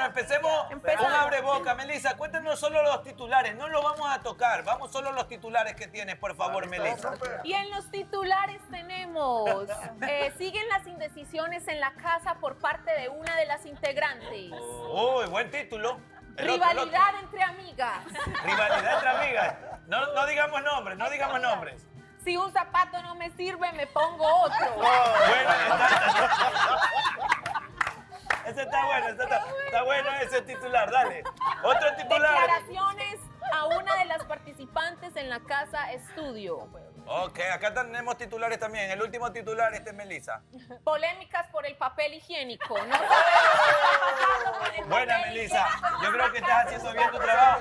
empecemos un abre boca. Melissa, cuéntanos solo los titulares. No lo vamos a tocar. Vamos solo los titulares que tienes, por favor, Melissa. Y en los titulares tenemos, siguen las indecisiones en la casa por parte de una de las integrantes. Uy, buen título. Rivalidad entre amigas. Rivalidad entre amigas. No digamos nombres, no digamos nombres. Si un zapato no me sirve, me pongo otro. Bueno, ese está bueno, está bueno ese titular, dale. Otro titular. Declaraciones a una de las participantes en la casa estudio. Ok, acá tenemos titulares también. El último titular es Melissa. Polémicas por el papel higiénico. No sabemos qué está pasando con el Buena, papel Melissa. higiénico. Yo creo que estás haciendo bien tu trabajo.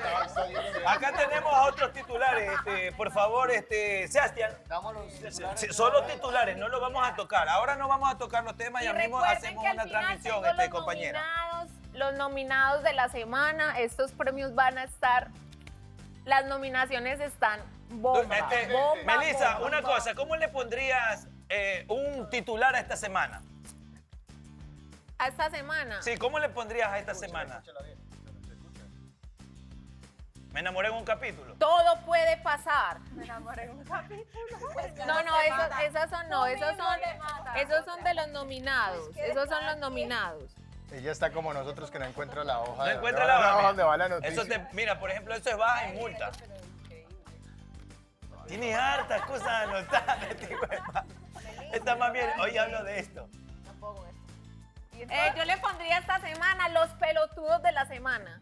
Acá tenemos otros titulares. Por favor, Sebastián. Solo titulares, no los vamos a tocar. Ahora no vamos a tocar los temas y ya mismo recuerden hacemos que al una final transmisión, tengo los compañera. Los nominados de la semana, estos premios van a estar, las nominaciones están bomba, bomba, Melissa, bomba. una cosa, ¿cómo le pondrías un titular a esta semana? ¿A esta semana? Sí, ¿cómo le pondrías a esta semana? Me enamoré en un capítulo. Todo puede pasar. Me enamoré en un capítulo. No, esos son de los nominados. Esos son los nominados. Ella está como nosotros que no encuentra la hoja. No encuentra la hoja. ¿Dónde va la noticia? Mira, por ejemplo, eso es baja y multa. Tiene hartas cosas anotadas. Está más bien, hoy hablo de esto. Yo le pondría esta semana los pelotudos de la semana.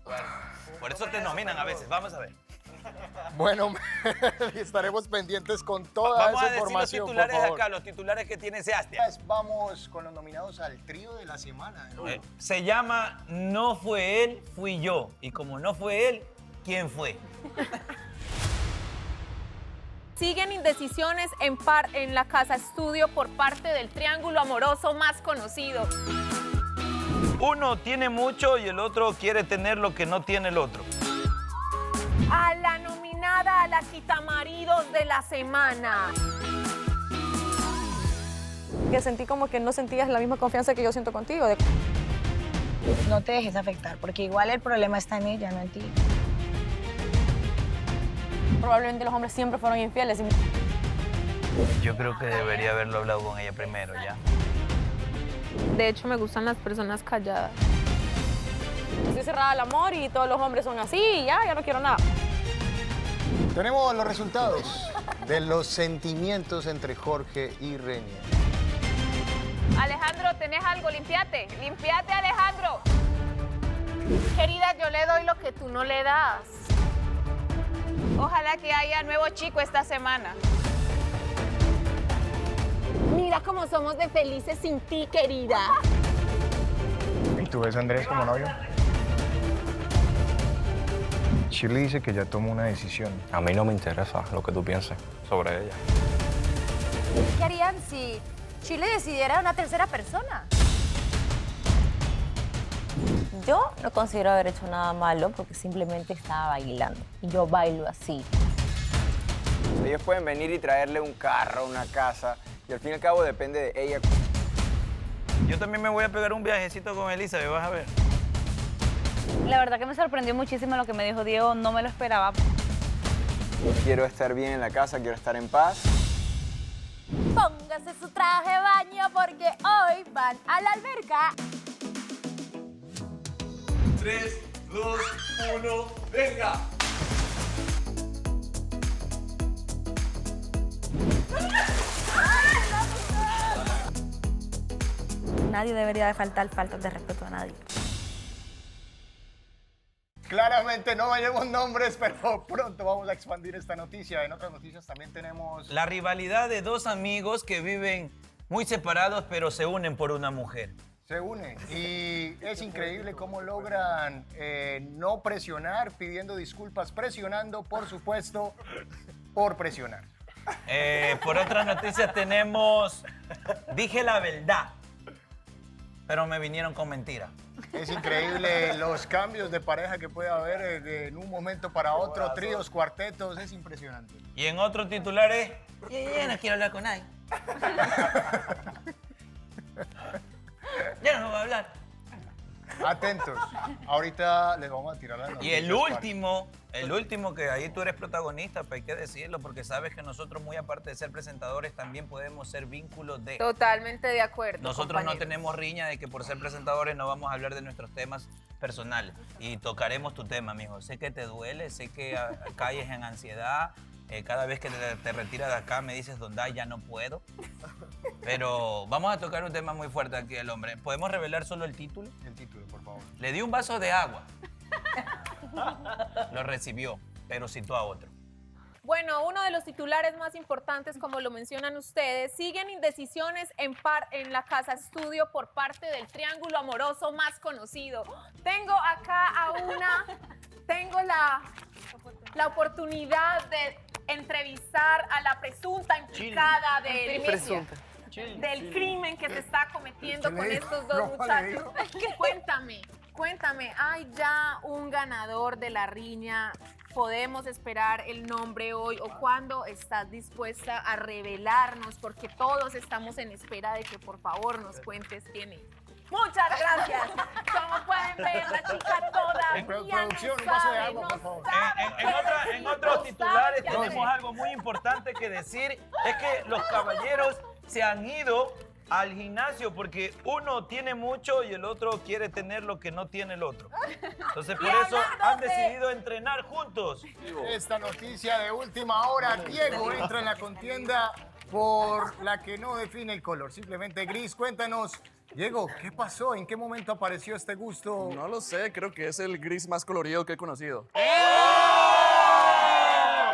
Bueno, por eso te nominan a veces. Vamos a ver. Bueno, estaremos pendientes con toda Vamos a esa decir los información, titulares por de favor. acá, los titulares que tiene Sebastián. Vamos con los nominados al trío de la semana. ¿No? Se llama No fue él, fui yo. Y como no fue él, ¿quién fue? Siguen indecisiones en la casa estudio por parte del triángulo amoroso más conocido. Uno tiene mucho y el otro quiere tener lo que no tiene el otro. A la nominada a la quitamaridos de la semana. Que sentí como que no sentías la misma confianza que yo siento contigo. No te dejes afectar, porque igual el problema está en ella, no en ti. Probablemente los hombres siempre fueron infieles. Yo creo que debería haberlo hablado con ella primero, ¿ya? De hecho, me gustan las personas calladas. Estoy cerrada al amor y todos los hombres son así y ya no quiero nada. Tenemos los resultados de los sentimientos entre Jorge y Renia. Alejandro, ¿tenés algo? Limpiate. Limpiate, Alejandro. Querida, yo le doy lo que tú no le das. Ojalá que haya nuevo chico esta semana. Mira cómo somos de felices sin ti, querida. ¿Y tú ves a Andrés como novio? Shirley dice que ya tomó una decisión. A mí no me interesa lo que tú pienses sobre ella. ¿Qué harían si Chile decidiera una tercera persona? Yo no considero haber hecho nada malo porque simplemente estaba bailando. Y yo bailo así. Ellos pueden venir y traerle un carro, una casa, y al fin y al cabo depende de ella. Yo también me voy a pegar un viajecito con Elizabeth, vas a ver. La verdad que me sorprendió muchísimo lo que me dijo Diego, no me lo esperaba. Quiero estar bien en la casa, quiero estar en paz. Póngase su traje de baño porque hoy van a la alberca. 3, 2, 1, venga. Nadie debería de faltas de respeto a nadie. Claramente no veremos nombres, pero pronto vamos a expandir esta noticia. En otras noticias también tenemos... La rivalidad de dos amigos que viven muy separados pero se unen por una mujer. Se unen y es increíble cómo logran no presionar, pidiendo disculpas, presionando, por supuesto, por presionar. Por otras noticias tenemos Dije la verdad, pero me vinieron con mentiras. Es increíble los cambios de pareja que puede haber en un momento para otro, tríos, cuartetos, es impresionante. Y en otros titulares, yo no quiero hablar con nadie. Ya no voy a hablar. Atentos. Ahorita les vamos a tirar la noticia. Y el último que ahí tú eres protagonista, pues hay que decirlo, porque sabes que nosotros, muy aparte de ser presentadores, también podemos ser vínculos de... Totalmente de acuerdo. Nosotros no compañeros. tenemos riña de que por ser presentadores no vamos a hablar de nuestros temas personales. Y tocaremos tu tema, mijo. Sé que te duele, sé que caes en ansiedad. Cada vez que te retiras de acá me dices, Don Day, ya no puedo. Pero vamos a tocar un tema muy fuerte aquí, el hombre. ¿Podemos revelar solo el título? El título, por favor. Le di un vaso de agua. Lo recibió, pero citó a otro. Bueno, uno de los titulares más importantes, como lo mencionan ustedes, siguen indecisiones en la casa estudio por parte del triángulo amoroso más conocido. Tengo la oportunidad de entrevistar a la cuéntame, implicada del crimen que se está cometiendo con estos dos muchachos. Cuéntame, ¿hay ya un ganador de la riña? ¿Podemos esperar el nombre hoy o cuándo estás dispuesta a revelarnos? Porque todos estamos en espera de que por favor nos cuentes quién es. Muchas gracias. Como pueden ver, la chica todavía Producción, no un vaso de sabe, agua, no por favor. sabe. En otros titulares No tenemos algo muy importante que decir. Es que los caballeros se han ido al gimnasio porque uno tiene mucho y el otro quiere tener lo que no tiene el otro. Entonces por eso han decidido entrenar juntos. Esta noticia de última hora, Diego entra en la contienda por la que no define el color, simplemente gris. Cuéntanos, Diego, ¿qué pasó? ¿En qué momento apareció este gusto? No lo sé, creo que es el gris más colorido que he conocido. Y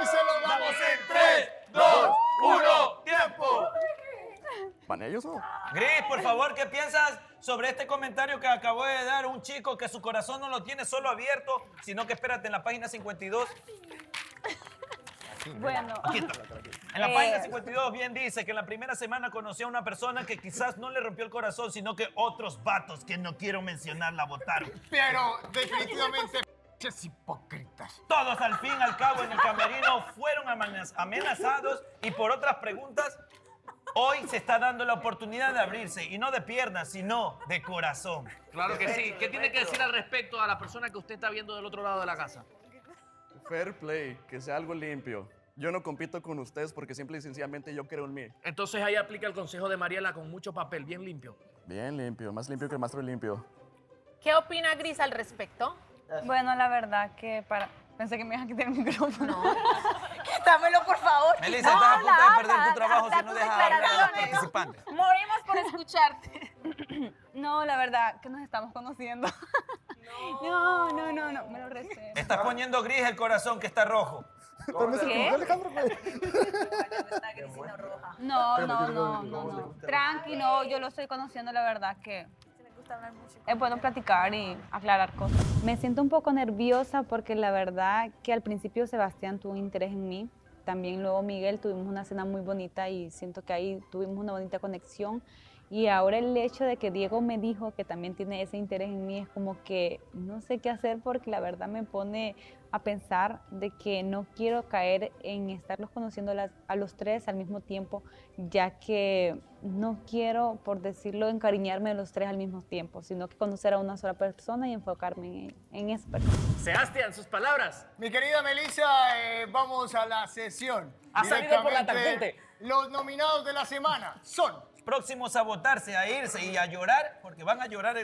se lo damos en 3, 2, 1, ¡tiempo! ¿Van ellos o no? Gris, por favor, ¿qué piensas sobre este comentario que acabó de dar un chico que su corazón no lo tiene solo abierto, sino que espérate en la página 52? Bueno. Aquí está. En la página 52 bien dice que en la primera semana conoció a una persona que quizás no le rompió el corazón, sino que otros vatos que no quiero mencionar la votaron. Pero definitivamente hipócritas. Todos al fin, al cabo, en el camerino fueron amenazados y por otras preguntas, hoy se está dando la oportunidad de abrirse y no de piernas, sino de corazón. Claro que sí. ¿Qué tiene que decir al respecto a la persona que usted está viendo del otro lado de la casa? Fair play, que sea algo limpio. Yo no compito con ustedes porque simple y sencillamente yo creo en mí. Entonces ahí aplica el consejo de Mariela con mucho papel, bien limpio. Bien limpio, más limpio que el maestro limpio. ¿Qué opina Gris al respecto? Bueno, la verdad que pensé que me ibas a quitar el micrófono. No. Quítamelo, por favor. Melissa, estás a punto de perder tu trabajo si no dejas hablar a los declaraciones. participantes. Morimos por escucharte. No, la verdad que nos estamos conociendo. No, me lo reservo. Estás poniendo gris el corazón que está rojo. ¿Qué? No. Tranqui, no, yo lo estoy conociendo, la verdad que es bueno platicar y aclarar cosas. Me siento un poco nerviosa porque la verdad que al principio Sebastián tuvo interés en mí. También luego Miguel, tuvimos una cena muy bonita y siento que ahí tuvimos una bonita conexión. Y ahora el hecho de que Diego me dijo que también tiene ese interés en mí es como que no sé qué hacer porque la verdad me pone a pensar de que no quiero caer en estarlos conociendo a los tres al mismo tiempo, ya que no quiero, por decirlo, encariñarme de los tres al mismo tiempo, sino que conocer a una sola persona y enfocarme en esa persona. Sebastián, sus palabras. Mi querida Melissa, vamos a la sesión. Ha salido por la Directamente, tangente. Los nominados de la semana son... Próximos a votarse, a irse y a llorar, porque van a llorar.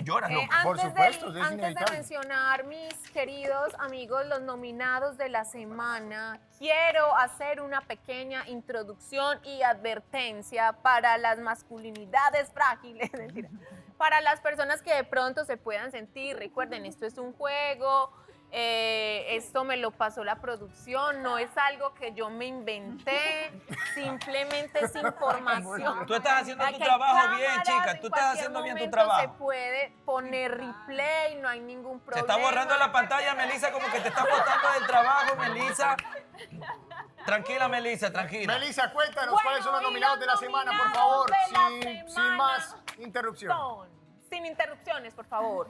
Lloran, ¿no? Por supuesto, es antes de inevitable. mencionar, mis queridos amigos, los nominados de la semana, quiero hacer una pequeña introducción y advertencia para las masculinidades frágiles, mentira, para las personas que de pronto se puedan sentir. Recuerden, esto es un juego. Esto me lo pasó la producción, no es algo que yo me inventé, simplemente es información. Tú estás haciendo tu Aquí hay trabajo bien, cámaras, chica, en tú estás cualquier haciendo bien tu momento trabajo. Se puede poner replay, no hay ningún Se problema. está borrando la pantalla, Melissa, como que te estás botando del trabajo, Melissa. Tranquila, Melissa, tranquila. Melissa, cuéntanos Bueno, cuáles son los y nominados los de la semana, por nominados favor, de la sin semana más interrupción. Sin interrupciones, por favor.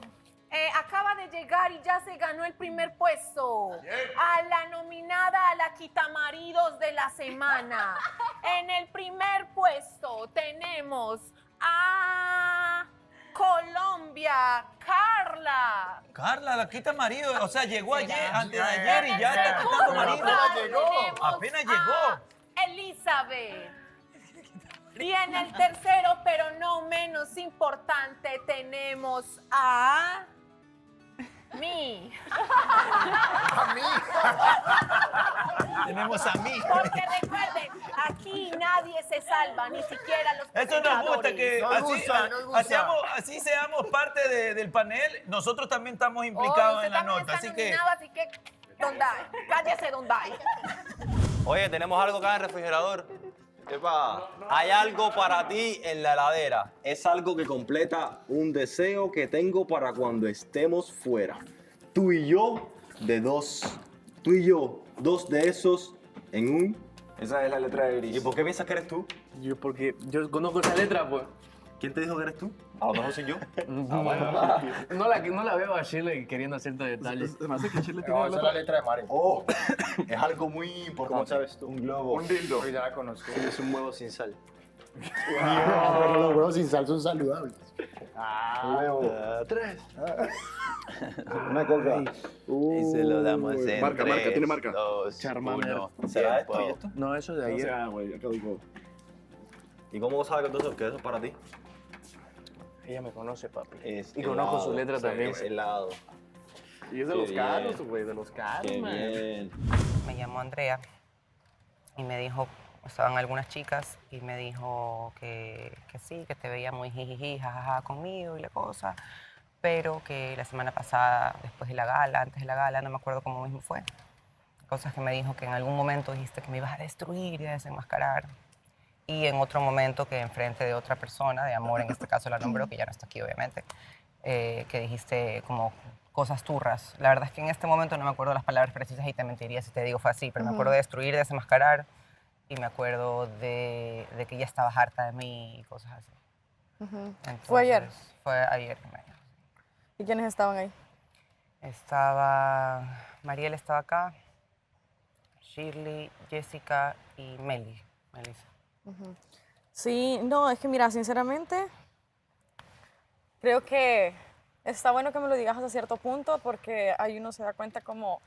Acaba de llegar y ya se ganó el primer puesto. A la nominada a la quitamaridos de la semana. En el primer puesto tenemos a Colombia. novia, Carla. Carla, la quita marido. O sea, llegó ayer, antes de Ya, ayer y ya está quitando marido. llegó. Apenas llegó. Elizabeth. Y en el tercero, pero no menos importante, tenemos a mí. A mí. Tenemos a mí. Porque recuerden, aquí nadie se salva, ni siquiera los Eso nos gusta, presentadores. que Nos gusta, nos gusta. así seamos parte del panel. Nosotros también estamos implicados Usted en la también nota. está Así que nominado, así que, Dondai, cállese, Dondai. Oye, tenemos algo acá en el refrigerador. Epa, hay algo para ti en la heladera. Es algo que completa un deseo que tengo para cuando estemos fuera. Tú y yo, dos de esos en un... Esa es la letra de Gris. ¿Y por qué piensas que eres tú? Porque yo conozco esa letra, pues. ¿Quién te dijo que eres tú? A lo mejor soy yo. No la veo a Shirley queriendo hacerte detalles. Se me hace que Chile No, tiene esa es la letra de Mario. Oh, es algo muy importante. ¿Cómo sabes tú? Un globo. Un dildo. Porque ya la conozco. Es un huevo sin sal. Pero los huevos sin sal son saludables. Una coca. Y se lo damos en Marca, tiene marca. 2, Charmander. 1. ¿Será esto y esto? No, eso de O ayer. sea, güey, ya caducó. ¿Y cómo sabes que eso es para ti? Ella me conoce, papi. Es Y conozco helado, su letra sí, también. es helado. Y es de Qué los bien. caros, güey, de los caros, Qué man. bien. Me llamó Andrea y me dijo, estaban algunas chicas y me dijo que sí, que te veía muy jijiji, jajaja conmigo y la cosa, pero que la semana pasada, después de la gala, antes de la gala, no me acuerdo cómo mismo fue, cosas que me dijo que en algún momento dijiste que me ibas a destruir y a desenmascarar, y en otro momento que enfrente de otra persona, de amor, en este caso la nombró, que ya no está aquí obviamente, que dijiste como cosas turras. La verdad es que en este momento no me acuerdo las palabras precisas y te mentiría si te digo fue así, pero me acuerdo de destruir, desenmascarar y me acuerdo de que ya estabas harta de mí y cosas así. Entonces, ¿Fue ayer? Fue ayer. ¿Y quiénes estaban ahí? Estaba, Mariel estaba acá, Shirley, Jessica y Melissa. Sí, no, es que mira, sinceramente, creo que está bueno que me lo digas hasta cierto punto porque ahí uno se da cuenta como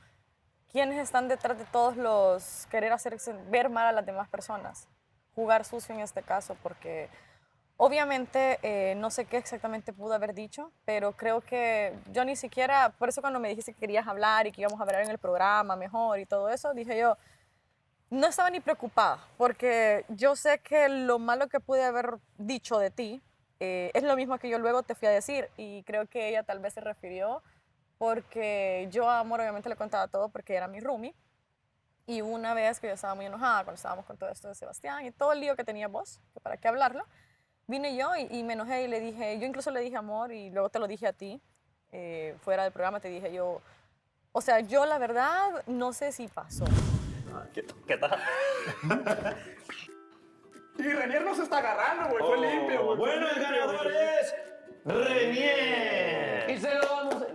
quiénes están detrás de todos los querer hacer ver mal a las demás personas, jugar sucio en este caso, porque obviamente no sé qué exactamente pudo haber dicho, pero creo que yo ni siquiera, por eso cuando me dijiste que querías hablar y que íbamos a hablar en el programa mejor y todo eso, dije yo, no estaba ni preocupada, porque yo sé que lo malo que pude haber dicho de ti es lo mismo que yo luego te fui a decir y creo que ella tal vez se refirió porque yo a Amor obviamente le contaba todo porque era mi roomie y una vez que yo estaba muy enojada cuando estábamos con todo esto de Sebastián y todo el lío que tenía vos, que para qué hablarlo, vine yo y me enojé y le dije, yo incluso le dije Amor y luego te lo dije a ti, fuera del programa te dije yo, o sea, yo la verdad no sé si pasó. ¿Qué tal? Y Renier no se está agarrando, güey. Fue limpio, güey. Bueno, el ganador es Renier. Y se lo damos.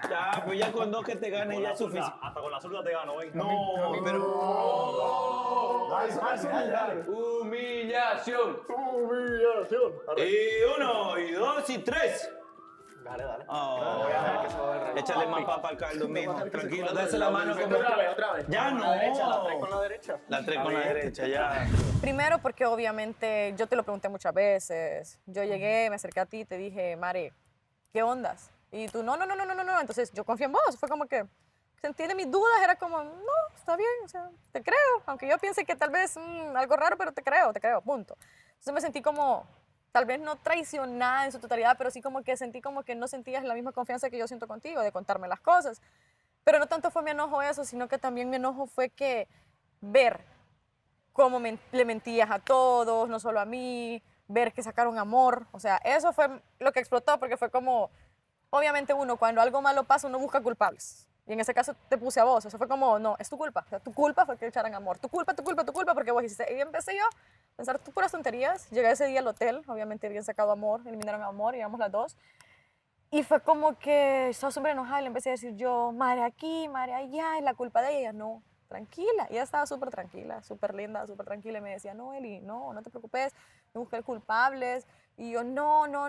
Ya, pues ya con dos que te ganes ya es suficiente. Hasta con la zurda te gano, ven. No, pero... Humillación. Y 1, y 2, y 3. Dale. Oh, échale más papa al caldo mismo. Tranquilo, dase la mano. Otra vez. Ya no. La tres con la derecha. La 3 con la derecha, ya. Primero porque obviamente yo te lo pregunté muchas veces. Yo llegué, me acerqué a ti y te dije, Mare, ¿qué ondas? Y tú, no. Entonces yo confío en vos. Fue como que sentí de mis dudas, era como, no, está bien, o sea, te creo. Aunque yo piense que tal vez algo raro, pero te creo, punto. Entonces me sentí como, tal vez no traicionada en su totalidad, pero sí como que sentí como que no sentías la misma confianza que yo siento contigo, de contarme las cosas. Pero no tanto fue mi enojo eso, sino que también mi enojo fue que ver cómo le mentías a todos, no solo a mí, ver que sacaron Amor. O sea, eso fue lo que explotó porque fue como, obviamente uno, cuando algo malo pasa, uno busca culpables. Y en ese caso te puse a vos. O sea, fue como, no, es tu culpa. O sea, tu culpa fue que echaran Amor. Tu culpa, porque vos hiciste. Y empecé yo a pensar puras tonterías. Llegué ese día al hotel, obviamente habían sacado Amor, eliminaron a Amor, íbamos las dos. Y fue como que estaba súper enojada y le empecé a decir yo, madre aquí, madre allá, es la culpa de ella. Y ella, no, tranquila. Y ella estaba súper tranquila, súper linda, súper tranquila. Y me decía, no, Eli, no te preocupes, no buscar culpables. Y yo, no. Eso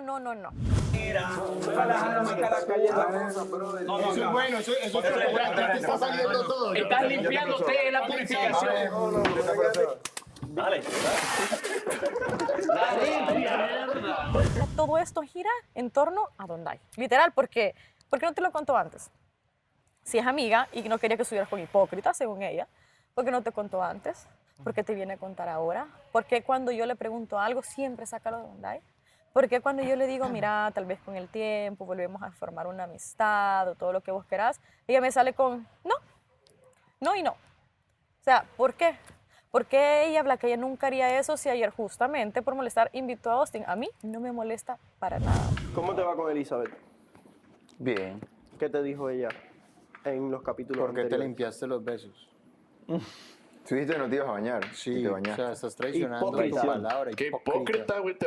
es bueno, eso es te está saliendo todo. Estás limpiándote la purificación. Dale. Todo esto gira en torno a Donday. Literal, ¿por qué? ¿Por qué no te lo contó antes? Si es amiga y no quería que estuvieras con hipócrita, según ella, ¿por qué no te contó antes? ¿Por qué te viene a contar ahora? ¿Por qué cuando yo le pregunto algo siempre saca lo de Donday? ¿Por qué cuando yo le digo, mira, tal vez con el tiempo volvemos a formar una amistad o todo lo que vos querás, ella me sale con no y no? O sea, ¿por qué? ¿Por qué ella habla que ella nunca haría eso si ayer justamente por molestar invitó a Austin? A mí no me molesta para nada. ¿Cómo te va con Elizabeth? Bien. ¿Qué te dijo ella en los capítulos ¿Por qué te anteriores? limpiaste los besos? Tú dijiste que no te ibas a bañar. Sí, y te o bañaste. sea, estás traicionando tu Hipócrita. palabra. Qué hipócrita, güey.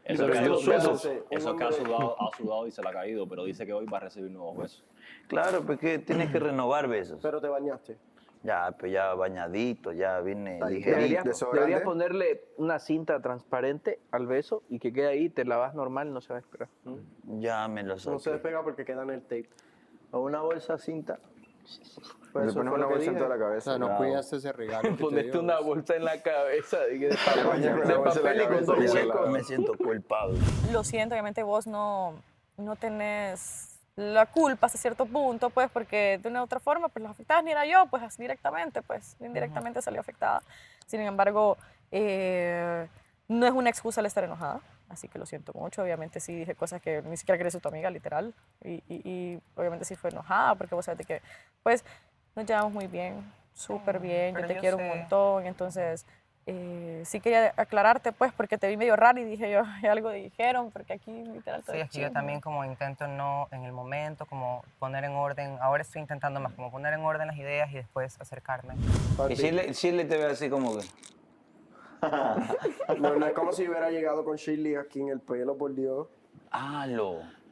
Eso que, Los besos. eso que ha sudado y se le ha caído, pero dice que hoy va a recibir nuevos besos. Claro, porque tienes que renovar besos. Pero te bañaste. Ya, pues ya bañadito, ya viene ligerito. Deberías ponerle una cinta transparente al beso y que quede ahí, te la vas normal, no se va a esperar. Ya me lo No se saqué. despega porque queda en el tape. O una bolsa cinta. Pues Le eso pones fue una lo que bolsa en dije. toda la O cabeza. sea, no Bravo. cuidaste ese regalo que te Ponerte dio. una bolsa en la cabeza de bañas con la bolsa en la papel y con cabeza, dos me huecos. Me siento culpable. Lo siento, obviamente vos no tenés la culpa hasta cierto punto, pues, porque de una u otra forma, pues, los afectadas ni era yo, pues, directamente, pues, indirectamente salió afectada. Sin embargo, no es una excusa el estar enojada, así que lo siento mucho. Obviamente sí dije cosas que ni siquiera quería ser tu amiga, literal, y obviamente sí fue enojada, porque vos sabés de que, pues, nos llevamos muy bien, súper bien, yo pero te yo quiero sé. un montón, entonces... sí quería aclararte, pues, porque te vi medio raro y dije yo, algo dijeron, porque aquí literal todo Sí, es es que yo chisme. también como intento no en el momento, como poner en orden, ahora estoy intentando más como poner en orden las ideas y después acercarme. Y Shirley te ve así como que... No es como si hubiera llegado con Shirley aquí en el pelo, por Dios.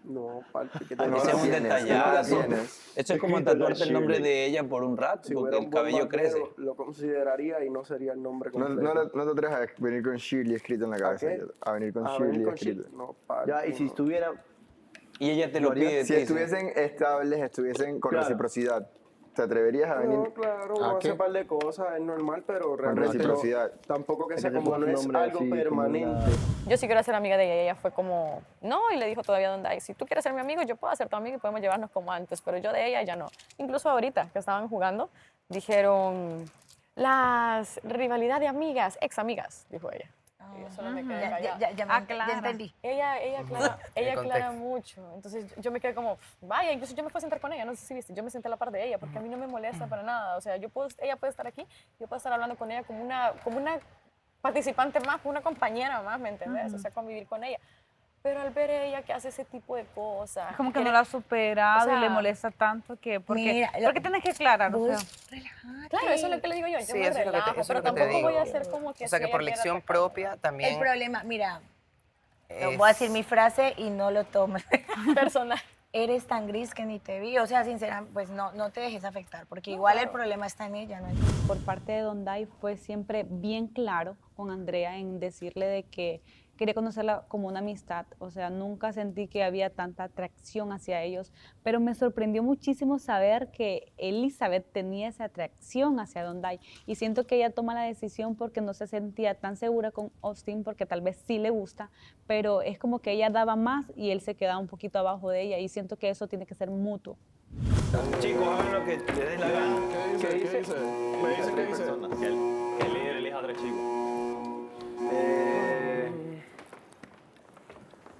No, papi, que te Ese es un detallazo. Eso es como tatuarte el nombre de ella por un rato, Si porque hubiera el un buen cabello crece. barbero, lo consideraría y no sería el nombre No, completo. no te atreves a venir con Shirley escrito en la cabeza. qué? A venir con A Shirley venir con escrito. Shirley. No, papi, Ya, y si no. estuviera... Y ella te lo pide. Si te dice, estuviesen estables, estuviesen con Claro. reciprocidad, ¿te atreverías a venir No, claro, ¿A uno qué? hace un par de cosas, es normal, pero con realmente reciprocidad? tampoco que Es sea que te como pongas no un es nombre algo así, como permanente. Yo sí quiero ser amiga de ella y ella fue como, no, y le dijo todavía dónde hay. Si tú quieres ser mi amigo, yo puedo ser tu amigo y podemos llevarnos como antes, pero yo de ella ya no. Incluso ahorita que estaban jugando, dijeron, las rivalidad de amigas, ex amigas, dijo ella. Y yo solo me quedé callada. Ya entendí. Ella El aclara contexto. mucho. Entonces yo me quedé como, vaya, incluso yo me fui a sentar con ella, no sé si viste, yo me senté a la par de ella, porque a mí no me molesta para nada. O sea, ella puede estar aquí, yo puedo estar hablando con ella como una participante más, como una compañera más, ¿me entendés? O sea, convivir con ella. Pero al ver ella que hace ese tipo de cosas... Como que no quiere- lo ha superado o sea, y le molesta tanto que... Porque, Mira, ¿por qué tienes que aclarar? O sea, Claro, eso es lo que le digo yo. Yo Sí, me eso es lo que te- relajo, eso es pero lo que te tampoco digo. voy a hacer como que... O sea, si que ella por quiere lección atacar. propia también El problema, mira, es- voy a decir mi frase y no lo tomes Personal. Eres tan gris que ni te vi. O sea, sinceramente, pues no te dejes afectar, porque igual el problema está en ella, ¿no? por parte de Donday fue siempre bien claro con Andrea en decirle de que quería conocerla como una amistad, o sea, nunca sentí que había tanta atracción hacia ellos, pero me sorprendió muchísimo saber que Elizabeth tenía esa atracción hacia Donday y siento que ella toma la decisión porque no se sentía tan segura con Austin, porque tal vez sí le gusta, pero es como que ella daba más y él se quedaba un poquito abajo de ella y siento que eso tiene que ser mutuo. Chicos, hagan lo que les dé la gana. ¿Qué dice? Me dice qué dice. Que el líder elija a 3 chicos.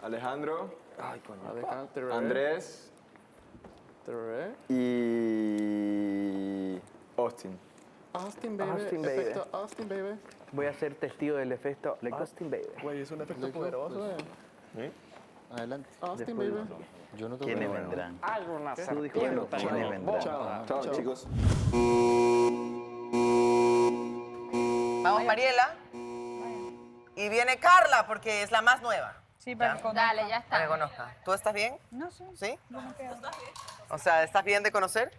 Alejandro, Alejandro, Andrés y Austin. Austin, baby. Austin, baby. Efecto Austin, baby. Voy a ser testigo del efecto Austin Baby. Güey, es un efecto poderoso, Adelante. Austin, baby. Yo no tengo ¿Quiénes problema. vendrán? Tú dijiste, Bueno, ¿quiénes vendrán? Chao, chicos. Vamos, Mariela. Y viene Carla, porque es la más nueva. Sí, para que Dale, ya Para que está. conozca. ¿Tú estás bien? No sé. ¿Sí? O sea, ¿estás bien de conocer?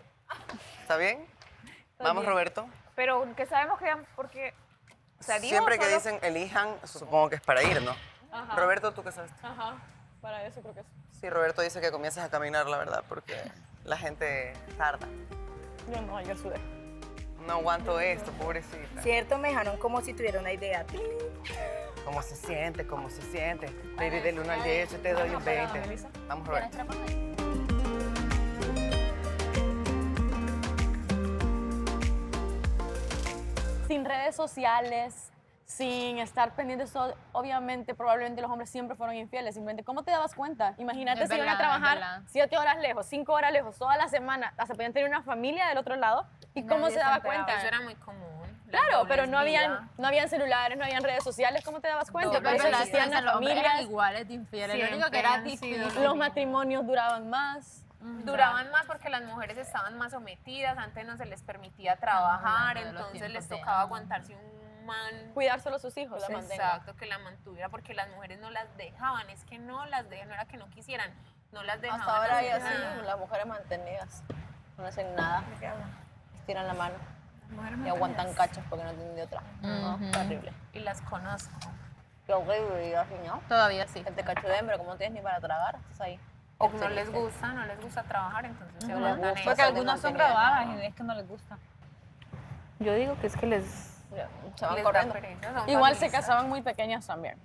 ¿Está bien? Vamos, bien. Roberto. Pero que sabemos que porque... O sea, Dios Siempre que solo- dicen elijan, supongo que es para ir, ¿no? Ajá. Roberto, ¿tú qué sabes? Ajá, para eso creo que es. Sí, Roberto dice que comiences a caminar, la verdad, porque la gente tarda. Yo no, ayer sudé. No aguanto esto, pobrecita. Cierto, me dejaron como si tuviera una idea. ¿Cómo se siente? ¿Cómo se siente? Baby, del 1 al 10 yo te doy un 20. Vamos, Roberto. Sin redes sociales, sin estar pendientes, obviamente, probablemente los hombres siempre fueron infieles. Simplemente, ¿cómo te dabas cuenta? Imagínate Es si iban a verdad, es trabajar verdad. 7 horas lejos, 5 horas lejos, toda la semana, hasta podían tener una familia del otro lado. ¿Y cómo Nadie se daba enteraba. cuenta? Eso era muy común. Claro, pero no dobles habían celulares, no habían redes sociales. ¿Cómo te dabas cuenta? Pero Por eso las existían las los hombres eran familias. iguales de infieles. Lo único Siempre que era han difícil. sido los matrimonios duraban más. Duraban más porque las mujeres estaban más sometidas, antes no se les permitía trabajar, hablando de los entonces les tiempos de tocaba antes. aguantarse un man. Cuidar solo a sus hijos, la mantenga. Exacto, que la mantuviera porque las mujeres no las dejaban, es que no las dejaban, no era que no quisieran, no las dejaban. Hasta ahora hay hacer así, nada. las mujeres mantenidas. No hacen nada. Estiran la mano. Y aguantan cachos porque no tienen de otra. No, terrible. Y las conozco. Qué horrible, y así, ¿no? Todavía sí. Que te cachuden, pero como no tienes ni para tragar, estás ahí. O no les gusta trabajar, entonces se No les aguantan gusta. eso. Porque algunas son grabadas y es que no les gusta. Yo digo que es que les Se van les da corriendo. pereza, son Igual se feministas. casaban muy pequeñas también.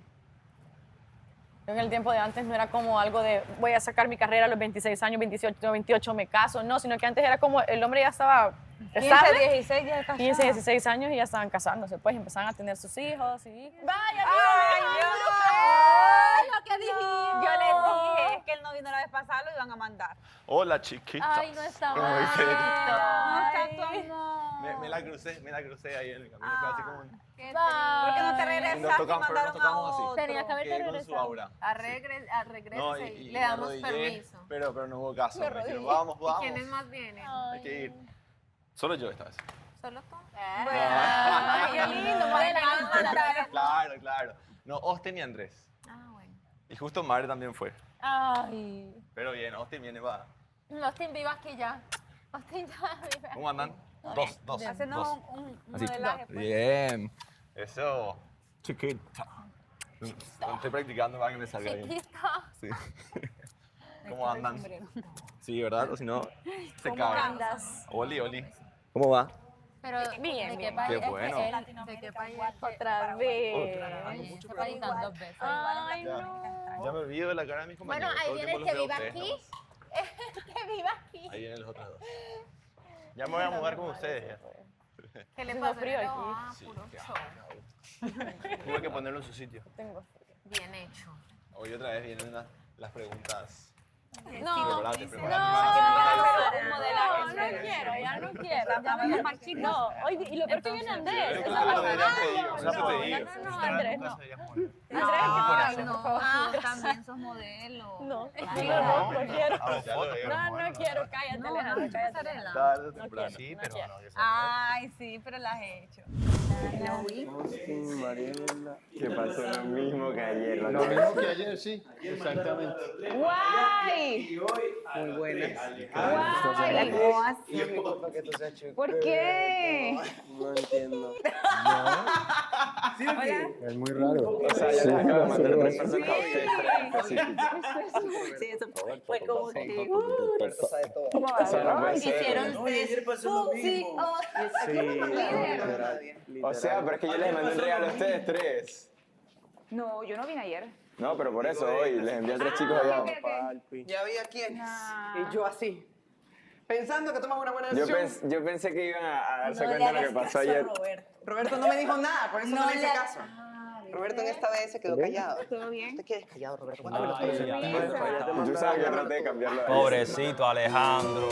En el tiempo de antes no era como algo de voy a sacar mi carrera a los 26 años, 28, 28 me caso, no, sino que antes era como el hombre ya estaba 15, estable, 16 ya casado. 15, 16 años y ya estaban casándose, pues empezaban a tener sus hijos y ¡Vaya, ¡Ay, Dios! lo que dijiste! Yo les dije que él no vino la vez pasada, lo iban a mandar. Hola, chiquita. Ay, no está ¿Cómo mal. dice? ¿Cómo está tu amor? Me la crucé ahí en el camino. Fue así como... ¿Por qué no te Y regresaste nos y tocamos, pero nos mandaron a tocamos así. otro? Tenía que haberte Quedé con su regresado. aura. Regrese No, y le me damos arrodillé, permiso. Pero no hubo caso. Me Me dijeron, arrodillé. vamos, vamos. ¿Y quiénes más vienen? Hay que ir. Solo yo esta vez. ¿Solo tú? Ay, qué lindo, Claro, claro. No, Austin y Andrés. Ah, bueno. Y justo Mare también fue. Ay. Pero bien, Austin viene, va. Austin, viva aquí ya. Austin, ya viva. ¿Cómo andan? Dos. Haciendo dos. un Así. modelaje. Pues. Bien. Eso. Chiquita. Estoy practicando para que me salga bien. Chiquita. Sí. ¿Cómo andan? Sí, ¿verdad? O si no, se ¿Cómo cae. andas? Oli. ¿Cómo va? Pero, Bien, ¿de bien. qué país? Qué bueno. ¿De qué país? Otra vez. ¿Qué país dan dos veces? Ay, Ya. no. Ya me olvido de la cara de mis compañeros. Bueno, ahí Todo el viene el tiempo que los vive veo a aquí. ustedes, Que viva aquí. ¿no? Ahí vienen los otros dos. Ya me voy a mudar con ustedes. Ya. ¿Qué le Haciendo pasa? frío aquí. Ah, Sí, puro qué show. Tuve que ponerlo en su sitio. Tengo frío. Bien hecho. Hoy otra vez vienen las preguntas. No, Preparate, no, preparate. no quiero, ya no quiero. Ya me más chico. No, hoy, y lo peor que viene Andrés. Eso es lo Claro, más deberías pedir, o sea, te digo. no, Andrés, no. Andrés, Ay, que no. por favor. También sos modelo. No, Ay, no quiero. Ah, ya lo digo. No quiero, cállate, Alejandro, cállate. Tarde o temprano. quiero, Sí, no pero quiero. no, que sea. Ay, sí, pero las he hecho. Austin, Mariela. Que pasó lo mismo que ayer. Lo mismo que ayer, sí. Exactamente. ¡Guay! Muy buenas. ¡Guay! ¿Por qué? No entiendo. Es muy raro. O sea, yo les acabo de mandar 3 personas a ustedes 3 específicas. Sí, eso fue como que. O sea, no puede ser. Hicieron tres. Sí, O sea, pero es que yo les mandé un regalo a ustedes 3. No, yo no vine ayer. No, pero por eso hoy les envié a 3 chicos allá. Ya había quién. Y yo así. Pensando que tomaba una buena Yo, decisión. yo pensé que iban a darse cuenta de lo que pasó ayer. Roberto no me dijo nada, por eso no, me hice caso. Roberto en esta vez se quedó callado. ¿Todo bien? ¿Te quedes callado, Roberto? Cuéntame los tuyos. Y tú sabes que traté de cambiarlo. Pobrecito Alejandro.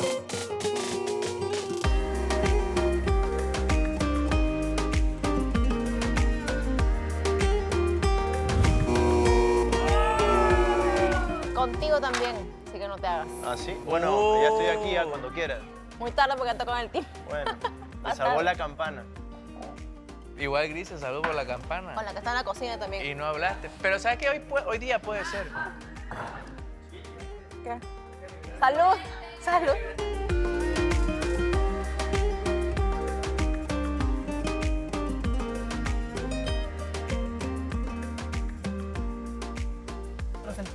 Contigo también, así que no te hagas. ¿Ah, sí? Bueno, ya estoy aquí ya cuando quieras. Muy tarde porque ya tocó el timbre. Bueno, me salvó la campana. Igual Gris se saludó por la campana. Con la que está en la cocina también. Y no hablaste. Pero ¿sabes qué? Hoy día puede ser. ¿Qué? Salud, salud.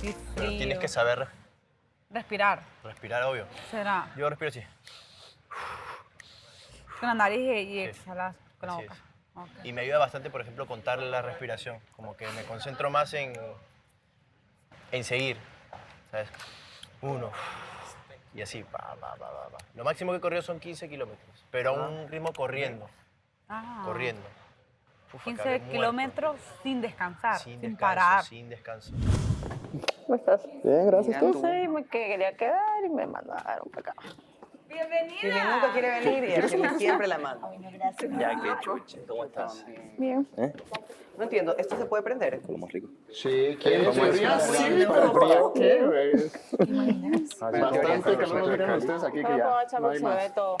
sentir frío. Pero tienes que saber Respirar, respirar, obvio. será. Yo respiro así. Con la nariz y exhalas con la Así boca. es. Ok. Y me ayuda bastante, por ejemplo, contar la respiración. Como que me concentro más en seguir, ¿sabes? 1. Y así, pa. Lo máximo que he corrido son 15 kilómetros, pero a un ritmo corriendo. Ah. Corriendo. Uf, 15 acabé muerto. kilómetros sin descansar, Sin sin descanso, parar. sin descanso. ¿Cómo estás? Bien, gracias. Mira ¿Tú? tú. Sí, me quería quedar y me mandaron para acá. ¡Bienvenida! Si nunca quiere venir y aquí siempre la mando. Ya, qué chuche. ¿Cómo estás? Bien. No entiendo, ¿esto se puede prender? Lo más rico. Sí, ¿Quieres ¿quieres frío? Sí, para el frío. ¿Qué, güey? Bastante calor tienen ustedes aquí que ya no hay más. todo.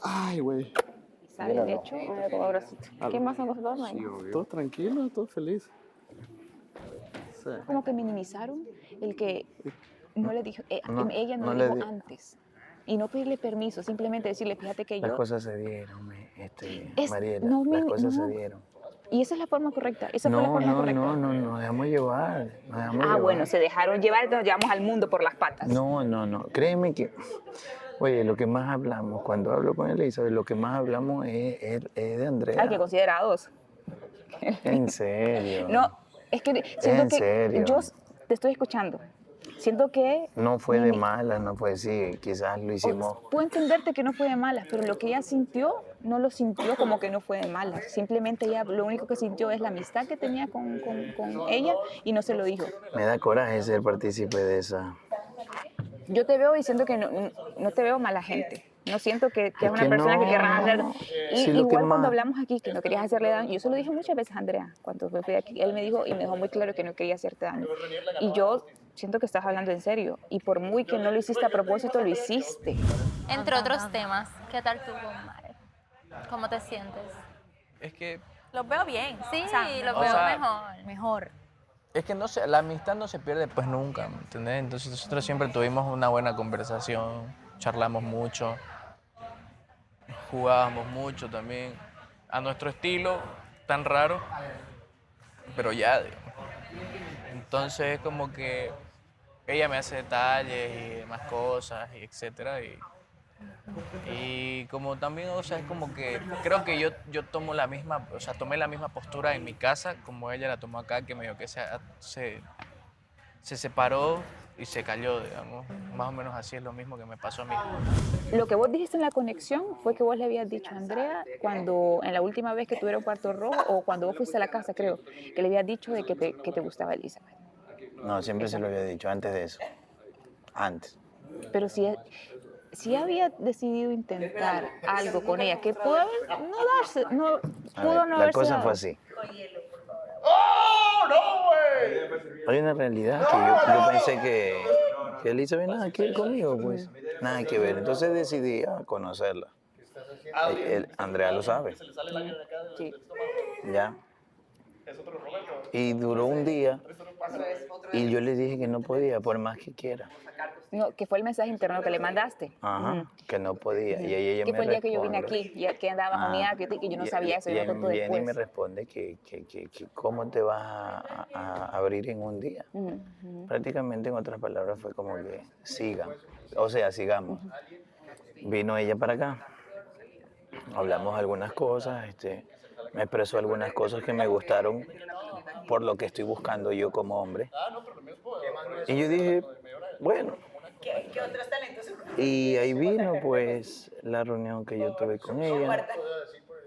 Ay, güey. Sale el hecho, me pongo abracito. ¿Qué más son cosas más? Todo tranquilo, todo feliz. Sí. Como que minimizaron el que no le dijo, No, ella no no le le dijo di- antes. Y no pedirle permiso, simplemente decirle, fíjate que Las yo... cosas se dieron, Es- Mariela. no, Las cosas no. se dieron. Y esa es la forma correcta, esa fue la No, forma no, correcta. no, nos dejamos llevar. Nos dejamos llevar. Bueno, se dejaron llevar y nos llevamos al mundo por las patas. No. Créeme que, oye, lo que más hablamos, cuando hablo con Elizabeth, lo que más hablamos es de Andrea. Ay, qué considerados. En serio. No, es que siento En que serio. yo te estoy escuchando. Siento que... No fue de malas, no fue así. Quizás lo hicimos. Puedo entenderte que no fue de malas, pero lo que ella sintió, no lo sintió como que no fue de malas. Simplemente ella lo único que sintió es la amistad que tenía con ella y no se lo dijo. Me da coraje ser partícipe de esa. Yo te veo diciendo que no te veo mala gente. No siento que es una que persona que no. querrás hacer. Y Sí, lo que igual cuando más- hablamos aquí, que no querías hacerle daño, yo se lo dije muchas veces a Andrea, cuando fui aquí, él me dijo y me dejó muy claro que no quería hacerte daño. Y yo siento que estás hablando en serio. Y por muy que no lo hiciste a propósito, lo hiciste. Entre otros temas, ¿qué tal tú, Mare? ¿Cómo te sientes? Es que, Los veo bien. Sí, o sea, lo o veo sea, mejor. Mejor. es que no sé, la amistad no se pierde pues nunca, ¿me entiendes? Entonces nosotros siempre tuvimos una buena conversación, charlamos mucho, jugábamos mucho también, a nuestro estilo, tan raro, pero ya, digamos. Entonces es como que ella me hace detalles y demás cosas, y etcétera, y como también, o sea, es como que creo que yo tomo la misma, o sea, tomé la misma postura en mi casa como ella la tomó acá, que medio que se separó y se cayó, digamos. Más o menos así es lo mismo que me pasó a mí. Lo que vos dijiste en la conexión fue que vos le habías dicho a Andrea cuando, en la última vez que tuvieron cuarto rojo, o cuando vos fuiste a la casa, creo, que le habías dicho de que te gustaba Elizabeth. No, siempre se lo había dicho, antes de eso. Antes. Pero si había decidido intentar algo con ella, que pudo haber, no darse, no, A pudo ver, no la haberse cosa dado. fue así. ¡Oh, no, güey! Hay una realidad que yo pensé que Elizabeth nada que ver conmigo, pues. Nada que ver. Entonces decidí conocerla. Andrea lo sabe. Sí. Ya. Y duró un día y yo le dije que no podía, por más que quiera. No, que fue el mensaje interno que le mandaste. Ajá, que no podía. Y ahí ella Que me fue el día que yo vine responde. aquí, ya que andaba bajoneada, que yo no sabía eso, yo lo contó viene y me después. responde que cómo te vas a abrir en un día. Prácticamente, en otras palabras, fue como que sigan. O sea, sigamos. Vino ella para acá. Hablamos algunas cosas. Me expresó algunas cosas que me gustaron por lo que estoy buscando yo como hombre. Y yo dije, bueno. ¿Qué otros talentos? Y ahí vino, pues, la reunión que yo tuve con ella.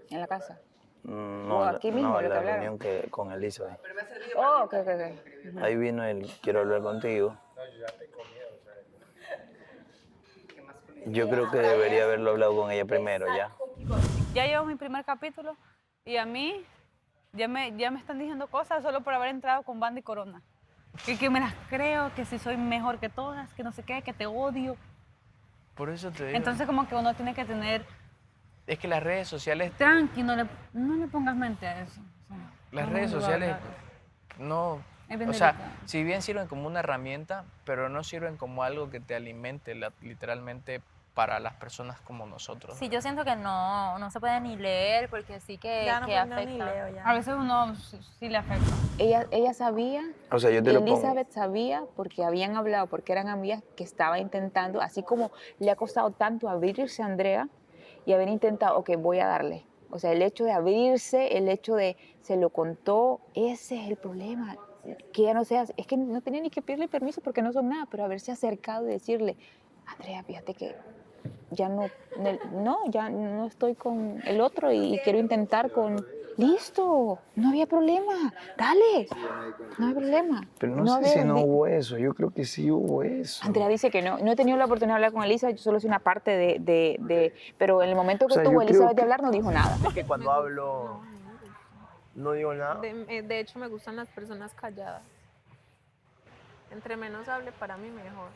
En la casa. No, ¿O aquí mismo, lo que la hablaron? reunión que con Elizabeth. Oh, ok. Ahí vino él, quiero hablar contigo. Yo creo que debería haberlo hablado con ella primero, ya. Ya llevo mi primer capítulo y a mí ya me están diciendo cosas solo por haber entrado con Banda y Corona. Que me las creo, que si soy mejor que todas, que no sé qué, que te odio. Por eso te digo. Entonces como que uno tiene que tener es que las redes sociales, tranqui, no le pongas mente a eso. O sea, las no redes lo sociales hagas. no, Es bien o sea, delicado. si bien sirven como una herramienta, pero no sirven como algo que te alimente literalmente para las personas como nosotros. Sí, yo siento que no se puede ni leer porque sí que, Ya no, que pues, no, afecta. ni leo ya. A veces uno sí le afecta. Ella sabía, O sea, yo te lo pongo. Elizabeth sabía, porque habían hablado, porque eran amigas, que estaba intentando, así como le ha costado tanto abrirse a Andrea y haber intentado, ok, voy a darle. O sea, el hecho de abrirse, el hecho de se lo contó, ese es el problema. Que ya no seas, es que no tenía ni que pedirle permiso porque no son nada, pero haberse acercado y decirle, Andrea, fíjate que ya ya no estoy con el otro y quiero intentar con... Listo, no había problema, dale, no hay problema. Pero no sé si no hubo eso, yo creo que sí hubo eso. Andrea dice que no he tenido la oportunidad de hablar con Elisa, yo solo soy una parte pero en el momento que tuvo Elizabeth de hablar no dijo nada. Es que cuando hablo no digo nada. De hecho, me gustan las personas calladas. Entre menos hable, para mí mejor.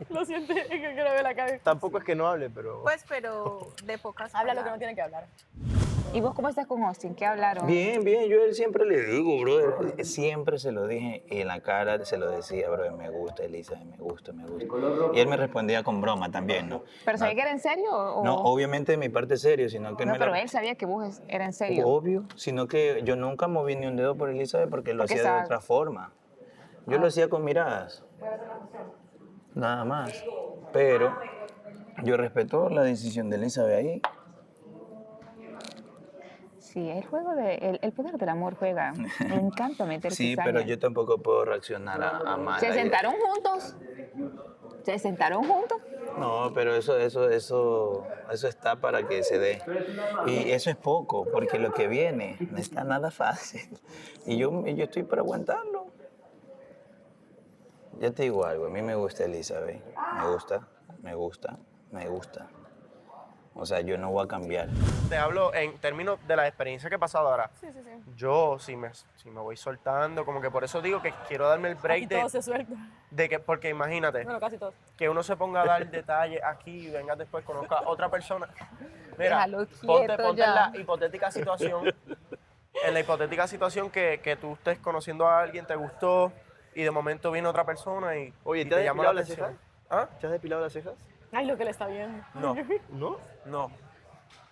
Lo siento, es que quiero ver la cabeza. Tampoco es que no hable, pero... Pues, pero de pocas Habla lo que palabras. no tiene que hablar. ¿Y vos cómo estás con Austin? ¿Qué hablaron? Bien, bien, yo a él siempre le digo, brother, siempre se lo dije y en la cara se lo decía, brother, me gusta, Elisa, me gusta. Y él me respondía con broma también, ¿no? ¿Pero sabía que era en serio? O... No, obviamente de mi parte es serio, sino que No, me pero él sabía que vos era en serio. Obvio, sino que yo nunca moví ni un dedo por Elizabeth porque lo hacía de otra forma. Yo lo hacía con miradas, nada más. Pero yo respeto la decisión de Elizabeth ahí. Sí, el juego el poder del amor juega. Me encanta meter Sí, cizaña. pero yo tampoco puedo reaccionar a mal. ¿Se sentaron juntos? ¿Se sentaron juntos? No, pero eso está para que se dé. Y eso es poco, porque lo que viene no está nada fácil. Y yo estoy para aguantarlo. Ya te digo algo, a mí me gusta Elizabeth. Me gusta. O sea, yo no voy a cambiar. Te hablo en términos de la experiencia que he pasado ahora. Sí. Yo, si me voy soltando, como que por eso digo que quiero darme el break Todo se suelta. porque imagínate, Bueno, casi todo. que uno se ponga a dar detalles aquí y venga después conozca a otra persona. Mira, Déjalo ponte quieto en ya. la hipotética situación que tú estés conociendo a alguien, te gustó y de momento viene otra persona y, Oye, y ¿te has llamó la depilado las atención. cejas? ¿Ah? ¿Te has depilado las cejas? Ay, lo que le está viendo. No. ¿No? No.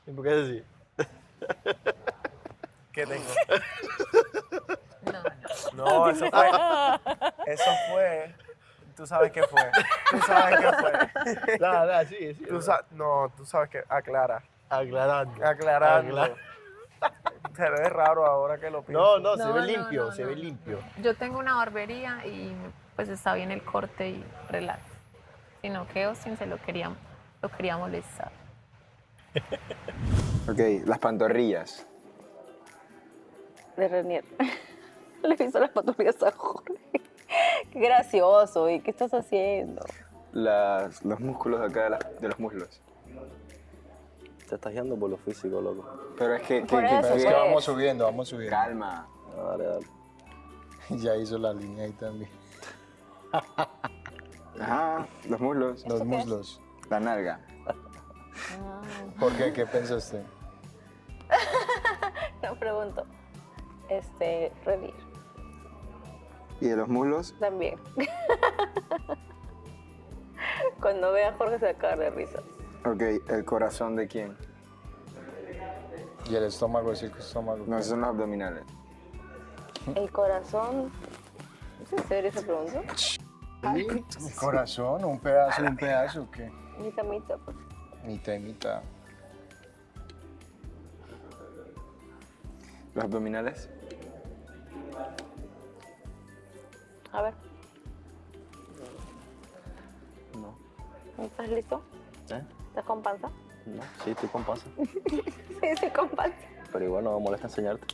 ¿Y por qué es así? ¿Qué tengo? No, eso fue. Tú sabes qué fue. Nada, sí. Tú sabes que aclara. Aclarando. Aclarando. Se ve raro ahora que lo pienso. No, se ve limpio, se ve limpio. Yo tengo una barbería y pues está bien el corte y relax. Sino que Austin lo quería molestar. Ok, las pantorrillas. De Renier. Le hizo las pantorrillas a Jorge. Qué gracioso. ¿Y qué estás haciendo? Los músculos de acá de los muslos. Te estás guiando por lo físico, loco. Pero es que... Por eso, Es que pues. vamos subiendo. Calma. Dale. Ya hizo la línea ahí también. Ajá, los muslos. Los muslos. La nalga. ¿Por qué? ¿Qué pensaste? No pregunto. Renier. ¿Y de los muslos? También. Cuando vea a Jorge se va a cagar de risa. Ok, ¿el corazón de quién? ¿Y el estómago? ¿Es el estómago? No, esos son los abdominales. El corazón. ¿Es en serio esa pregunta? ¿Un corazón? ¿Un pedazo? ¿Qué? Mitad, pues. Mitad y mitad. ¿Los abdominales? A ver, No. ¿estás listo? ¿Eh? ¿Estás con panza? No, sí, estoy con panza. Sí, con panza. Pero igual no me molesta enseñarte.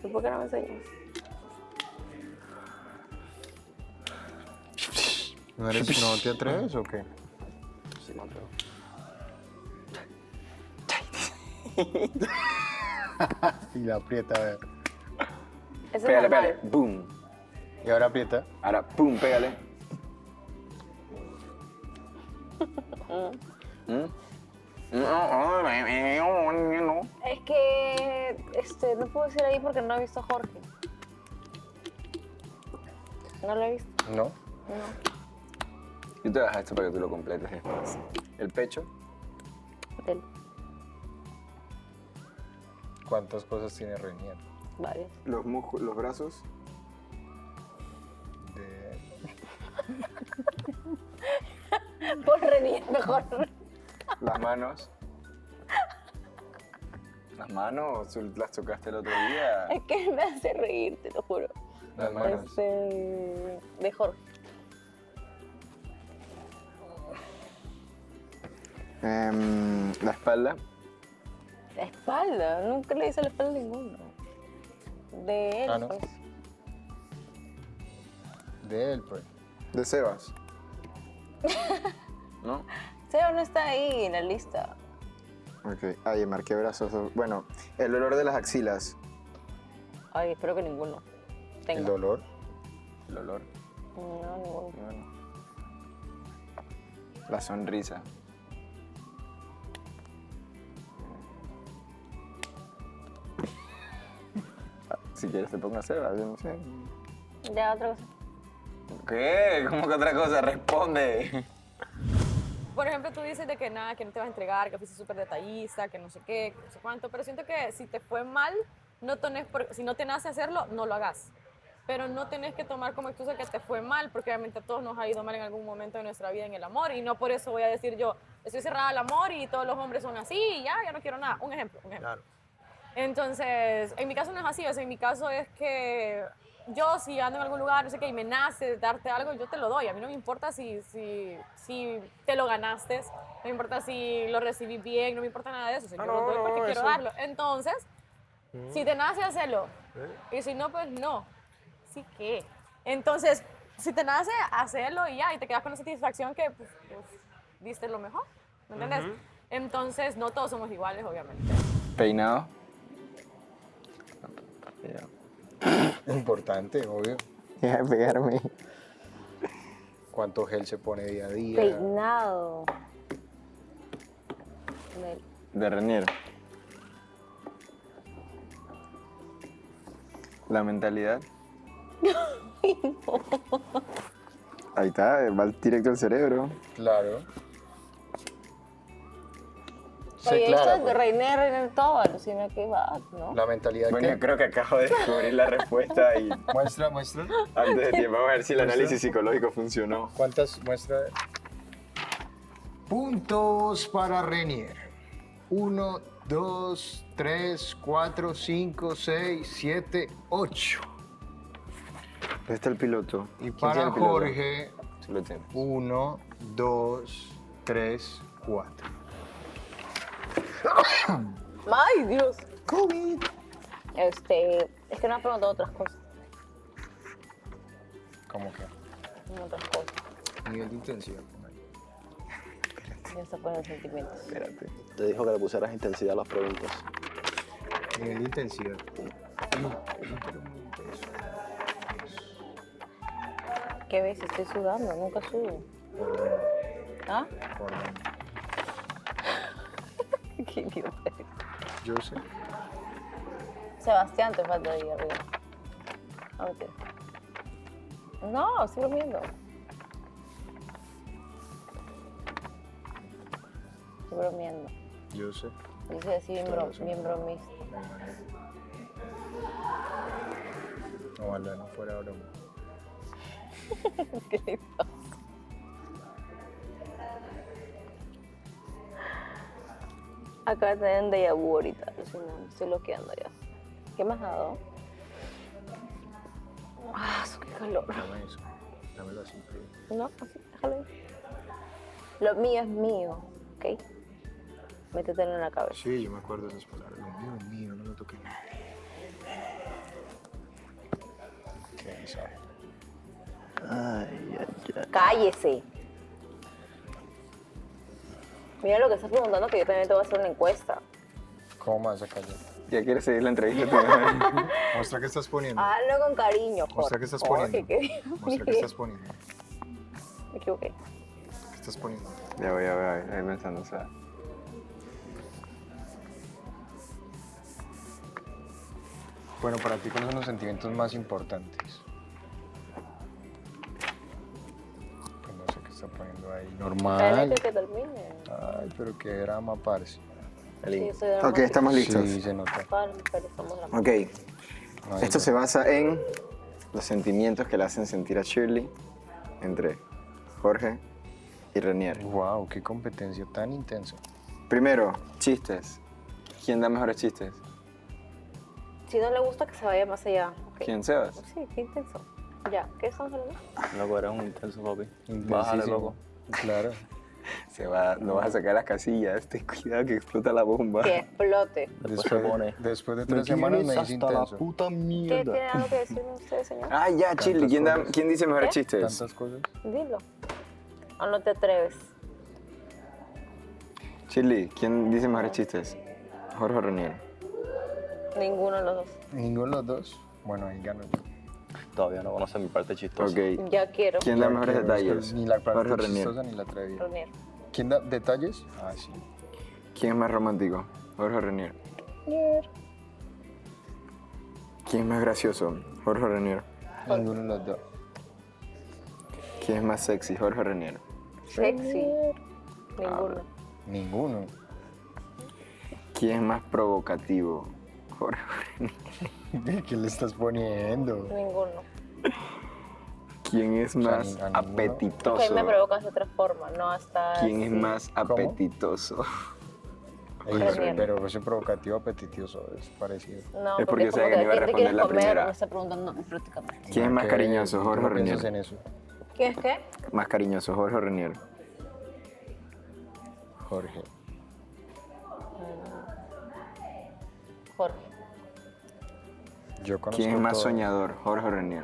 ¿Y por qué no me enseñas? ¿No te atreves o qué? Sí, no atrevo. Y la aprieta, a ver. Eso Pégale, es normal. pégale. Boom. Y ahora aprieta. Ahora, pum, pégale. Es que no puedo decir ahí porque no he visto a Jorge. No lo he visto. ¿No? No. Yo te voy a dejar esto para que tú lo completes después. El pecho. Del. ¿Cuántas cosas tiene Renier? Varios. Los músculos, los brazos. Por Renier, mejor. Las manos. Las manos, tú las tocaste el otro día. Es que me hace reír, te lo juro. Las manos. De Jorge. La espalda. La espalda, nunca le hice la espalda a ninguno. De él, Ah, ¿no? pues. De él, pues. De Sebas. ¿No? Seba no está ahí en la lista. Ok. Ay, marqué brazos. Bueno, el olor de las axilas. Ay, espero que ninguno. ¿El dolor? El olor. No, ninguno. La sonrisa. Si quieres te pongo a Sebas, yo no sé. Ya, otra cosa. ¿Qué? ¿Cómo que otra cosa? Responde. Por ejemplo, tú dices de que nada, que no te vas a entregar, que fuiste súper detallista, que no sé qué, que no sé cuánto, pero siento que si te fue mal, si no te nace hacerlo, no lo hagas. Pero no tenés que tomar como excusa que te fue mal, porque obviamente a todos nos ha ido mal en algún momento de nuestra vida en el amor, y no por eso voy a decir yo, estoy cerrada al amor y todos los hombres son así, y ya no quiero nada. Un ejemplo. Claro. Entonces, en mi caso no es así, o sea, en mi caso es que yo si ando en algún lugar, no sé qué, y me nace darte algo, yo te lo doy. A mí no me importa si te lo ganaste, no me importa si lo recibí bien, no me importa nada de eso. O sea, yo lo doy porque quiero darlo. Entonces, si te nace, hacelo. Y si no, pues no. ¿Sí qué? Entonces, si te nace, hacelo y ya, y te quedas con la satisfacción que pues, diste lo mejor. ¿Me entiendes? Entonces, no todos somos iguales, obviamente. Peinado. Importante, obvio. Deja de pegarme. ¿Cuánto gel se pone día a día? Peinado. De Renier. La mentalidad. Ahí está, va directo al cerebro. Claro. Oye, Clara, esto es de pues. Reiner todo, alucina que va, ¿no? La mentalidad Bueno, que... yo creo que acabo de descubrir la respuesta y Muestra. antes de tiempo, vamos a ver si el análisis psicológico funcionó. ¿Cuántas muestras? Puntos para Renier. 1, 2, 3, 4, 5, 6, 7, 8. Ahí está el piloto. Y ¿Quién para tiene el piloto? Jorge, Sí lo tiene. 1, 2, 3, 4. ¡Ay, Dios! COVID. Es que no has preguntado otras cosas. ¿Cómo que? Otras cosas. Nivel de intensidad. Ya está con los sentimientos. Espérate. Te dijo que le pusieras intensidad a las preguntas. Nivel de intensidad. ¿Qué ves? Estoy sudando, nunca sudo. ¿Ah? Qué idiota. Yo sé. Sebastián, te falta ahí arriba. Ok. No, estoy durmiendo. Estoy bromeando. Yo sé. Yo soy así bien bromista. Ojalá no fuera broma. ¿Qué le pasa? Acá tener un déjà vu ahorita, me estoy bloqueando ya. ¿Qué me has dado? Ah, qué calor. Dame eso. Dámelo así. No, así, déjalo ahí. Lo mío es mío, ¿ok? Métetelo en la cabeza. Sí, yo me acuerdo de esas palabras. Lo mío es mío, no lo toqué nada. ¿Qué sabe? Ay. ¡Cállese! Mira lo que estás preguntando, que yo también te voy a hacer una encuesta. ¿Cómo vas a callar? ¿Ya quieres seguir la entrevista? Muestra qué estás poniendo. Hazlo con cariño, Jorge. Muestra qué estás Jorge, poniendo. ¿qué? Muestra qué estás poniendo. Me equivoqué. ¿Qué estás poniendo? Ya voy, ahí pensando, o sea. Bueno, para ti, ¿cuáles son los sentimientos más importantes? Pues no sé qué está poniendo. pasando ahí? Espérate Normal. que termine. Ay, pero qué drama, parce. Sí, soy dramática. Ok, estamos listos. Sí, se nota. Pero somos dramáticos. Ok. Esto se basa en los sentimientos que le hacen sentir a Shirley entre Jorge y Renier. Wow, qué competencia tan intensa. Primero, chistes. ¿Quién da mejores chistes? Si no le gusta, que se vaya más allá. Ok. ¿Quién, Sebas? Sí, qué intenso. Ya, ¿qué estamos hablando? Loco, eres un intenso, papi. Intensísimo. Bájale, loco. Claro. No vas a sacar las casillas. Ten cuidado que explota la bomba. Que explote. Después de 3 semanas me dice intenso. puta ¿Qué mierda. tiene algo que decirme usted, señor? Ah, ya, Shirley. ¿Quién dice mejores ¿Qué? chistes? Tantas cosas. Dilo. ¿O no te atreves? Shirley, ¿quién dice mejores chistes? Jorge o Renier. Ninguno de los dos. ¿Ninguno de los dos? Bueno, ahí gano yo. Todavía no conoce mi parte chistosa. Ok. Ya quiero. ¿Quién da Ya mejores quiero, es que detalles? Ni la parte Jorge o Renier. chistosa ni la atrevida. Renier. ¿Quién da detalles? Ah, sí. ¿Quién es más romántico? Jorge o Renier. ¿Quién es más gracioso? Jorge o Renier. Ninguno de los dos. ¿Quién es más sexy? Jorge o Renier. Sexy. Ninguno. Ninguno. ¿Quién es más provocativo? Jorge o Renier. ¿Qué le estás poniendo? Ninguno. ¿Quién es O sea, más a ninguno. apetitoso? Que me provocas de otra forma, no hasta... ¿Quién es así. más apetitoso? Pero ese provocativo apetitoso es parecido. No, Es porque es sabe como que no iba a ¿quién te responder quieres la comer? primera. Me está preguntando prácticamente. ¿Quién es más Ok, cariñoso? ¿tú Jorge no o piensas Renier. en eso? ¿Quién es qué? Más cariñoso, Jorge o Renier. Jorge. Jorge. Yo conozco ¿Quién es más todo. soñador? Jorge o Renier.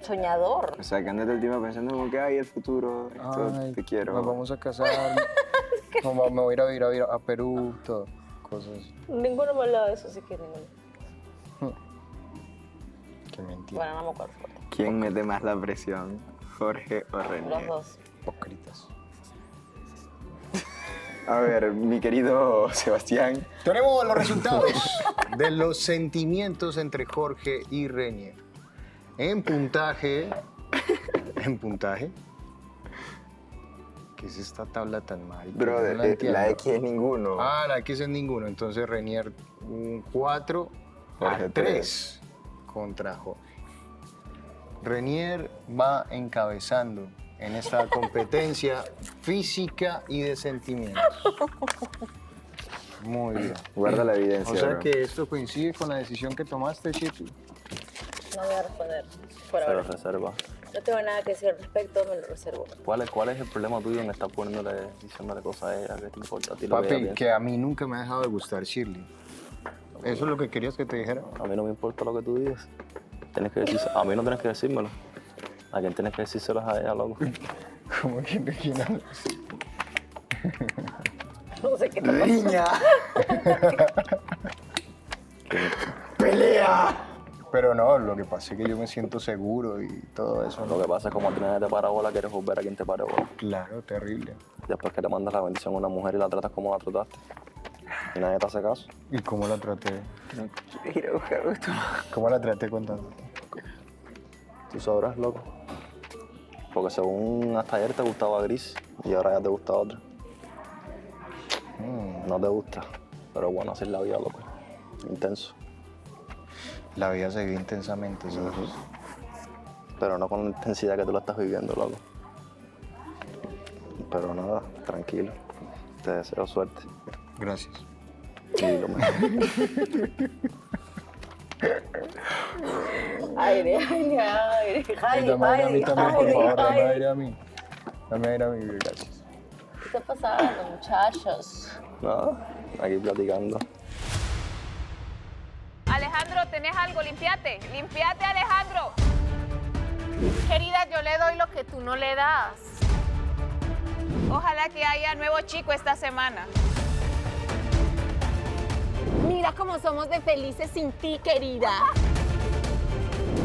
Soñador. O sea, que andas del tiempo pensando como que, ay, el futuro, esto, Ay, te quiero. Nos vamos a casar. Me voy a ir a vivir a Perú, todo. Cosas. Ninguno me hablaba de eso, así que ninguno. Qué mentira. Bueno, no me acuerdo. ¿Quién mete más la presión? Jorge o Renier. Los dos. Hipócritas. A ver, mi querido Sebastián. Tenemos los resultados de los sentimientos entre Jorge y Renier. En puntaje. ¿Qué es esta tabla tan mal? Brother, la X es ninguno. Ah, la X es ninguno. Entonces Renier un 4 Jorge a 3 contra Jorge. Renier va encabezando en esta competencia física y de sentimientos. Muy bien. Guarda la evidencia, O sea bro. que esto coincide con la decisión que tomaste, Shirley. No voy a responder por Se lo ahora. reserva. No tengo nada que decir al respecto, me lo reservo. ¿Cuál es el problema tuyo en estar diciéndole cosas a ella? ¿Qué te importa a ti lo que ella Papi, piensa? que a mí nunca me ha dejado de gustar Shirley. ¿Eso es lo que querías que te dijera? A mí no me importa lo que tú digas. Tienes que decir, a mí no tienes que decírmelo. ¿A quién tienes que decírselo a ella, loco? ¿Cómo que no quién hablas? No sé qué te pasa. ¡Niña! ¡Pelea! Pero no, lo que pasa es que yo me siento seguro y todo eso. Lo que pasa es como a ti nadie te para bola, quieres volver a quien te pare bola. Claro, terrible. Después que te mandas la bendición a una mujer y la tratas como la trataste. Y nadie te hace caso. ¿Y cómo la traté? Ir a buscar esto. ¿Cómo la traté contando? Tú sabrás, loco. Porque según hasta ayer te gustaba Gris y ahora ya te gusta otra. No te gusta. Pero bueno, así es la vida, loco. Intenso. La vida se vive intensamente, ¿sabes? Pero no con la intensidad que tú la estás viviendo, loco. Pero nada, tranquilo. Te deseo suerte. Gracias. Y lo mejor. Aire, aire, aire. Jaime, Dame aire a mí también, por favor. Dame Jaime. aire a mí. Dame aire a mí, gracias. ¿Qué está pasando, muchachos? Nada, aquí platicando. Alejandro, ¿tenés algo? Limpiate. Limpiate, Alejandro. Querida, yo le doy lo que tú no le das. Ojalá que haya nuevo chico esta semana. Mira cómo somos de felices sin ti, querida.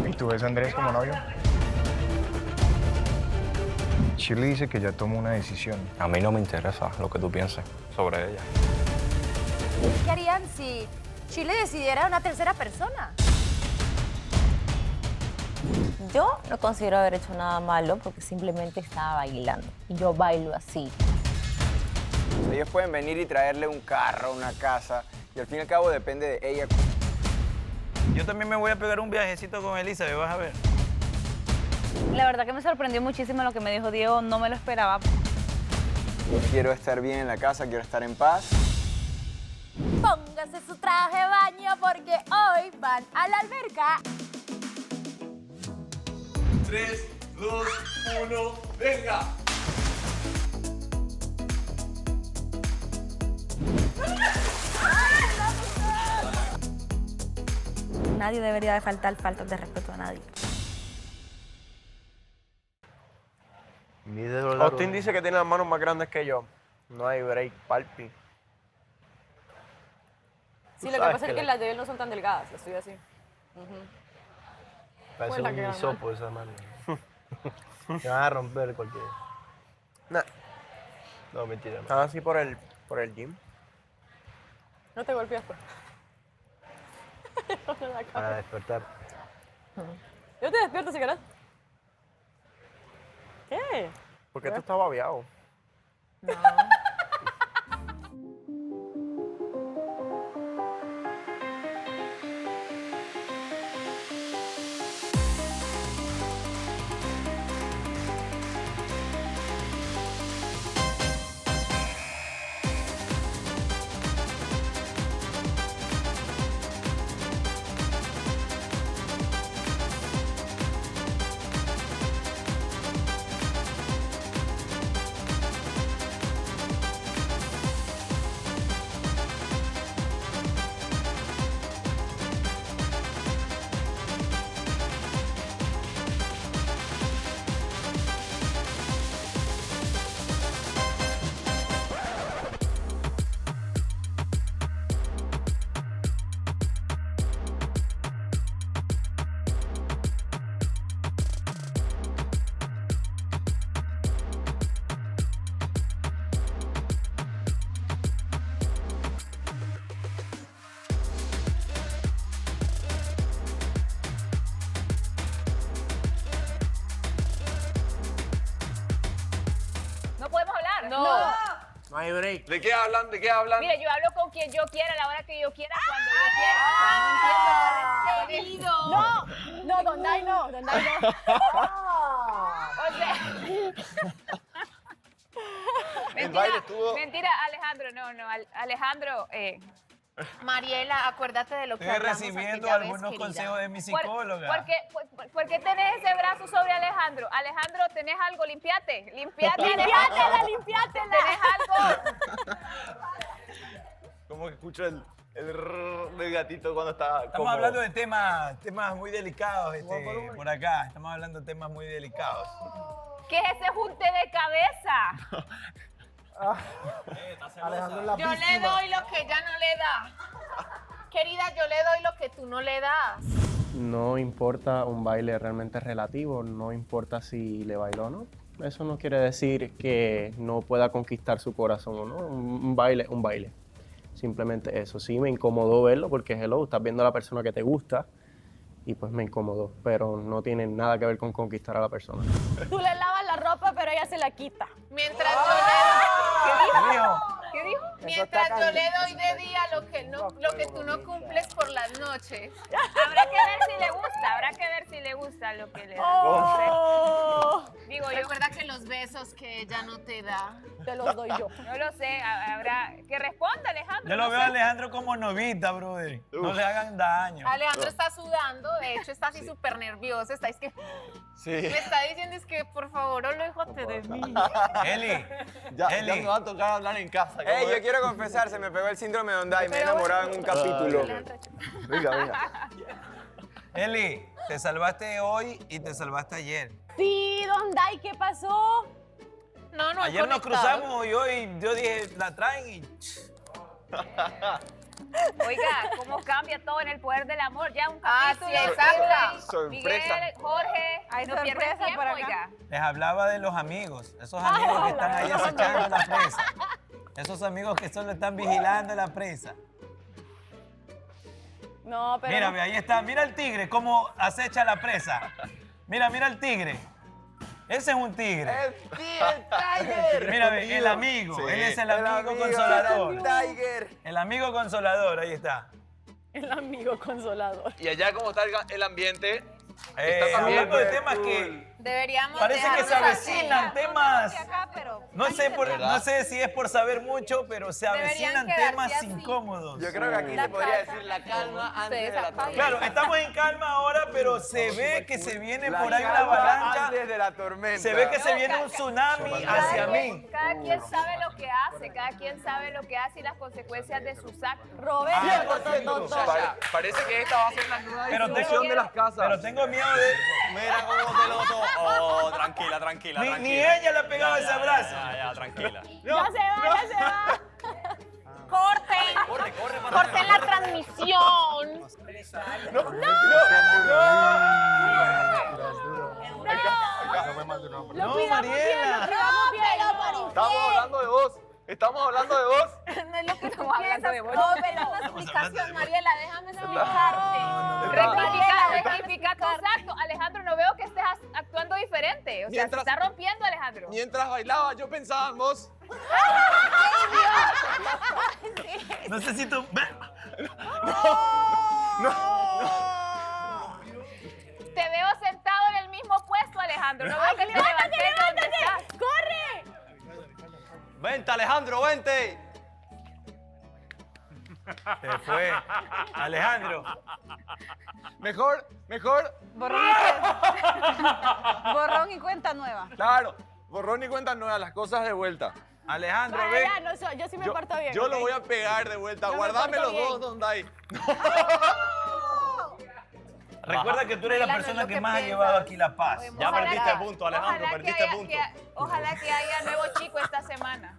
¿Y tú ves a Andrés como novio? Shirley dice que ya tomó una decisión. A mí no me interesa lo que tú pienses sobre ella. ¿Qué harían si Chile decidiera una tercera persona? Yo no considero haber hecho nada malo porque simplemente estaba bailando. Y yo bailo así. Ellos pueden venir y traerle un carro, una casa, y al fin y al cabo depende de ella. Yo también me voy a pegar un viajecito con Elizabeth, vas a ver. La verdad que me sorprendió muchísimo lo que me dijo Diego, no me lo esperaba. Quiero estar bien en la casa, quiero estar en paz. Póngase su traje de baño porque hoy van a la alberca. 3, 2, 1, venga. Nadie debería de faltas de respeto a nadie. Austin dice que tiene las manos más grandes que yo. No hay break, palpi. Sí, lo que pasa es que las de él no son tan delgadas, estoy así. Parece un hisopo esa mano. Se van a romper cualquier... Nah. No, mentira. No. Están así por el gym. No te golpeaste. Para despertar. Yo te despierto si querés. ¿Qué? Porque tú estás babeado. No. No hay break. ¿De qué hablan? ¿De qué hablan? Mire, yo hablo con quien yo quiera, a la hora que yo quiera, cuando yo quiera. No, no, Don Dai no, Don Dai no. O sea... El baile estuvo... Mentira, Alejandro, no, Alejandro... Mariela, acuérdate de lo que Estoy hablamos recibiendo aquella vez, algunos querida. consejos de mi psicóloga. ¿Por qué tenés ese brazo sobre Alejandro? Alejandro, ¿tenés algo? Limpiate. ¡Limpiátela! ¿Tenés algo? Como que escucho el del gatito cuando está... Estamos hablando de temas muy delicados por acá. Estamos hablando de temas muy delicados. ¿Qué es ese junte de cabeza? Yo le doy lo que ella no le da. Querida, yo le doy lo que tú no le das. No importa, un baile realmente relativo, no importa si le bailó o no. Eso no quiere decir que no pueda conquistar su corazón o no. Un baile es un baile. Simplemente eso. Sí me incomodó verlo porque, hello, estás viendo a la persona que te gusta y pues me incomodó. Pero no tiene nada que ver con conquistar a la persona. Tú le lavas la ropa, pero ella se la quita. Mientras yo le doy... ¿Qué dijo? ¿Qué dijo? Mientras yo le doy de día lo que tú no cumples por las noches. Habrá que ver si le gusta lo que le da. Digo yo. Recuerda que los besos que ella no te da, te los doy yo. No lo sé, habrá que responda, Alejandro. Yo lo veo a Alejandro como novita, brother. No le hagan daño. Alejandro está sudando, de hecho está así súper nervioso, me está diciendo es que por favor, aléjate de mí. Eli, ya me va a tocar hablar en casa. Yo quiero confesar, se me pegó el síndrome de Don Dai, me he enamorado en un capítulo. Venga. Eli, te salvaste hoy y te salvaste ayer. Sí, Don Dai, ¿qué pasó? No, ayer nos cruzamos y hoy yo dije, la traen y... Oiga, cómo cambia todo en el poder del amor. Ya un capítulo. Sí, exacto. Sorpresa. Miguel, Jorge, no pierdes tiempo, oiga. Les hablaba de los amigos, esos amigos que están ahí acechando la presa. Esos amigos que solo están vigilando la presa. No, pero... Mira, ahí está. Mira el tigre cómo acecha la presa. Mira, mira el tigre. Ese es un tigre. El Tiger. Mira, ve, el amigo. Sí. Él es el amigo consolador. El Tiger. El amigo consolador, ahí está. El amigo consolador. Y allá, ¿cómo está el ambiente? Está también. Hablando de temas que Deberíamos parece que se dejarnos así. avecinan temas. No sé, ¿verdad? no sé si es por saber mucho, pero se Deberían avecinan quedarse temas así. incómodos. Yo creo que aquí se podría decir la calma antes de la tormenta. Claro, estamos en calma ahora, pero se ve que se viene La por ahí una calma avalancha. antes de la tormenta. Se ve que se viene un tsunami hacia mí. Cada quien sabe lo que hace, cada quien sabe lo que hace y las consecuencias de sus actos. Roberto, Parece que esta va a ser la nueva Pero distribución de las casas. Pero tengo miedo de... Mira cómo te lo toco. Oh, tranquila, tranquila, Ni tranquila. ella le ha pegado ese abrazo. Ya, tranquila. Ya se va. Corten. Corten la transmisión. No, Mariela. Estamos hablando de vos. Estamos hablando de vos. No es lo que estamos hablando de vos. No, pero una explicación, Mariela, déjame explicarte. Rectifica tus actos. Alejandro, no veo que estés actuando diferente. O sea, se está rompiendo, Alejandro. Mientras bailaba, yo pensaba en vos. No sé si tú... Te veo sentado en el mismo puesto, Alejandro. No veo que te levantes de donde estás. ¡Corre! Vente, Alejandro, vente. Se fue. Alejandro. Mejor. Borrón y cuenta nueva. Claro, borrón y cuenta nuevas, las cosas de vuelta. Alejandro, Vaya, ve. ya, no, yo sí me porto bien. Yo ¿ok? lo voy a pegar de vuelta. Yo me Guardame porto los bien. dos, donde hay. Recuerda que tú eres la Mariela, persona no que es lo más ha que llevado piensas. aquí la paz. Ya Ojalá perdiste que- punto, Alejandro, ojalá perdiste que haya- punto. Ojalá que haya nuevo chico esta semana.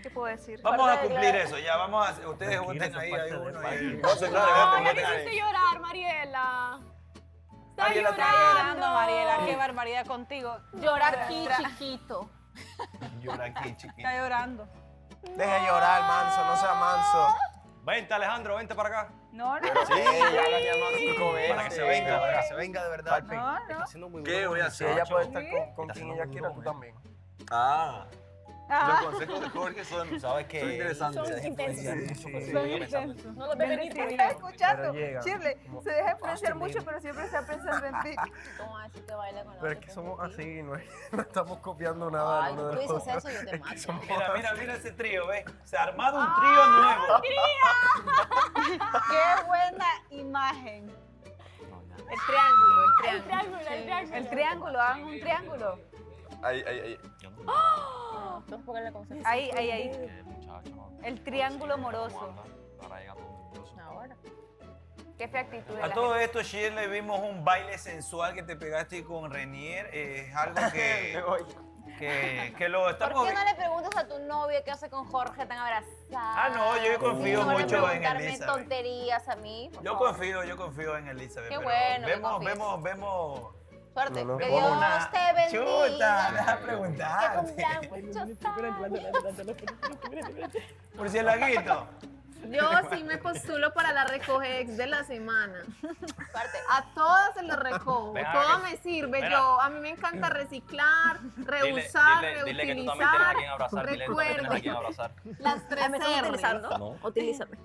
¿Qué puedo decir? Vamos a cumplir eso, ya. Vamos a... Ustedes voten ahí, hay uno. No sé, claro, No, voten, ya voten me ahí. hiciste llorar, Mariela. Está Mariela, Está llorando, Mariela. Qué barbaridad contigo. Llora aquí, chiquito. Llora aquí, chiquito. Está llorando. Deja de llorar, manso, no sea manso. Vente, Alejandro, vente para acá. No, no. Sí, ya la llamó 5 veces. Para que se venga de verdad. No, no. Haciendo muy ¿Qué voy a Si hacer? ella puede estar Sí. con quien ella quiera, tú también. Ah. Ah. Los consejos de Jorge son, Sabes que son interesantes. Son intensos. Son intensos. No lo debe venir. Estás escuchando. Pero llega. Shirley, se deja influenciar mucho, pero siempre está pensando en ti. ¿Cómo así que baila con la Pero es otra? que somos así, no estamos copiando nada. Ay, el uno tú del dices otro. eso y yo te Es que mato. somos Mira ese trío, ¿ves? Se ha armado un trío nuevo. Qué buena imagen. El triángulo, el El triángulo. triángulo. El triángulo, hagan un triángulo. Ahí. Ahí. El triángulo amoroso. Ahora. Qué fea actitud de A la todo esto, Shirley, vimos un baile sensual que te pegaste con Renier. Es algo que lo ¿Por estamos... qué no le preguntas a tu novio qué hace con Jorge tan abrazada? Ah, no, yo confío No le mucho en preguntarme Elizabeth. tonterías a mí. por Yo favor. confío en Elizabeth. Qué pero bueno que vemos... Suerte. No, que vemos Dios una- te bendiga. Chuta, deja Que preguntarte. cumplan muchos años. Murcielaguito. Yo sí me postulo para la recogex de la semana. A todas se lo recojo. Ven Todo acá. me sirve. Mira. A mí me encanta reciclar, reusar, Dile que tú también tienes a quien reutilizar. abrazar. Dile que tú también tienes a quien Recuerdo. abrazar. Las tres ¿Me estás R's. utilizando? No. Utilízame.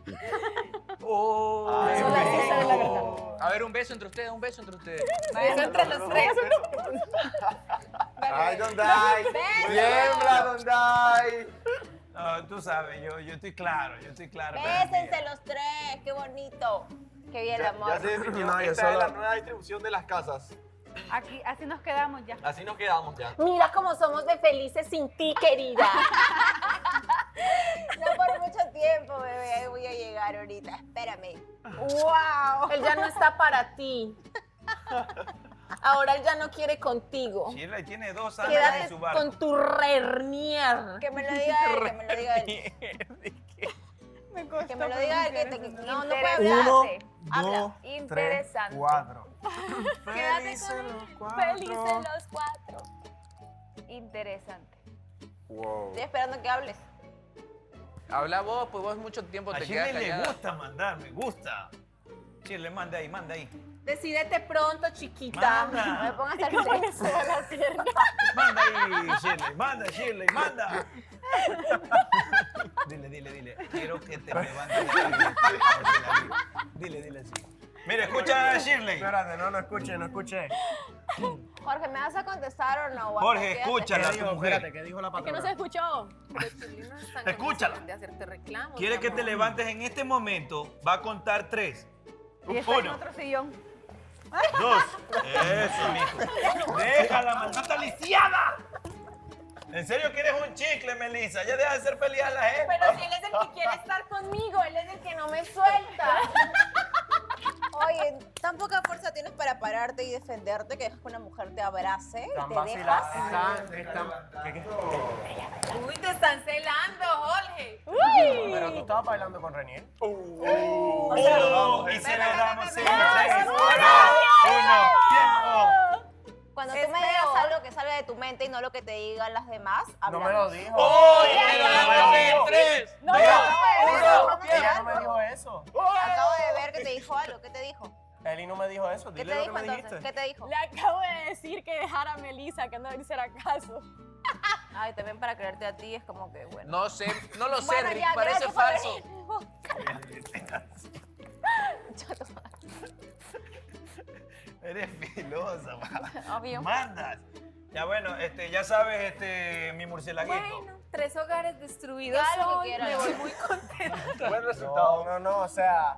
A ver, un beso entre ustedes, un beso entre ustedes. Beso entre los tres. Ay, ¿dónde hay? Tiembla, ¿dónde hay? No, tú sabes, yo estoy claro, Bésense los tres, qué bonito. Qué bien, Ya amor. se definió. No, yo Esta es solo- la nueva distribución de las casas. Aquí, así nos quedamos ya. Así nos quedamos ya. Mira cómo somos de felices sin ti, querida. No por mucho tiempo, bebé. Ahí voy a llegar ahorita. Espérame. ¡Wow! Él ya no está para ti. Ahora él ya no quiere contigo. Shirley tiene 2 años en Quédate su barco. con tu Renier. Que me lo diga él, que me lo diga él. Que me lo diga él, no puede hablar. 1, Habla. 2, 3, Interesante. 4. Quédate Felices los Felices 4. los 4. Interesante. Wow. Estoy esperando que hables. Habla vos, pues vos mucho tiempo A te quedas Shirley le callada. gusta mandar, me gusta. Shirley, manda ahí, manda ahí. Decídete pronto, chiquita. Manda. No me pongas a hacer ¿Cómo le suba la pierna? Manda ahí, Shirley, manda. Dile. Quiero que te levantes. Dile así. Mira, escucha a Shirley. Espérate, no escuché. Jorge, ¿me vas a contestar o no? Guapo? Jorge, Quédate. escúchala, tu mujer. Espérate, ¿qué dijo la Es que patrona? no se escuchó. Escúchala. De hacerte reclamos. Quiere que te levantes en este momento. Va a contar 3. Y está en 1, otro sillón. 2. Eso, mijo. Déjala, maldita lisiada. ¿En serio que eres un chicle, Melissa? Ya deja de ser feliz a la gente. Pero si él es el que quiere estar conmigo, él es el que no me suelta. Oye, tan poca fuerza tienes para pararte y defenderte que dejas que una mujer te abrace y te dejas. Uy, te están celando, Jorge. Pero tú estabas bailando con Renier. Y celebramos 6, 3, 2, 1, tiempo. Cuando tú me digas algo que salga de tu mente y no lo que te digan las demás, No me hablamos. lo dijo. ¡Tres! No, Ella no me dijo eso. Acabo de ver que te dijo algo. ¿Qué te dijo? Eli no me dijo eso. ¿Qué Dile te lo dijo que me entonces? dijiste. ¿Qué te dijo? Le acabo de decir que dejara a Melissa, que no le hiciera caso. Ay, también para creerte a ti es como que, bueno. No sé, no lo sé, Bueno, Rick, ya, parece gracias por falso. Eres filosa, Obvio. Mandas. Ya bueno, ya sabes, mi murcielaguito. Bueno, 3 hogares destruidos. Ya lo que hoy, quieras. me voy muy contenta. Buen resultado. No, o sea.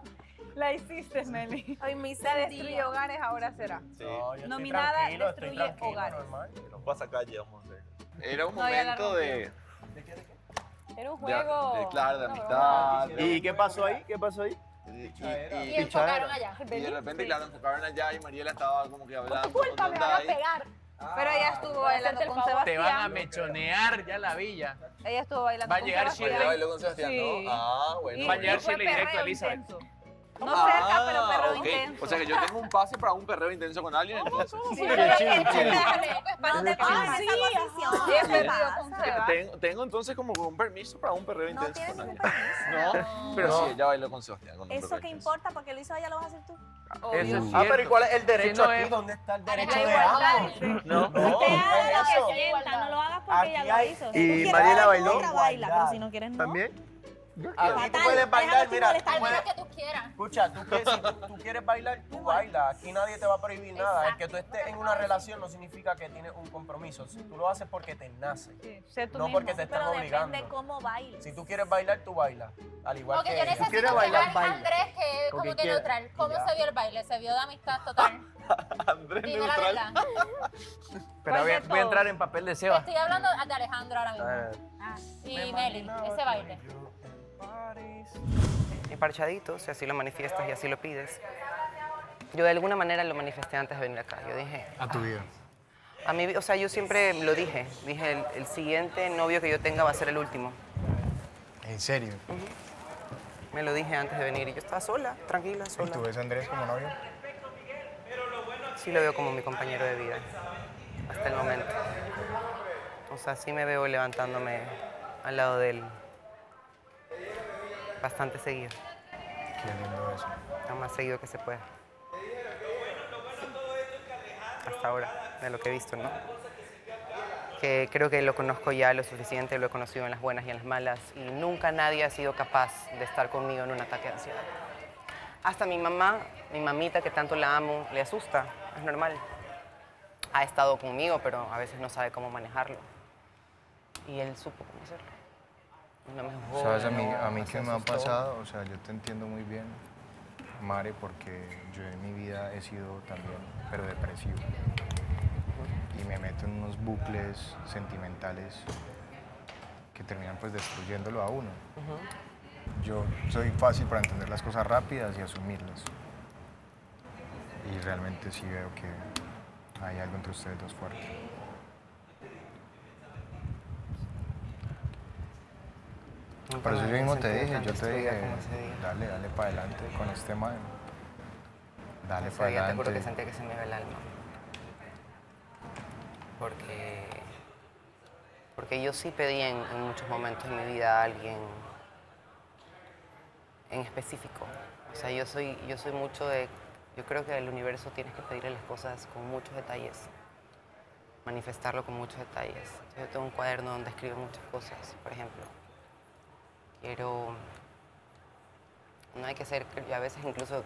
La hiciste, Meli. Hoy me hice La el destruye día. hogares, ahora será. Sí. No, yo estoy Nominada tranquilo, destruye hogares. normal. Nos pasa calle, vamos a hacer. Era un No, ya la momento de, Era un de, juego. claro, de amistad. ¿Y qué pasó ahí? ¿Qué pasó ahí? Y enfocaron allá. y de repente, claro, enfocaron allá y Mariela estaba como que hablando. Por tu culpa con me van a Dai. pegar. Pero ella estuvo bailando con Te van a Sebastián. mechonear ya la villa. Ella estuvo bailando Va a con llegar Sebastián. Shirley. Bailó con Sebastián, Sí. ¿no? Ah, bueno. Va a llegar Y fue Shirley directo a perreo Elizabeth. intenso. No cerca, pero perreo ok. intenso. O sea que yo tengo un pase para un perreo intenso con alguien, entonces. Sí, pero es que chill. No te pongas en esa posición. Sí, es ¿Qué perdido pasa? con Sebastián. Tengo entonces como un permiso para un perreo intenso tienes con ningún alguien. No, pero sí, ella bailó con Sebastián. Con un ¿Eso perreo qué intenso. importa? Porque lo hizo ella, lo vas a hacer tú. Eso es Ah, cierto. pero ¿y cuál es el derecho Si no aquí? es- ¿Dónde está el derecho la de igualdad. ambos? No. No, Que haga lo eso. que sienta, no lo hagas porque Aquí ella lo hay- hizo. y Si tú quieres Mariela bailar, bailó otra baila, pero igualdad. si no quieres, no. ¿También? Aquí tú Fatal. puedes bailar, Déjalo mira. molestar. Tú puedes- que tú quieras. Escucha, si tú quieres bailar, tú bailas. Aquí nadie te va a prohibir nada. El que tú estés en una relación no significa que tienes un compromiso. Si tú lo haces porque te nace, Sí, sé tú no mismo. porque te están Pero obligando. depende cómo bailes. Si tú quieres bailar, tú bailas. Al igual Ok, que yo si necesito tú quieres que bailar, vean baila. Andrés, que es Porque como que quiere. neutral. ¿Cómo Ya. se vio el baile? ¿Se vio de amistad total? Andrés Dime la neutral. verdad. Pero ¿Cuál de voy a entrar todos? en papel de Seba. Estoy hablando de Alejandro ahora mismo. Y Meli, ese baile. Y parchadito, si así lo manifiestas y así lo pides. Yo de alguna manera lo manifesté antes de venir acá. Yo dije, A tu vida. a mí, o sea, yo siempre lo dije. Dije, el siguiente novio que yo tenga va a ser el último. ¿En serio? Me lo dije antes de venir y yo estaba sola, tranquila, ¿Y sola. tú ves a Andrés como novio? Sí lo veo como mi compañero de vida, hasta el momento. O sea, sí me veo levantándome al lado de él bastante seguido, Qué lindo eso. lo más seguido que se pueda. Hasta ahora, de lo que he visto, ¿no? Que creo que lo conozco ya lo suficiente, lo he conocido en las buenas y en las malas, y nunca nadie ha sido capaz de estar conmigo en un ataque de ansiedad. Hasta mi mamá, mi mamita, que tanto la amo, le asusta, es normal. Ha estado conmigo, pero a veces no sabe cómo manejarlo. Y él supo cómo hacerlo. Y no me jugó, ¿Sabes a no mí se qué me ha asustó. pasado? O sea, yo te entiendo muy bien, Mare, porque yo en mi vida he sido también, pero depresivo. Y me meto en unos bucles sentimentales que terminan pues destruyéndolo a uno. Yo soy fácil para entender las cosas rápidas y asumirlas. Y realmente sí veo que hay algo entre ustedes dos fuerte. Por eso yo mismo te dije, yo te dije, dale, dale para adelante con este man. Dale Ese para día te juro que adelante. sentía que se me iba el alma. Porque yo sí pedí en muchos momentos de mi vida a alguien en específico, O sea, yo soy mucho de... Yo creo que al universo tienes que pedirle las cosas con muchos detalles, manifestarlo con muchos detalles. Yo tengo un cuaderno donde escribo muchas cosas, por ejemplo. No hay que ser... Yo a veces incluso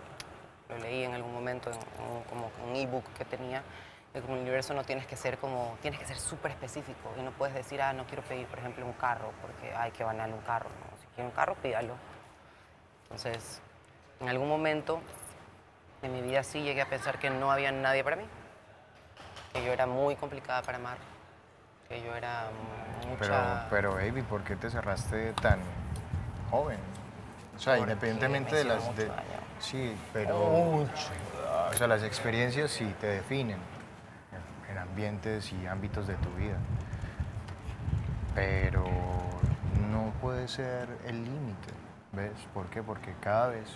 lo leí en algún momento, como un ebook que tenía, que como el universo no tienes que ser como... Tienes que ser súper específico y no puedes decir, no quiero pedir, por ejemplo, un carro, porque hay que banal un carro. ¿No? Si quiero un carro, pídalo. Entonces, en algún momento en mi vida sí llegué a pensar que no había nadie para mí, que yo era muy complicada para amar, que yo era mucha... Pero baby, ¿por qué te cerraste tan joven? O sea, Porque independientemente me de hicieron las... mucho daño. Sí, pero... O sea, las experiencias sí te definen en ambientes y ámbitos de tu vida. Pero no puede ser el límite, ¿ves? ¿Por qué? Porque cada vez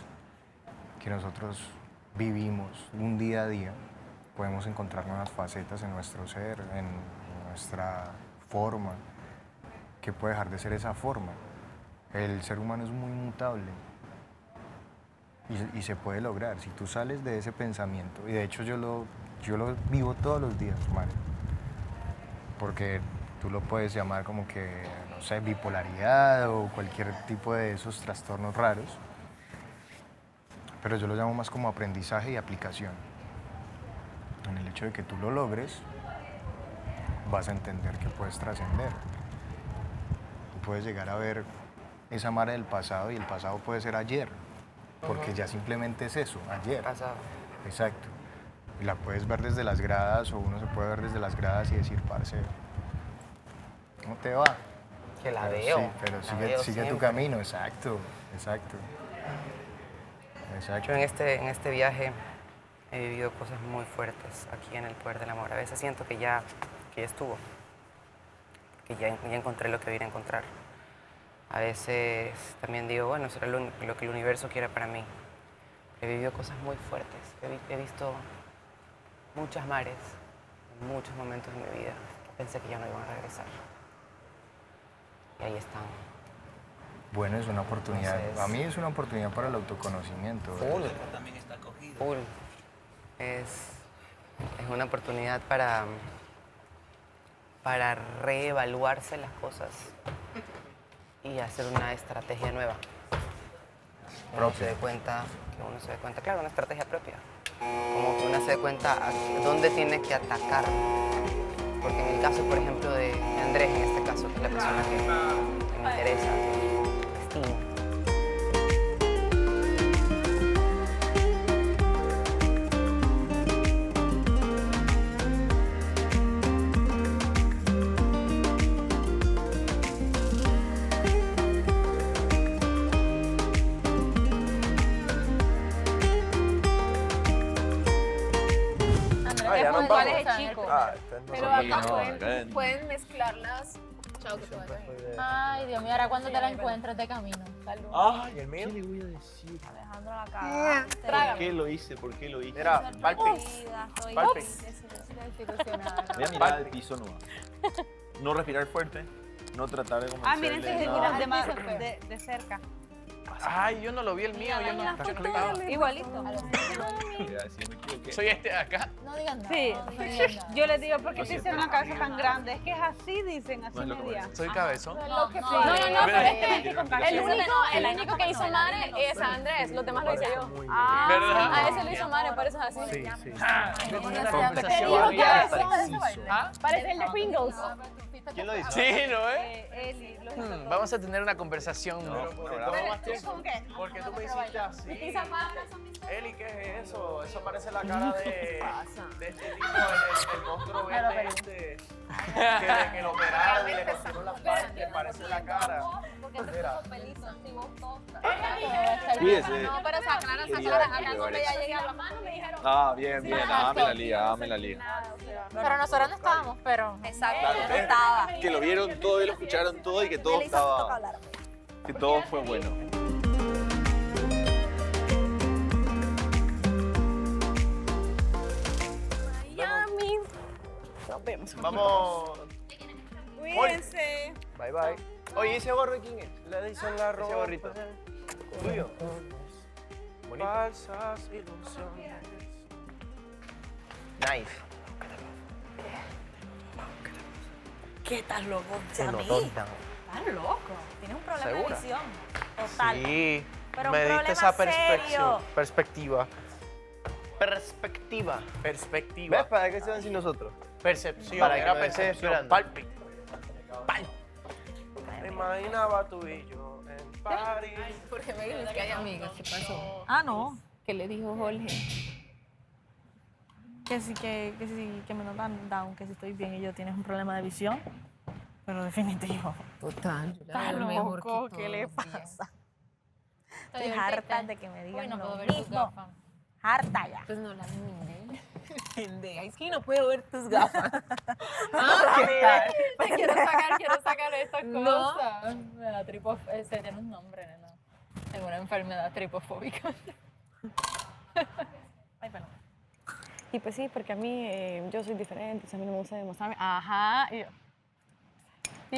que nosotros vivimos un día a día, podemos encontrar nuevas facetas en nuestro ser, en nuestra forma, que puede dejar de ser esa forma. El ser humano es muy mutable y se puede lograr. Si tú sales de ese pensamiento, y de hecho yo lo vivo todos los días, Mario, porque tú lo puedes llamar como que, no sé, bipolaridad o cualquier tipo de esos trastornos raros, pero yo lo llamo más como aprendizaje y aplicación. En el hecho de que tú lo logres, vas a entender que puedes trascender. Tú puedes llegar a ver esa Mara del pasado y el pasado puede ser ayer, porque ya simplemente es eso, ayer. Pasado. Exacto. Y la puedes ver desde las gradas o uno se puede ver desde las gradas y decir, parce, ¿cómo te va? Que la Pero veo. Sí, pero la sigue veo tu siempre. camino, exacto. Yo en este viaje he vivido cosas muy fuertes aquí en el Poder del Amor. A veces siento que ya estuvo, que ya encontré lo que vine a encontrar. A veces también digo, bueno, será lo que el universo quiera para mí. He vivido cosas muy fuertes. He visto muchas mares en muchos momentos de mi vida que pensé que ya no iban a regresar. Y ahí están. Bueno, es una oportunidad. Entonces- A mí es una oportunidad para el autoconocimiento. Full. También está cogido. Full. Es una oportunidad para reevaluarse las cosas y hacer una estrategia nueva. Uno se dé cuenta, claro, una estrategia propia. Como que uno se dé cuenta a dónde tiene que atacar. Porque en el caso, por ejemplo, de Andrés, en este caso, que es la persona que me interesa, Cristina. Andrés, ya nos ¿cuál vamos. es el chico? Pero Sí, acá no, pueden mezclarlas. Chao, que te vaya bien. Ay, Dios mío, ahora cuando te la encuentres de camino. Salud. Ay, el mío. ¿Qué le voy a decir? Alejandro la cagaste. ¿Por qué lo hice? ¿Por qué lo hice? Mira, palpi. Soy Palpi. desilusionada. Voy a mirar al piso nomás. No respirar fuerte, no tratar de convencerle. Miren, se nada. miran de cerca. Ay, yo no lo vi el mío, yo no estaba. Igualito. Mira, si me equivoqué. Soy este de acá. No digan nada. Sí, no digan nada. yo les digo, ¿por qué te hicieron una cabeza tan grande? Es que es así, dicen, así No es lo que media. Soy cabezón. No, No, no, no, pero El el único que hizo Mare es Andrés, los demás lo hice yo. ¿Verdad? A ese lo hizo Mare, por eso es así. Sí, sí. Parece el de Pringles. ¿Quién lo dice? Sí, ¿no es? Vamos a tener una conversación. Porque tú me hiciste así. Eli, ¿qué es eso? Eso parece la cara de este tipo, el monstruo verde este, que lo operaron y le cosieron las partes, parece la cara. Mira. Cuídese. No, pero se aclara, acá donde ya llegué a la mano me dijeron. Ah, bien, bien. Dame la liga, dame la liga. Pero nosotros no estábamos, pero. Exacto, Claro, yo no ustedes estaba. que lo vieron todo y lo escucharon todo y que todo estaba... Que todo fue bueno. Miami. Nos vemos. Vamos. Cuídense. Bye, bye. Oye, ¿ese gorro de quién es? Le dicen la ropa. Ese gorrito. ¿Tuyo? Falsas ilusiones. Nice. ¿Qué estás loco? Te lo Sammy? tontan. Estás loco. Tienes un problema ¿Segura? de visión. Total. Sí, Pero un me diste problema esa serio. perspectiva. Perspectiva. Perspectiva. ¿Ves? ¿Para qué se van sin nosotros? Percepción. Para que era no estés percepción. esperando. Palpi. Me imaginaba tú y yo en París. Porque me dices que hay amigas. ¿Qué pasó? Ah, no. ¿Qué le dijo Jorge? Que sí, que me notan down, que si estoy bien y yo tienes un problema de visión. Pero definitivo. Total. Está loco, ¿qué le pasa? Estoy harta de que me digan Uy, no lo puedo ver tus mismo. gafas. Harta ya. Pues no las mire. Pendeja, es que no puedo ver tus gafas. Te quiero sacar esta No. cosa. Me da se tiene un nombre, nena. Tengo una enfermedad tripofóbica. Ay, perdón. Y pues sí, porque a mí yo soy diferente, o sea, a mí no me gusta demostrarme. Ajá. Y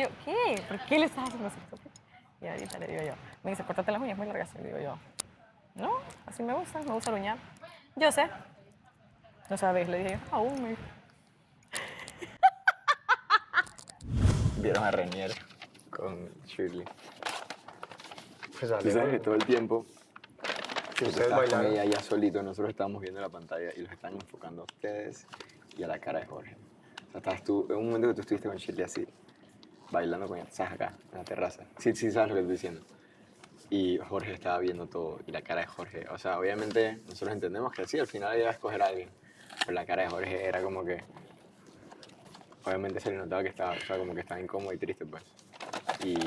yo, ¿qué? ¿Por qué le estás haciendo eso? Y ahorita le digo yo, me dice, córtate las uñas muy largas. Y digo yo, no, así me gusta uñar. Yo sé. No sabes, le dije, aún me. Vieron a Renier con Shirley. Pues Tú sabes que todo el tiempo que tú ustedes estabas con bailaron. ella ya solito, nosotros estábamos viendo la pantalla y los están enfocando a ustedes y a la cara de Jorge. O sea, estabas tú, en un momento que tú estuviste con Shirley así, bailando con ella, estás acá, en la terraza. Sí, sabes lo que estoy diciendo. Y Jorge estaba viendo todo y la cara de Jorge, o sea, obviamente nosotros entendemos que sí, al final ella iba a escoger a alguien, pero la cara de Jorge era como que, obviamente se le notaba que estaba, o sea, como que estaba incómodo y triste, pues. Y,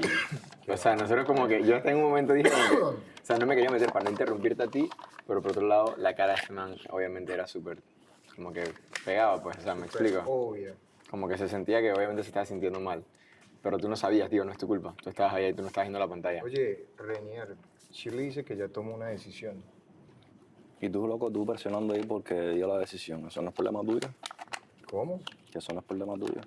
o sea, nosotros como que, yo hasta en un momento dije como que, o sea, no me quería meter para no interrumpirte a ti, pero por otro lado, la cara de este man obviamente era súper, como que pegaba, pues, o sea, me explico. Obvio. Como que se sentía que obviamente se estaba sintiendo mal. Pero tú no sabías, tío, no es tu culpa. Tú estabas ahí y tú no estabas viendo la pantalla. Oye, Renier, Shirley dice que ya tomó una decisión. Y tú, loco, tú presionando ahí porque dio la decisión. Eso no es problema tuyo. ¿Cómo? Que eso no es problema tuyo.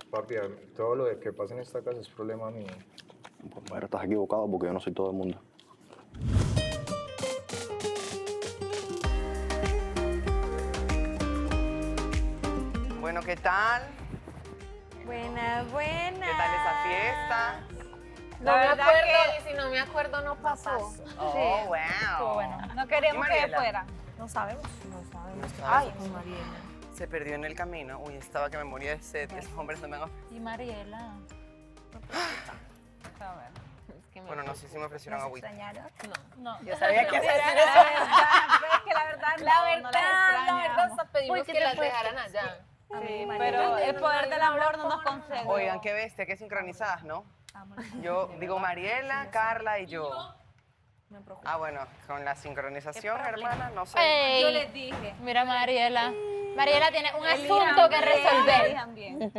Papi, todo lo que pasa en esta casa es problema mío. Pues mira, estás equivocado porque yo no soy todo el mundo. Bueno, ¿qué tal? Buena, buena. ¿Qué tal esa fiesta? No me acuerdo, y si no me acuerdo, no pasó. Oh, wow. Estuvo bueno. No queríamos ¿Y que Mariela? fuera. No sabemos. Ay, se perdió en el camino. Uy, estaba que me moría de sed. Esos hombres no me han ofrecido. Y Mariela. Bueno, no sé si me ofrecieron agüita. No. Yo sabía que era hacer eso. Es que la verdad, La verdad, pedimos Uy, ¿qué que te las fue? dejaran allá. Sí, pero el poder del amor no nos concede. Oigan, qué bestia, qué sincronizadas, ¿no? Yo digo Mariela, Carla y yo. Ah, bueno, con la sincronización, hermana, no sé. Ey, Yo les dije. Mira, Mariela. Mariela tiene un Elijan asunto que bien, resolver. elijan bien. Hay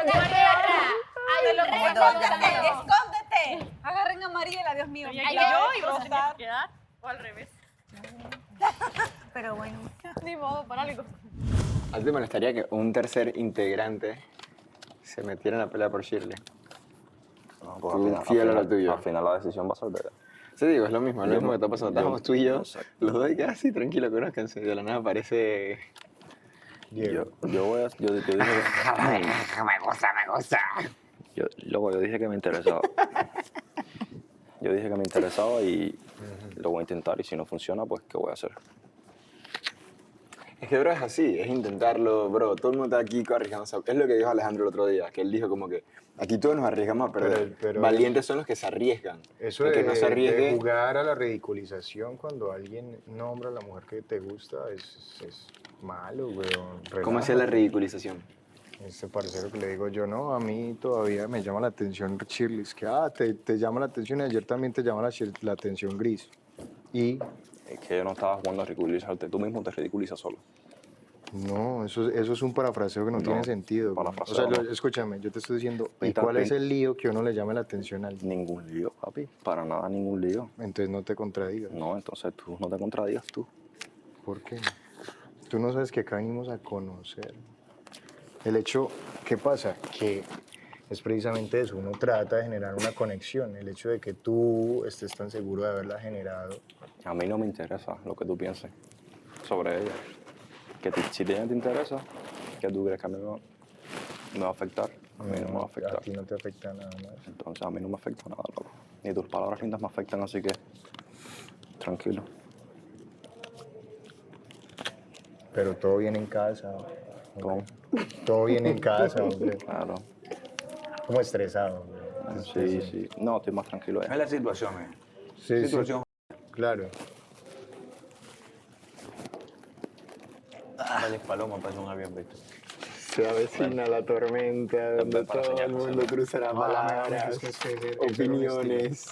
una guerra. Hay un ¡Escóndete! reto. ¡Escóndete! Agarren a Mariela, Dios mío. Ay, La yo voy a y vos destrozar. quedar o al revés. Pero bueno. Ni modo, parálico. ¿A ti te molestaría que un tercer integrante se metiera en la pelea por Shirley? No, pues Tú fiel a lo tuyo. al final la decisión va a ser de ella. Sí, digo, es lo mismo que está pasando. yo- Estábamos tú y yo, Exacto. los dos, y que así, tranquilo, conózcanse. De la nada aparece... Yo voy a... Yo dije que... me gusta. Luego yo dije que me interesaba. Yo dije que me interesaba y lo voy a intentar. Y si no funciona, pues ¿qué voy a hacer? Es que, bro, es así, es intentarlo, bro. Todo el mundo está aquí arriesgándose. Es lo que dijo Alejandro el otro día, que él dijo como que aquí todos nos arriesgamos a perder. Pero- Valientes son los que se arriesgan. Eso el que de, no se arriesgue... de jugar a la ridiculización cuando alguien nombra a la mujer que te gusta es malo, weón. ¿Cómo hacía la Relájate. ridiculización? Este parcero que le digo yo, no, a mí todavía me llama la atención Shirley. Es que, te llama la atención y ayer también te llama la atención Gris. Y Es que yo no estaba jugando a ridiculizarte. Tú mismo te ridiculizas solo. no, eso es un parafraseo que no tiene sentido. güey. O sea, parafraseo no. escúchame, yo te estoy diciendo, ¿y Pinta- cuál es pin- el lío que uno le llame la atención a alguien? Ningún lío, papi. Para nada, ningún lío. Entonces no te contradigas. No, entonces tú no te contradigas tú. ¿Por qué? Tú no sabes que acá venimos a conocer. El hecho, ¿qué pasa? Que es precisamente eso, uno trata de generar una conexión. El hecho de que tú estés tan seguro de haberla generado A mí no me interesa lo que tú pienses sobre ella. Si te interesa, ¿qué tú crees que a mí me va a afectar? A mí no me va a afectar. A ti no te afecta nada más. Entonces a mí no me afecta nada, loco. Ni tus palabras lindas me afectan, así que tranquilo. Pero todo bien en casa. ¿Cómo? Todo bien en casa, hombre. Claro. Como estresado, hombre. Sí. No, estoy más tranquilo. Es la situación, Sí, situación. Claro. Vale, paloma, pasa un avión, ¿viste? Se avecina la tormenta donde todo el mundo cruzará palabras, opiniones,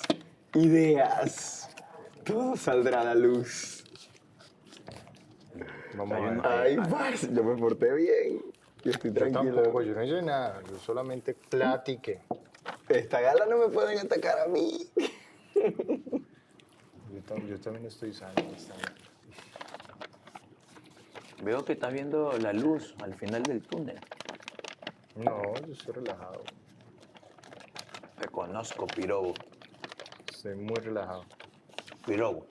ideas. Todo saldrá a la luz. Vamos a ver. Ay, parce, yo me porté bien. Yo estoy tranquilo. Tampoco, yo no hice nada. Yo solamente platiqué. Esta gala no me pueden atacar a mí. Yo también estoy sano. Veo que estás viendo la luz al final del túnel. No, yo estoy relajado. Te conozco, Pirobo. Estoy muy relajado. Pirobo.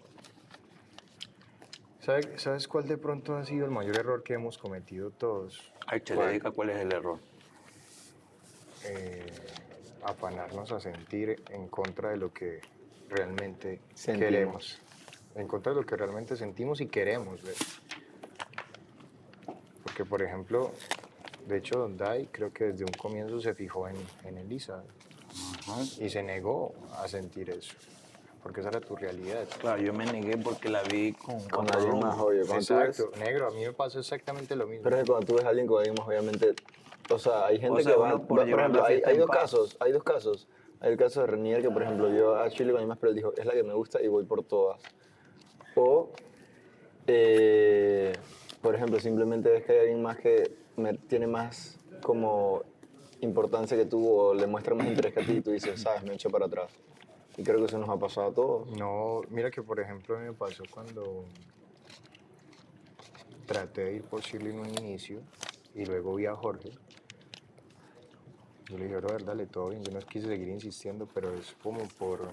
¿Sabes cuál de pronto ha sido el mayor error que hemos cometido todos? Ay, Cheleca, ¿cuál es el error? Afanarnos a sentir en contra de lo que realmente Sentimos. queremos. En contra de lo que realmente sentimos y queremos ver. Porque, por ejemplo, de hecho, Don Dai creo que desde un comienzo se fijó en Elisa. Y se negó a sentir eso. Porque esa era tu realidad. Claro, yo me negué porque la vi con alguien más, obvio. Exacto, negro, a mí me pasó exactamente lo mismo. Pero es que cuando tú ves a alguien con alguien más, obviamente, o sea, hay gente O sea, que va, uno por por llevar ejemplo, la hay fiesta en dos paz. casos, hay dos casos. Hay el caso de Renier, que por ejemplo, yo a Chile con alguien más, pero él dijo, es la que me gusta y voy por todas. O, por ejemplo, simplemente ves que hay alguien más que tiene más como importancia que tú o le muestra más interés que a ti y tú dices, sabes, me echo para atrás. Y creo que eso nos ha pasado a todos. No, mira que por ejemplo a mí me pasó cuando traté de ir por Shirley en un inicio y luego vi a Jorge. Yo le dije, brother, dale, todo bien. Yo no quise seguir insistiendo, pero es como por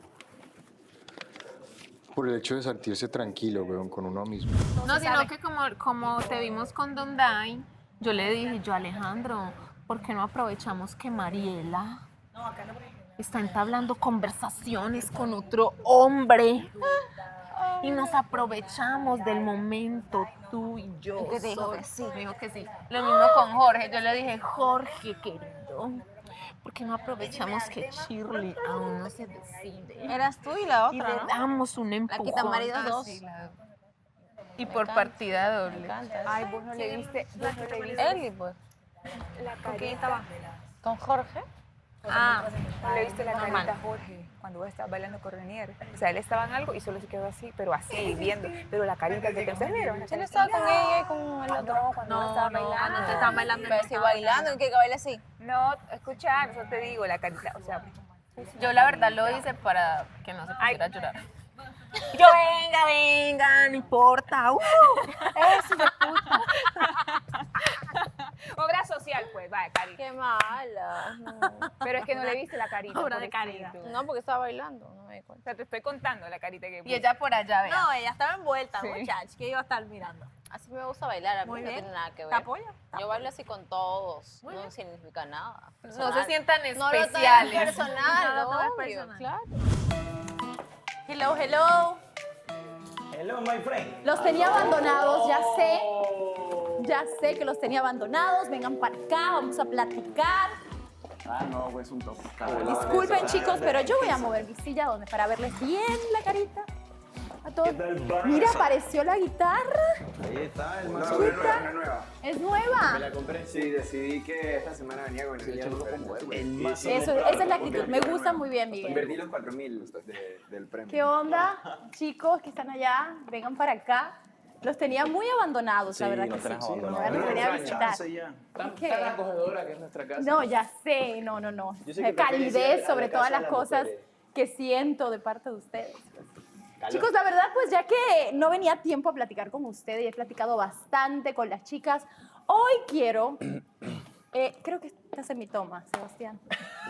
el hecho de sentirse tranquilo, weón, con uno mismo. No, sino que como te vimos con Don Dai, yo le dije, Alejandro, ¿por qué no aprovechamos que Mariela está entablando conversaciones con otro hombre? Y nos aprovechamos del momento, tú y yo. ¿Y qué te dijo? solos. Que sí. Me dijo que sí. Lo mismo con Jorge. Yo le dije, Jorge, querido, ¿por qué no aprovechamos que Shirley aún no se decide? Eras tú y la Y otra, le ¿no? damos un empujón. quita marido Ah, dos. sí, y por partida doble. Ay, vos no le viste, Eli, pues. la ¿Con quién carita. estaba? ¿Con Jorge? Ah, no le viste la normal. carita a Jorge cuando vos estabas bailando con Renier. O sea, él estaba en algo y solo se quedó así, pero así, viendo. Pero la carita que te vieron. Él estaba con ella y con el otro. No, cuando uno estaba bailando. cuando ustedes estaban bailando. Pero si bailando, ¿y qué baila así? No, escuchar, eso te digo, la carita, o sea. Yo la verdad lo hice para que no se pusiera a llorar. Yo, venga, no importa. Eso de puta. Obra social, pues, vaya, carita. Qué mala. No. Pero es que no le viste la carita. Obra de pobrecito. caridad. No, porque estaba bailando, no me di O cuenta. sea, te estoy contando la carita que Y ella por allá, vea. No, ella estaba envuelta, Sí. muchachos, que iba a estar mirando. Así me gusta bailar, a mí Muy no bien. tiene nada que ver. ¿Te apoya? Yo bailo así con todos, Muy no bien. significa nada. No se sientan No lo especiales. tomes personal, No lo tomes obvio, personal. claro. Hello, hello. Hello, my friend. Los tenía abandonados, ya sé. Ya sé que los tenía abandonados. Vengan para acá, vamos a platicar. Ah, no, pues un top. Disculpen, chicos, pero yo voy a mover mi silla para verles bien la carita. A todos. Mira, apareció la guitarra. Ahí está el más. más. nueva. Es nueva. Me la compré. Sí, decidí que esta semana venía con el más. Eso, esa es la actitud. Me gusta muy bien, Miguel. Invertí los 4.000 del premio. ¿Qué onda, chicos que están allá? Vengan para acá. Los tenía muy abandonados, la verdad que sí. Los tenía a visitar. ¿Qué? Tan acogedora que es nuestra casa. No, ya sé, no. Yo sé que Calidez pertenece a sobre la todas casa las de las cosas mujeres. que siento de parte de ustedes. Chicos, la verdad, pues ya que no venía tiempo a platicar con ustedes y he platicado bastante con las chicas, hoy quiero... creo que estás en mi toma, Sebastián.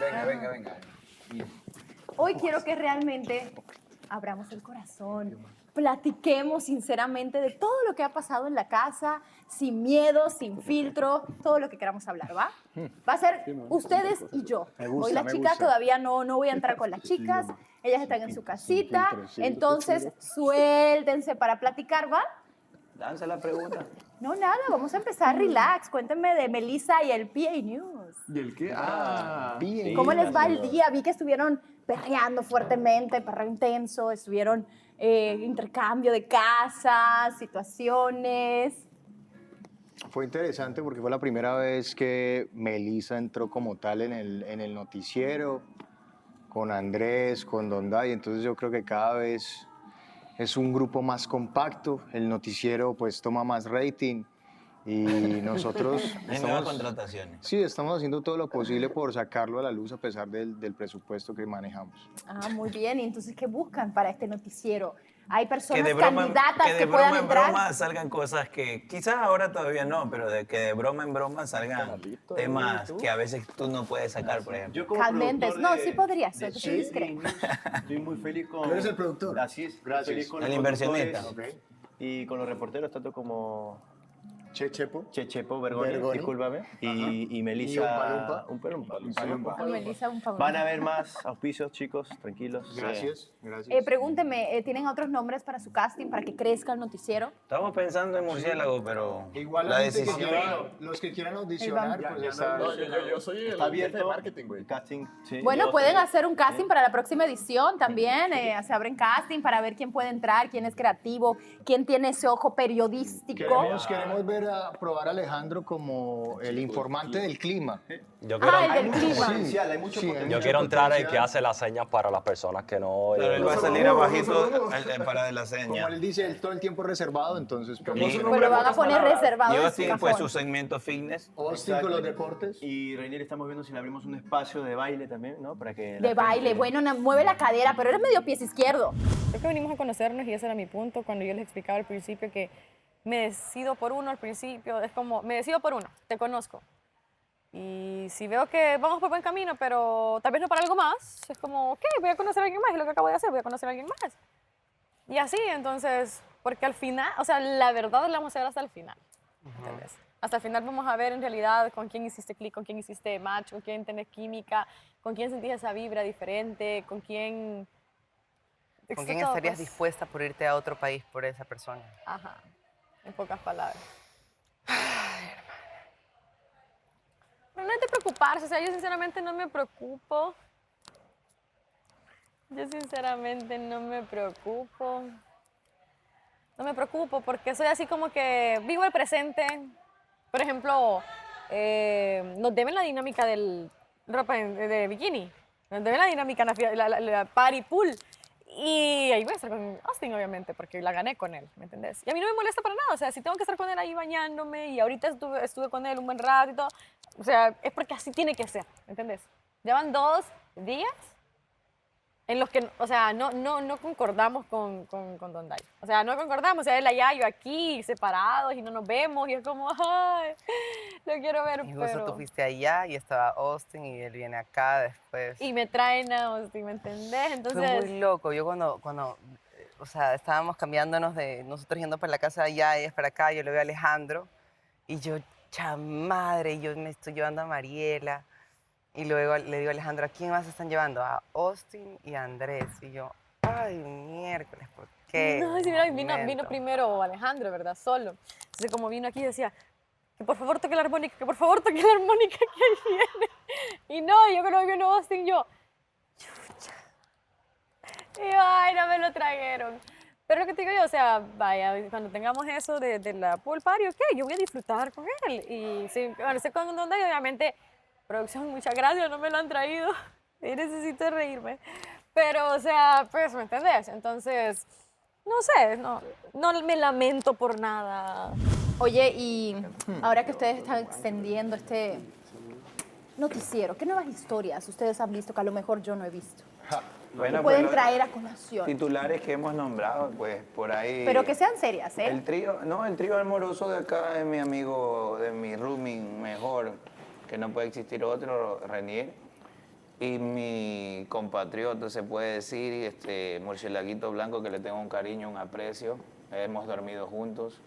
Venga. Hoy quiero que realmente abramos el corazón, platiquemos sinceramente de todo lo que ha pasado en la casa, sin miedo, sin filtro, todo lo que queramos hablar, ¿va? Va a ser ustedes y yo. Me gusta, Hoy las me chicas gusta. todavía no voy a entrar con las chicas, ellas están en su casita, entonces suéltense para platicar, ¿va? Lanza la pregunta. No, nada, vamos a empezar, relax. Cuéntenme de Melissa y el PA News. ¿Y el qué? Ah, ¿Cómo les va el día? Vi que estuvieron perreando fuertemente, perreo intenso, estuvieron intercambio de casas, situaciones. Fue interesante porque fue la primera vez que Melissa entró como tal en el noticiero, con Andrés, con Donday, entonces yo creo que cada vez es un grupo más compacto, el noticiero pues toma más rating y nosotros Hay nuevas contrataciones. Sí, estamos haciendo todo lo posible por sacarlo a la luz a pesar del presupuesto que manejamos. Ah, muy bien. ¿Y entonces qué buscan para este noticiero? ¿Hay personas Que de broma, candidatas que que, de puedan broma en entrar? broma salgan cosas que quizás ahora todavía no, pero de que de broma en broma salgan temas que a veces tú no puedes sacar, por ejemplo. Candentes. No, sí podría ser. Sí, discreto. Estoy muy feliz con... ¿Tú eres el productor? Así es. Gracias. Feliz con El los inversionista. conductores y con los reporteros, tanto como... Chechepo. Chechepo, Bergoni, discúlpame. Y Melissa... Un Palumpa. Melissa, un favor. Van a haber más auspicios, chicos, tranquilos. Gracias, gracias. Pregúnteme, ¿tienen otros nombres para su casting, para que crezca el noticiero? Estamos pensando en murciélago, pero Igual la gente que decisión... quiera- los que quieran audicionar, pues está... Yo soy el Está abierto jefe de marketing, güey. Casting, sí. Bueno, Yo pueden soy- hacer un casting para la próxima edición también. Se abren casting para ver quién puede entrar, quién es creativo, quién tiene ese ojo periodístico. Queremos ver a probar a Alejandro como el informante del clima. Yo el del clima. Hay mucho Sí, potencial. Yo quiero entrar el que hace las señas para las personas que no... Pero él va a salir abajito para de la Como seña. él dice, él todo el tiempo reservado, entonces... Y- Pues lo van a poner reservado Y en su Austin, pues cajón. su segmento fitness. Austin con los deportes. Y Reinier, estamos viendo si le abrimos un espacio de baile también, ¿no? Para que De baile, bueno, mueve la cadera, pero eres medio pies izquierdo. Creo que venimos a conocernos y ese era mi punto cuando yo les explicaba al principio que me decido por uno al principio. Es como, me decido por uno, te conozco. Y si veo que vamos por buen camino, pero tal vez no para algo más, es como, ok, voy a conocer a alguien más, es lo que acabo de hacer, voy a conocer a alguien más. Y así, entonces, porque al final, o sea, la verdad la vamos a ver hasta el final. ¿Entendés? Hasta el final vamos a ver en realidad con quién hiciste clic, con quién hiciste match, con quién tenés química, con quién sentís esa vibra diferente, con quién... ¿Con quién todo, estarías pues. dispuesta por irte a otro país por esa persona? Ajá, en pocas palabras. Pero no hay que preocuparse, o sea, yo sinceramente no me preocupo. Yo sinceramente no me preocupo. No me preocupo porque soy así como que vivo el presente. Por ejemplo, nos deben la dinámica del ropa de bikini. Nos deben la dinámica, la party pool. Y ahí voy a estar con Austin, obviamente, porque la gané con él, ¿me entendés? Y a mí no me molesta para nada, o sea, si tengo que estar con él ahí bañándome y ahorita estuve con él un buen rato y todo, o sea, es porque así tiene que ser, ¿me entendés? Llevan 2 días en los que, o sea, no concordamos con Donday. O sea, no concordamos, o sea, él allá, yo aquí, separados y no nos vemos y es como, ay, lo quiero ver, Y justo pero... tú fuiste allá y estaba Austin y él viene acá después. Y me traen a Austin, ¿me entendés? Entonces... Fue muy loco. Yo cuando o sea, estábamos cambiándonos de nosotros yendo para la casa de allá, ellas para acá, yo le veo a Alejandro y yo, chamadre, yo me estoy llevando a Mariela. Y luego le digo a Alejandro, ¿a quién más se están llevando? A Austin y a Andrés. Y yo, ay, miércoles, ¿por qué? No, sí, mira, vino Momento. primero Alejandro, ¿verdad? Solo. Entonces, como vino aquí, decía, que por favor toque la armónica, que por favor toque la armónica que ahí viene. Y no, yo creo que vino Austin, yo, chucha. Y ay, no me lo trajeron. Pero lo que te digo yo, o sea, vaya, cuando tengamos eso de la pool party, ok, yo voy a disfrutar con él. Y sí, bueno, sé con dónde, obviamente, producción, muchas gracias, no me lo han traído. Y necesito reírme. Pero, o sea, pues, ¿me entendés? Entonces, no sé, no me lamento por nada. Oye, y ahora que ustedes están extendiendo este noticiero, ¿qué nuevas historias ustedes han visto que a lo mejor yo no he visto? Bueno, que pueden pues, traer a colación. titulares que hemos nombrado, pues por ahí. Pero que sean serias, ¿eh? El trío amoroso de acá es mi amigo, de mi rooming mejor, que no puede existir otro, Renier. y mi compatriota, se puede decir, murcielaguito blanco, que le tengo un cariño, un aprecio. Hemos dormido juntos.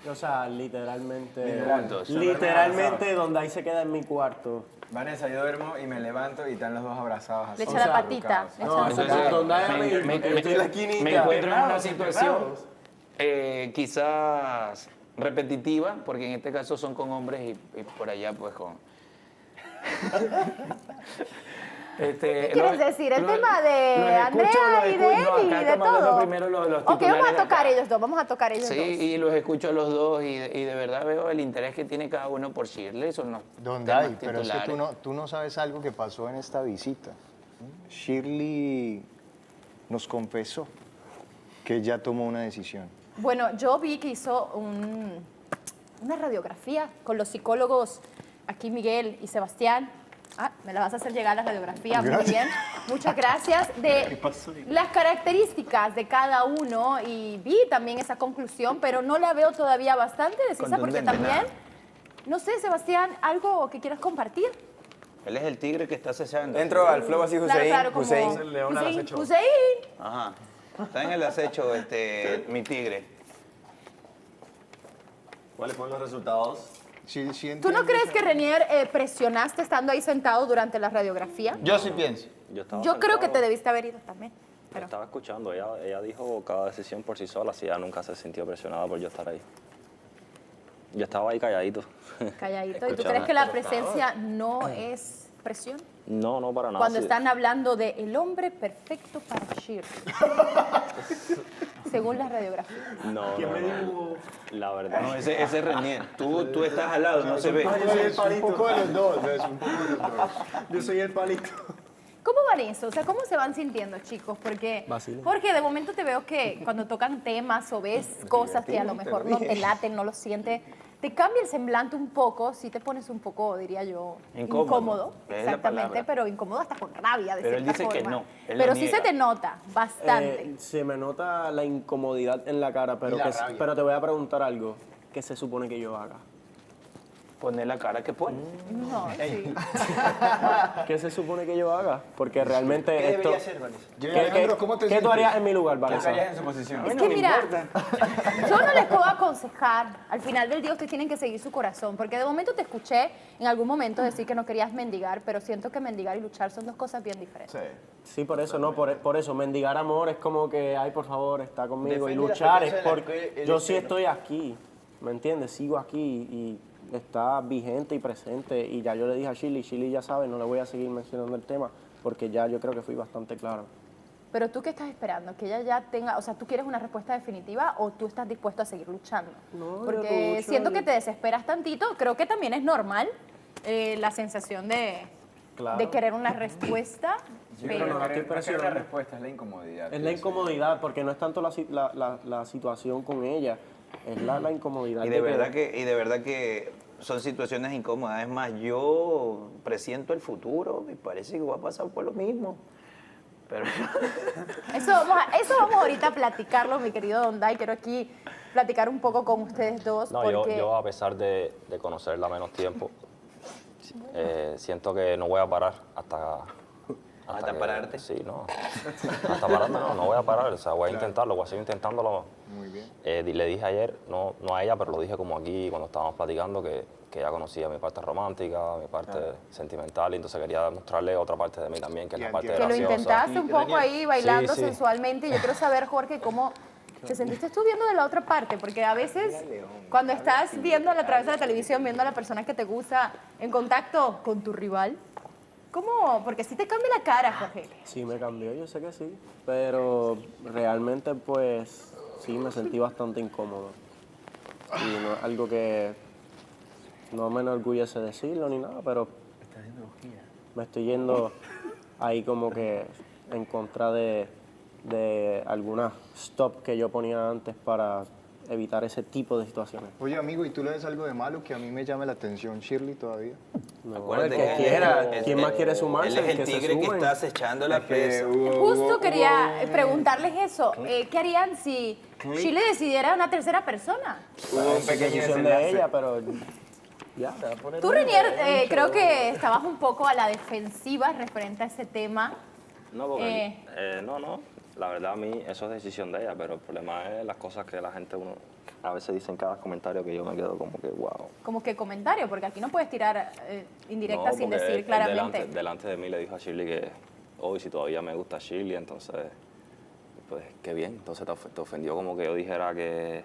O sea, literalmente. Juntos. Literalmente, donde ahí se queda en mi cuarto. Vanessa, yo duermo y me levanto y están los dos abrazados así. Le echa la patita. No, entonces, donde hay me encuentro en una situación quizás repetitiva, porque en este caso son con hombres y por allá pues con... ¿Qué quieres decir? El tema de Andrea y de él y de todo. Ok, vamos a tocar ellos dos, vamos a tocar ellos dos. Sí, y los escucho a los dos y de verdad veo el interés que tiene cada uno por Shirley. Son los Don temas Dai, pero es que titulares. tú no sabes algo que pasó en esta visita. Shirley nos confesó que ya tomó una decisión. Bueno, yo vi que hizo una radiografía con los psicólogos aquí Miguel y Sebastián. Me la vas a hacer llegar la radiografía, muy bien. Muchas gracias. De las características de cada uno y vi también esa conclusión, pero no la veo todavía bastante decisa porque también, no sé, Sebastián, algo que quieras compartir. Él es el tigre que está acechando. Entro al flow así, Hussein. Claro, como Hussein. Hussein. Ajá. Está en el acecho mi tigre. ¿Cuáles fueron los resultados? ¿Tú no crees que Renier presionaste estando ahí sentado durante la radiografía? Yo sí pienso. Yo creo que te debiste haber ido también. Pero... Estaba escuchando, ella dijo cada decisión por sí sola, así ella nunca se sintió presionada por yo estar ahí. Yo estaba ahí calladito. Calladito. ¿Y tú crees que la presencia no es presión? No, no para nada. Cuando sí. están hablando de el hombre perfecto para Shirley. Según la radiografía. No, ¿Quién no, me no. dijo? La verdad. No, ese es Renier. Tú estás al lado, no se ve. Un poco de los dos, un poco de los dos. Yo soy el palito. ¿Cómo van eso? O sea, ¿cómo se van sintiendo, chicos? Porque de momento te veo que cuando tocan temas o ves cosas que a lo mejor no te laten, no lo sientes, te cambia el semblante un poco, si te pones un poco, diría yo, incómodo. Es la Exactamente, palabra. pero incómodo hasta con rabia, de Pero él cierta dice que forma. no, él Pero lo sí niega. se te nota bastante. Se me nota la incomodidad en la cara, pero, Y la rabia. pero te voy a preguntar algo. ¿Qué se supone que yo haga? Poner la cara que pone. No, sí. ¿Qué se supone que yo haga? Porque realmente ¿Qué esto... debería hacer, Vanessa? ¿Qué tú harías en mi lugar, Vanessa? ¿Qué harías en su posición? Es que mira, yo no les puedo aconsejar. Al final del día ustedes tienen que seguir su corazón. Porque de momento te escuché en algún momento decir que no querías mendigar, pero siento que mendigar y luchar son dos cosas bien diferentes. Sí, por eso, no, por eso, mendigar amor es como que, ay, por favor, está conmigo. Y Defende la luchar es defensa de la porque que él yo es sí cero. estoy aquí, ¿me entiendes? Sigo aquí y está vigente y presente. Y ya yo le dije a Shirley ya sabe, no le voy a seguir mencionando el tema, porque ya yo creo que fui bastante claro. Pero tú, ¿qué estás esperando? ¿Que ella ya tenga, o sea, tú quieres una respuesta definitiva o tú estás dispuesto a seguir luchando? No, porque yo siento lucho, que te desesperas tantito. Creo que también es normal la sensación de querer una respuesta. pero no la estoy No es la presionando. respuesta, es la incomodidad. Es la incomodidad, porque no es tanto la situación con ella, es la incomodidad. Y de verdad que son situaciones incómodas. Es más, yo presiento el futuro y parece que va a pasar por lo mismo. Pero... Eso vamos ahorita a platicarlo, mi querido Don Dai. Quiero aquí platicar un poco con ustedes dos. No, porque... yo a pesar de conocerla menos tiempo, siento que no voy a parar hasta ¿Hasta pararte? Sí, no. Hasta pararme no voy a parar. O sea, voy a intentarlo, voy a seguir intentándolo. Muy bien. Le dije ayer, no a ella, pero lo dije como aquí cuando estábamos platicando, que ya conocía mi parte romántica, mi parte sentimental, y entonces quería mostrarle otra parte de mí también, que es la parte Que lo graciosa. intentaste un poco ahí bailando Sí, sí. sensualmente. Yo quiero saber, Jorge, cómo te sentiste tú viendo de la otra parte, porque a veces cuando estás viendo a través de la televisión, viendo a la persona que te gusta en contacto con tu rival, ¿cómo? Porque sí te cambia la cara, Jorge. Sí, me cambió, yo sé que sí, pero realmente pues sí me sentí bastante incómodo. Y no es algo que no me enorgullece decirlo ni nada, pero me estoy yendo ahí como que en contra de algunas stop que yo ponía antes para evitar ese tipo de situaciones. Oye, amigo, ¿y tú le ves algo de malo que a mí me llame la atención, Shirley, todavía? No, Acuérdate el que que quiera, él- ¿quién más quiere sumarse? Él es el que se tigre que sumen. está acechando la presa. Justo quería preguntarles eso. ¿Qué harían si Chile decidiera una tercera persona? Hubo un pequeño decisión de ella, pero Ya, te va a poner Tú, un Renier, derecho. creo que estabas un poco a la defensiva referente a ese tema. No, porque, no, la verdad a mí eso es decisión de ella, pero el problema es las cosas que la gente uno a veces dice en cada comentario que yo me quedo como que wow. Como que comentario, porque aquí no puedes tirar indirectas sin porque decir él claramente. delante de mí le dijo a Shirley que hoy si todavía me gusta Shirley, entonces pues qué bien, entonces te ofendió como que yo dijera que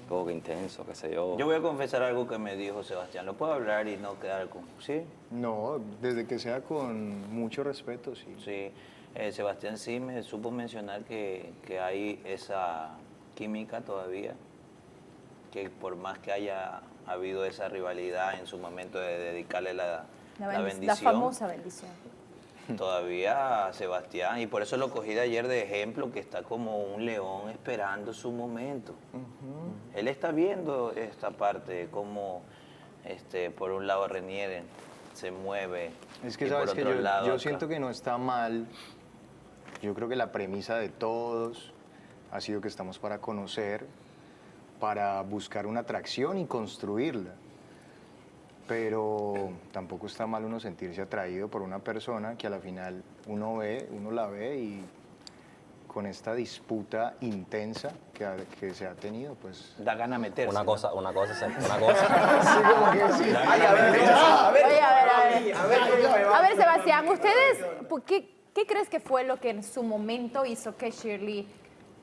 como que intenso, qué sé yo. Yo voy a confesar algo que me dijo Sebastián. ¿Lo puedo hablar y no quedar con...? ¿Sí? No, desde que sea con mucho respeto, sí. Sí. Sebastián sí me supo mencionar que hay esa química todavía, que por más que haya habido esa rivalidad en su momento de dedicarle la bendición, La famosa bendición. todavía Sebastián, y por eso lo cogí de ayer de ejemplo, que está como un león esperando su momento. Él está viendo esta parte, como por un lado Renier se mueve, Es que y por sabes que otro lado yo acá. siento que no está mal. Yo creo que la premisa de todos ha sido que estamos para conocer, para buscar una atracción y construirla. Pero tampoco está mal uno sentirse atraído por una persona que a la final uno la ve y con esta disputa intensa que se ha tenido, pues... Da gana meterse. Una cosa. Sí, como que sí. Oye, a ver, Sebastián, ¿ustedes qué crees que fue lo que en su momento hizo que Shirley...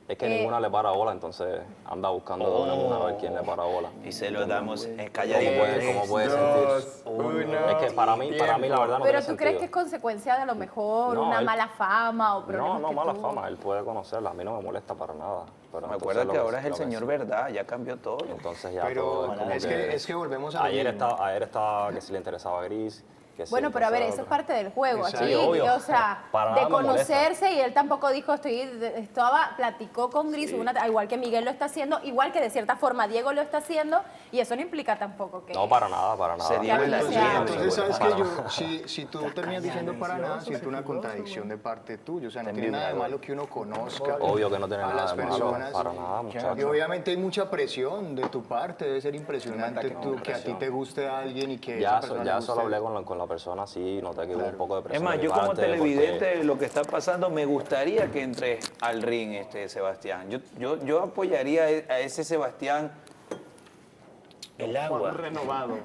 Es que ninguna le para bola, entonces anda buscando de una a ver quién le para bola. Y se lo damos calladito. ¿Cómo puede sentirse? Es que para mí la verdad no Pero tiene ¿tú crees que sentido. es consecuencia de a lo mejor No, una él- mala fama o problemas No, que mala tuvo? fama, él puede conocerla, a mí no me molesta para nada. Pero Me entonces acuerdo lo que ahora es el lo señor verdad, ya cambió todo. Entonces ya Pero todo es como es que volvemos a lo ayer mismo. estaba que si le interesaba a Gris, que si Bueno, pero a ver, eso es entonces- parte del juego, Exacto. aquí, Sí, obvio. o sea, Para de nada me molesta. conocerse y él tampoco dijo, platicó con Gris, igual que Miguel lo está haciendo, igual que de cierta forma Diego lo está haciendo, y eso no implica tampoco que... No, para nada. Sería Que aquí sea- Entonces, ¿sabes Para que nada. si tú terminas diciendo para nada, siento una contradicción de parte tuya. O sea, no tiene nada de malo que uno conozca Obvio que no tiene a nada las de malo, personas. para nada, muchacho. Y obviamente hay mucha presión de tu parte. Debe ser impresionante que a ti te guste alguien y que esa persona le Ya guste. solo hablé con la persona, sí, noté que hubo un poco de Es presión. más, de mi yo como parte, televidente, lo que está pasando, me gustaría que entre al ring Sebastián. Yo apoyaría a ese Sebastián. El agua Renovado.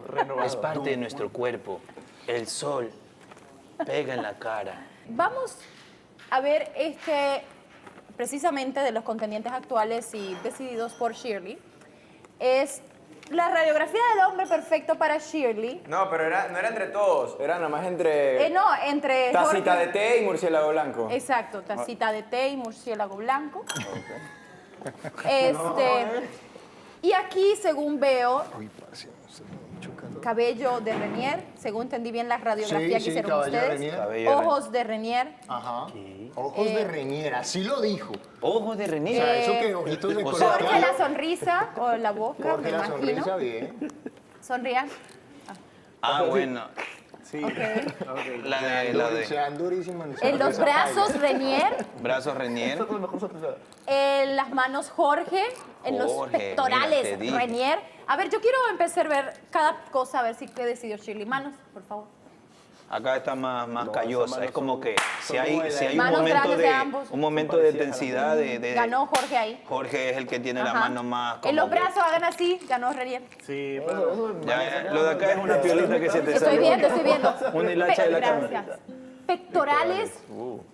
es parte de nuestro cuerpo. El sol pega en la cara. Vamos a ver precisamente de los contendientes actuales y decididos por Shirley, es la radiografía del hombre perfecto para Shirley. No, pero no era entre todos, era nada más entre No, entre tacita Jorge- de té y murciélago blanco. Exacto, tacita de té y murciélago blanco. Y aquí, según veo, cabello de Renier, según entendí bien la radiografía Sí, que sí, hicieron cabello de ustedes. Renier. Cabello de Ojos de Renier. Ajá. Ojos de Renier, así lo dijo. Ojos de O Renier. sea, eso que ojitos de Jorge color. la sonrisa o la boca, Jorge me la imagino. sonrisa, bien. Sonrían. Bueno. Sí. La de Sean durísimas. En los brazos Renier, brazos Renier. en las manos Jorge, en los Jorge, pectorales mira, te dije. Renier. A ver, yo quiero empezar a ver cada cosa, a ver si qué decidió Shirley. Manos, por favor. Acá está más callosa. Es como que si hay un Manos momento grandes de ambos. un momento de intensidad Ganó Jorge ahí. Jorge es el que tiene la Ajá. mano más como En los que- brazos hagan así, ganó Renier. Sí, Ya, lo de acá es una piolita que se te Estoy sale. viendo, estoy viendo. Una hilacha de la cámara. Gracias. Pectorales,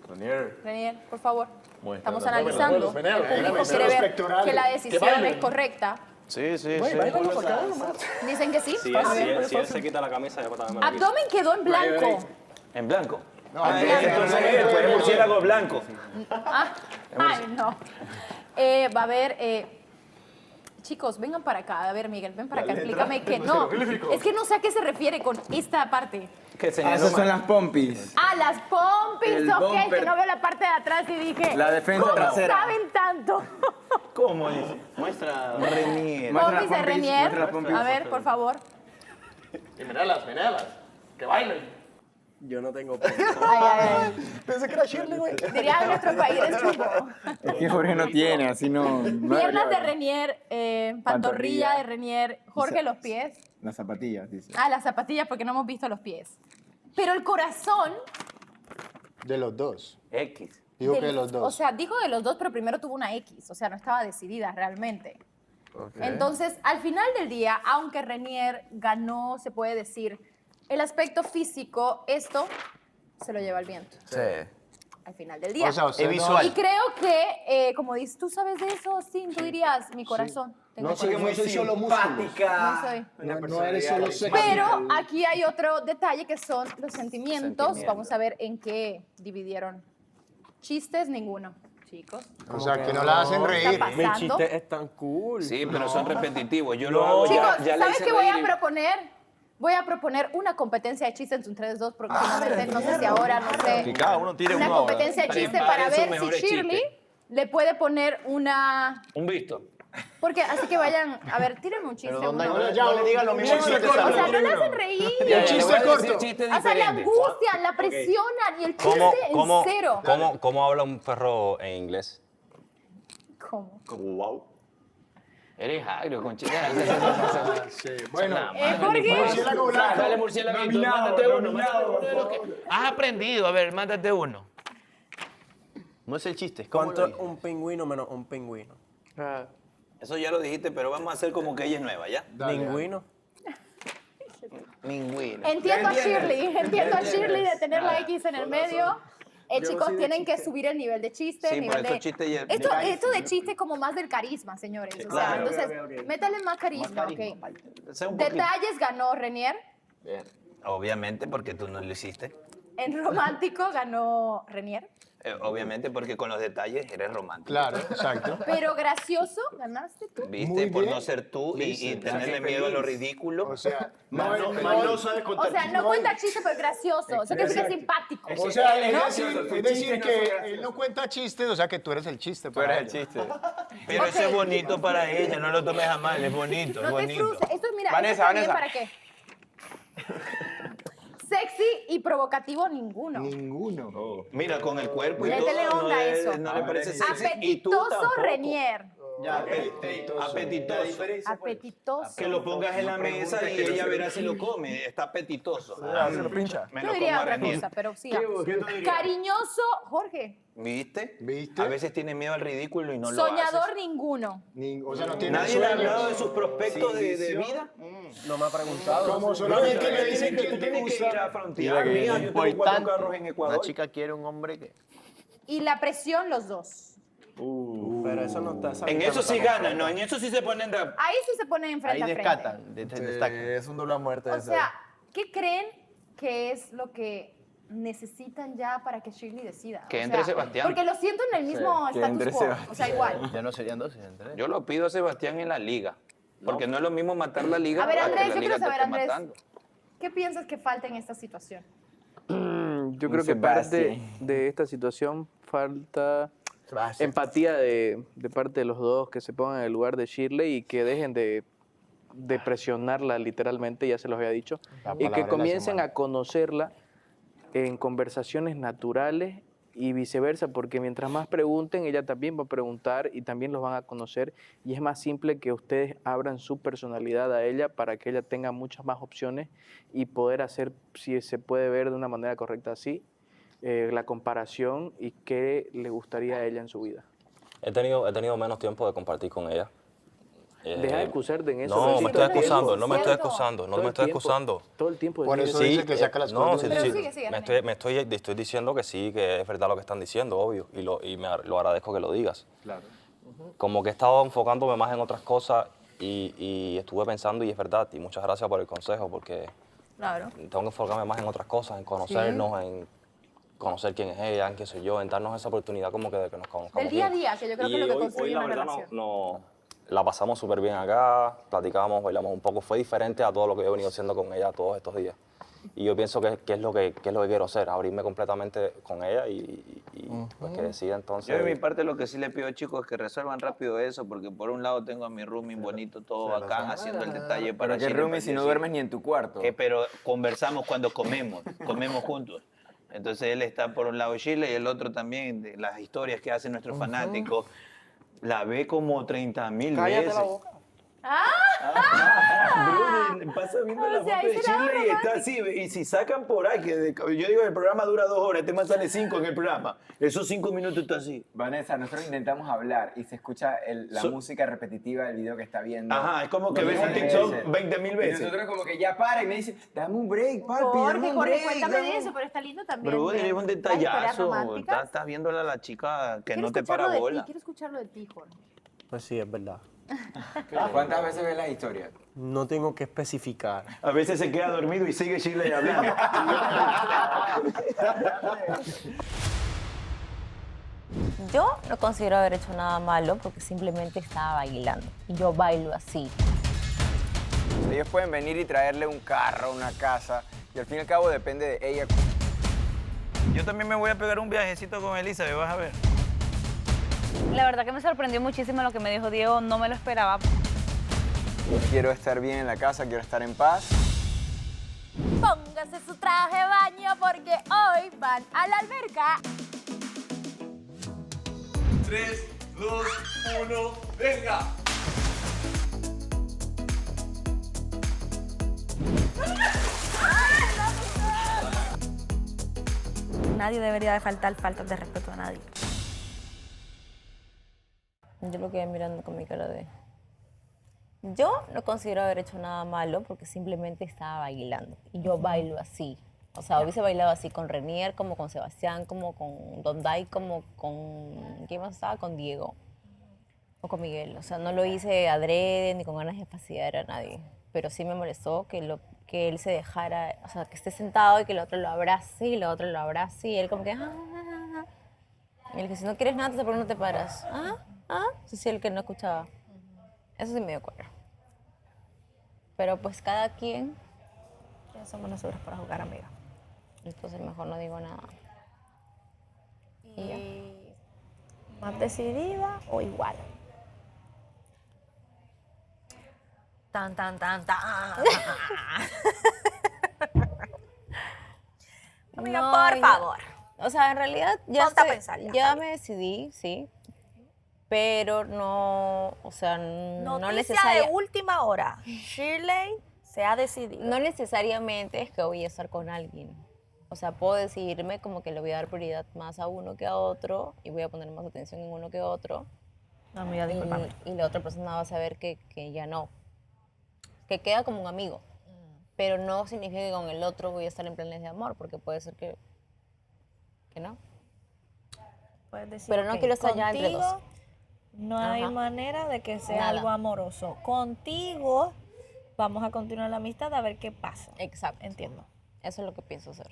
Renier. Renier, por favor. Estamos Muéstrala, analizando. muéstrala, El público muéstrala. quiere ver Pectorales. que la Que decisión bailen. es correcta. Sí, sí, Güey, sí. báilalo por acá nomás. Dicen que sí. Si él se quita la camisa, yo también me la quito. Abdomen quedó en blanco. ¿En blanco? No, Ah, en blanco. entonces tú eres murciélago blanco. Ay, no. Va a haber... chicos, vengan para acá. A ver, Miguel, ven para acá. letra Explícame del que no. jeroglífico. Es que no sé a qué se refiere con esta parte. Que Esas son las pompis. Ah, las pompis, El ok, bumper. que no veo la parte de atrás y dije... La defensa ¿cómo trasera. saben tanto? ¿Cómo dice? Muestra Renier. Pompis de Renier. A ver, por favor. Y menelas. Que bailen. Yo no tengo Ay, ay, ay. Pensé que era Shirley, güey. Diría en nuestro país es chupo. Es que Jorge no tiene, así no. Piernas de Renier, pantorrilla de Renier, Jorge los pies. Las zapatillas, dice. Ah, las zapatillas porque no hemos visto los pies. Pero el corazón... De los dos. X. Dijo que de los O dos. sea, dijo de los dos, pero primero tuvo una X. O sea, no estaba decidida realmente. Entonces, al final del día, aunque Renier ganó, se puede decir, el aspecto físico, esto se lo lleva el viento. Sí. Al final del día. O sea, usted es visual. Y creo que, como dices, tú sabes de eso, sí, tú dirías, mi corazón. Tengo No soy corazón. muy solo músculos. No soy. No eres solo sexy. Pero aquí hay otro detalle que son los sentimientos. Vamos a ver en qué dividieron. Chistes, ninguno, chicos. O sea, que no la hacen reír. está pasando? Mis chistes están cool. Sí, pero son repetitivos. Yo No. lo hago Chicos, ya la ¿sabes hice qué voy a reír. proponer? Voy a proponer una competencia de chistes entre ustedes dos próximamente. No sé si ahora, no sé. Que cada uno tire Una uno ahora. competencia de chistes Preparen para sus ver si mejores Shirley chistes. le puede poner una... Un visto. Porque, así que vayan, a ver, tírenme un chiste. uno. No le digan lo mismo. O sea, no le hacen reír. Un chiste corto. O sea, la angustian, la presionan y el chiste en cero. ¿Cómo habla un perro en inglés? ¿Cómo? Como wow. Eres agrio, conchita. Sí, bueno. Jorge. Murciélago blanco. Dale, murciélago, Nominado, mándate uno. nominado, Mándate uno de los que has aprendido. A ver, mándate uno. No es el chiste. ¿Cómo ¿Cuánto lo es dice? un pingüino menos un pingüino? Eso ya lo dijiste, pero vamos a hacer como que ella es nueva, ¿ya? Pingüino. Ningüino. Entiendo a Shirley de tener la X en el medio. Chicos, tienen que subir el nivel de chiste. Sí, nivel por estos de... chistes ya- Esto de chiste es como más del carisma, señores. O sea, claro. entonces, métale más carisma, ok. Sea un poquito. Detalles ganó Renier. Obviamente, porque tú no lo hiciste. En romántico ganó Renier. Obviamente, porque con los detalles eres romántico. Claro, exacto. Pero gracioso ganaste tú. ¿Viste? Muy Por bien. no ser tú y tenerle miedo a lo ridículo. O sea, No sabes contar. O sea, no cuenta chiste, pero es gracioso. O sea, que sí que es simpático. O sea, ¿no? es decir que él no cuenta chistes, o sea, que tú eres el chiste. Tú eres el ella. chiste. Pero eso es bonito para ella, no lo tomes a mal, es bonito, es No te bonito. frustres. Esto es, mira, Vanessa, esto está bien Vanessa. para qué. Sexy y provocativo ninguno. Ninguno. Mira, con el cuerpo y Métele todo, onda a eso. no le parece sexy. Y tú Apetitoso tampoco. Renier. Apetitoso. Apetitoso. Que lo pongas en la mesa y ella verá si lo come. Está apetitoso. Se lo pincha. Me Yo lo diría como a otra Renier. cosa, pero sigamos. Cariñoso, Jorge. ¿Viste? ¿Viste? A veces tiene miedo al ridículo y no lo hace. Soñador ninguno. O sea, no tiene ¿Nadie le ha sueños. hablado de sus prospectos de vida? No me ha preguntado. Como No, solamente es que le dicen que tú te tienes que ir a gusta. frontear. Mira, yo tengo 4 carros en Ecuador. Una chica quiere un hombre que... Y la presión, los dos. Pero eso no está... En eso sí ganan, ¿no? En eso sí se ponen de... Ahí sí se ponen frente Ahí a frente. descatan, destacan. Es un doble a muerte. O sea, ¿qué creen que es lo que necesitan ya para que Shirley decida? Que O entre sea, Sebastián. Porque lo siento en el mismo que status entre quo. Sebastián. O sea, igual. Ya no serían dos, serían tres. Yo lo pido a Sebastián en la liga. Porque no es lo mismo matar la liga A ver, que Andrés, la yo liga quiero saber, te esté Andrés. matando. ¿Qué piensas que falta en esta situación? Yo creo que parte de esta situación falta empatía de parte de los dos, que se pongan en el lugar de Shirley y que dejen de presionarla literalmente, ya se los había dicho, La y palabra de que la comiencen semana. a conocerla en conversaciones naturales y viceversa, porque mientras más pregunten, ella también va a preguntar y también los van a conocer, y es más simple que ustedes abran su personalidad a ella para que ella tenga muchas más opciones y poder hacer, si se puede ver de una manera correcta así, la comparación y qué le gustaría a ella en su vida. He tenido menos tiempo de compartir con ella. Deja de excusarte en eso. No, Luisito. me estoy Todo el excusando, tiempo. no me estoy Cierto. excusando, no Todo me el estoy tiempo. excusando. Todo el tiempo. Por eso dice que saca las no, cosas. sí, Pero sí, sigue, estoy diciendo que sí, que es verdad lo que están diciendo, obvio, y lo agradezco que lo digas. Claro. Como que he estado enfocándome más en otras cosas y estuve pensando, y es verdad, y muchas gracias por el consejo, porque Claro. tengo que enfocarme más en otras cosas, en conocernos, en conocer quién es ella, en quién soy yo, en darnos esa oportunidad como que de que nos conozcamos Del día a bien. día, que yo creo que Y es lo que hoy construye la una verdad relación. la pasamos súper bien acá, platicamos, bailamos un poco. Fue diferente a todo lo que he venido haciendo con ella todos estos días. Y yo pienso que es lo que quiero hacer, abrirme completamente con ella y pues que decida entonces. Yo de mi parte lo que sí le pido, chicos, es que resuelvan rápido eso, porque por un lado tengo a mi roomie bonito, todo bacán, haciendo el detalle para Pero qué Chile, roomie para si no decir duermes ni en tu cuarto. que, pero conversamos cuando comemos juntos. Entonces él está por un lado Chile y el otro también, de las historias que hacen nuestros fanáticos, la ve como 30.000 Cállate veces. la boca. Brother, pasa viendo la O sea, foto de ahí será Chile y está así. Y si sacan por ahí, yo digo el programa dura 2 horas, este man sale 5 en el programa. Esos 5 minutos está así. Vanessa, nosotros intentamos hablar y se escucha la música repetitiva del video que está viendo. Ajá, es como que ves un TikTok 20.000 veces. Y nosotros como que ya para y me dice, dame un break, papi, dame un Jorge, break. cuéntame dame de un-". eso, pero está lindo también. Brother, es un las historias detallazo. románticas. Estás viéndole a la chica que Quiero no te escucharlo para de ti, bola. quiero escucharlo de ti, Jorge. Pues sí, es verdad. ¿Cuántas veces ves las historias? No tengo que especificar. A veces se queda dormido y sigue Chile hablando. Yo no considero haber hecho nada malo porque simplemente estaba bailando. Y yo bailo así. Ellos pueden venir y traerle un carro, una casa, y al fin y al cabo depende de ella. Yo también me voy a pegar un viajecito con Elizabeth, vas a ver. La verdad que me sorprendió muchísimo lo que me dijo Diego, no me lo esperaba. Quiero estar bien en la casa, quiero estar en paz. Póngase su traje de baño porque hoy van a la alberca. 3, 2, 1, venga. Nadie debería de faltas de respeto a nadie. Yo lo quedé mirando con mi cara de... Yo no considero haber hecho nada malo porque simplemente estaba bailando. Y yo bailo así. O sea, hubiese bailado así con Renier, como con Sebastián, como con Don Dai, como con... ¿Quién más estaba? Con Diego. O con Miguel. O sea, no lo hice adrede ni con ganas de fastidiar a nadie. Pero sí me molestó que él se dejara... O sea, que esté sentado y que el otro lo abrace y el otro lo abrace. Y él como que... Y él que si no quieres nada, ¿por qué no te paras? Sí, sí, el que no escuchaba. Eso sí me dio cuenta. Pero pues cada quien... Ya somos nosotros para jugar, amiga. Entonces mejor no digo nada. Y ya. ¿Más decidida o igual? Tan, tan, tan, tan. Amiga, No, por yo- favor. O sea, en realidad ya, Ponte a pensar, ya, ya me decidí, sí. Pero no, o sea, no Noticia necesariamente... de última hora. Shirley se ha decidido. No necesariamente es que voy a estar con alguien. O sea, puedo decidirme como que le voy a dar prioridad más a uno que a otro y voy a poner más atención en uno que otro. Amiga, discúlpame. Y la otra persona va a saber que ya no. Que queda como un amigo. Pero no significa que con el otro voy a estar en planes de amor, porque puede ser que no. Puedes decir Pero no que quiero estar ya entre dos. contigo no hay Ajá. manera de que sea Nada. algo amoroso. Contigo vamos a continuar la amistad a ver qué pasa. Exacto. Entiendo. Eso es lo que pienso hacer.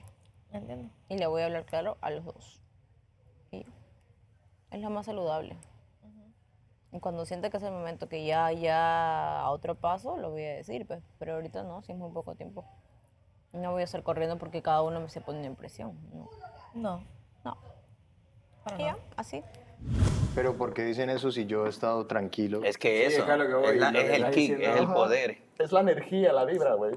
Entiendo. Y le voy a hablar claro a los dos. Y es lo más saludable. Y cuando sienta que es el momento que ya a otro paso, lo voy a decir, pues. Pero ahorita no, si es muy poco tiempo. No voy a estar corriendo porque cada uno me se pone en presión. No. No. No. Para Y ya, así. Pero ¿por qué dicen eso si yo he estado tranquilo? Es que eso, es el kick, es el poder. Es la energía, la vibra, güey.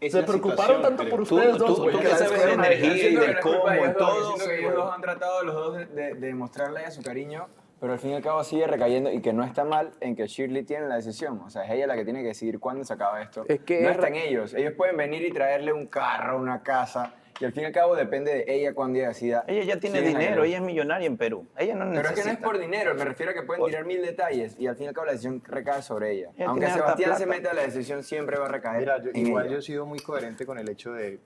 Es Se la preocuparon situación, tanto creo. por ustedes dos, güey. tú que que la sabes de escuela- energía y del cómo y todo. Siento que ellos dos han tratado los dos de demostrarle a su cariño, pero al fin y al cabo sigue recayendo y que no está mal en que Shirley tiene la decisión. O sea, es ella la que tiene que decidir cuándo se acaba esto. Es que no es está en ellos. Ellos pueden venir y traerle un carro, una casa, y al fin y al cabo depende de ella cuando ella decida. Ella ya tiene si deja dinero, ir. ella es millonaria en Perú. Ella no Pero necesita. es que no es por dinero, me refiero a que pueden tirar 1000 detalles y al fin y al cabo la decisión recae sobre ella. Ella Aunque tiene harta Sebastián se plata. meta, la decisión siempre va a recaer Mira, en igual ella. yo he sido muy coherente con el hecho de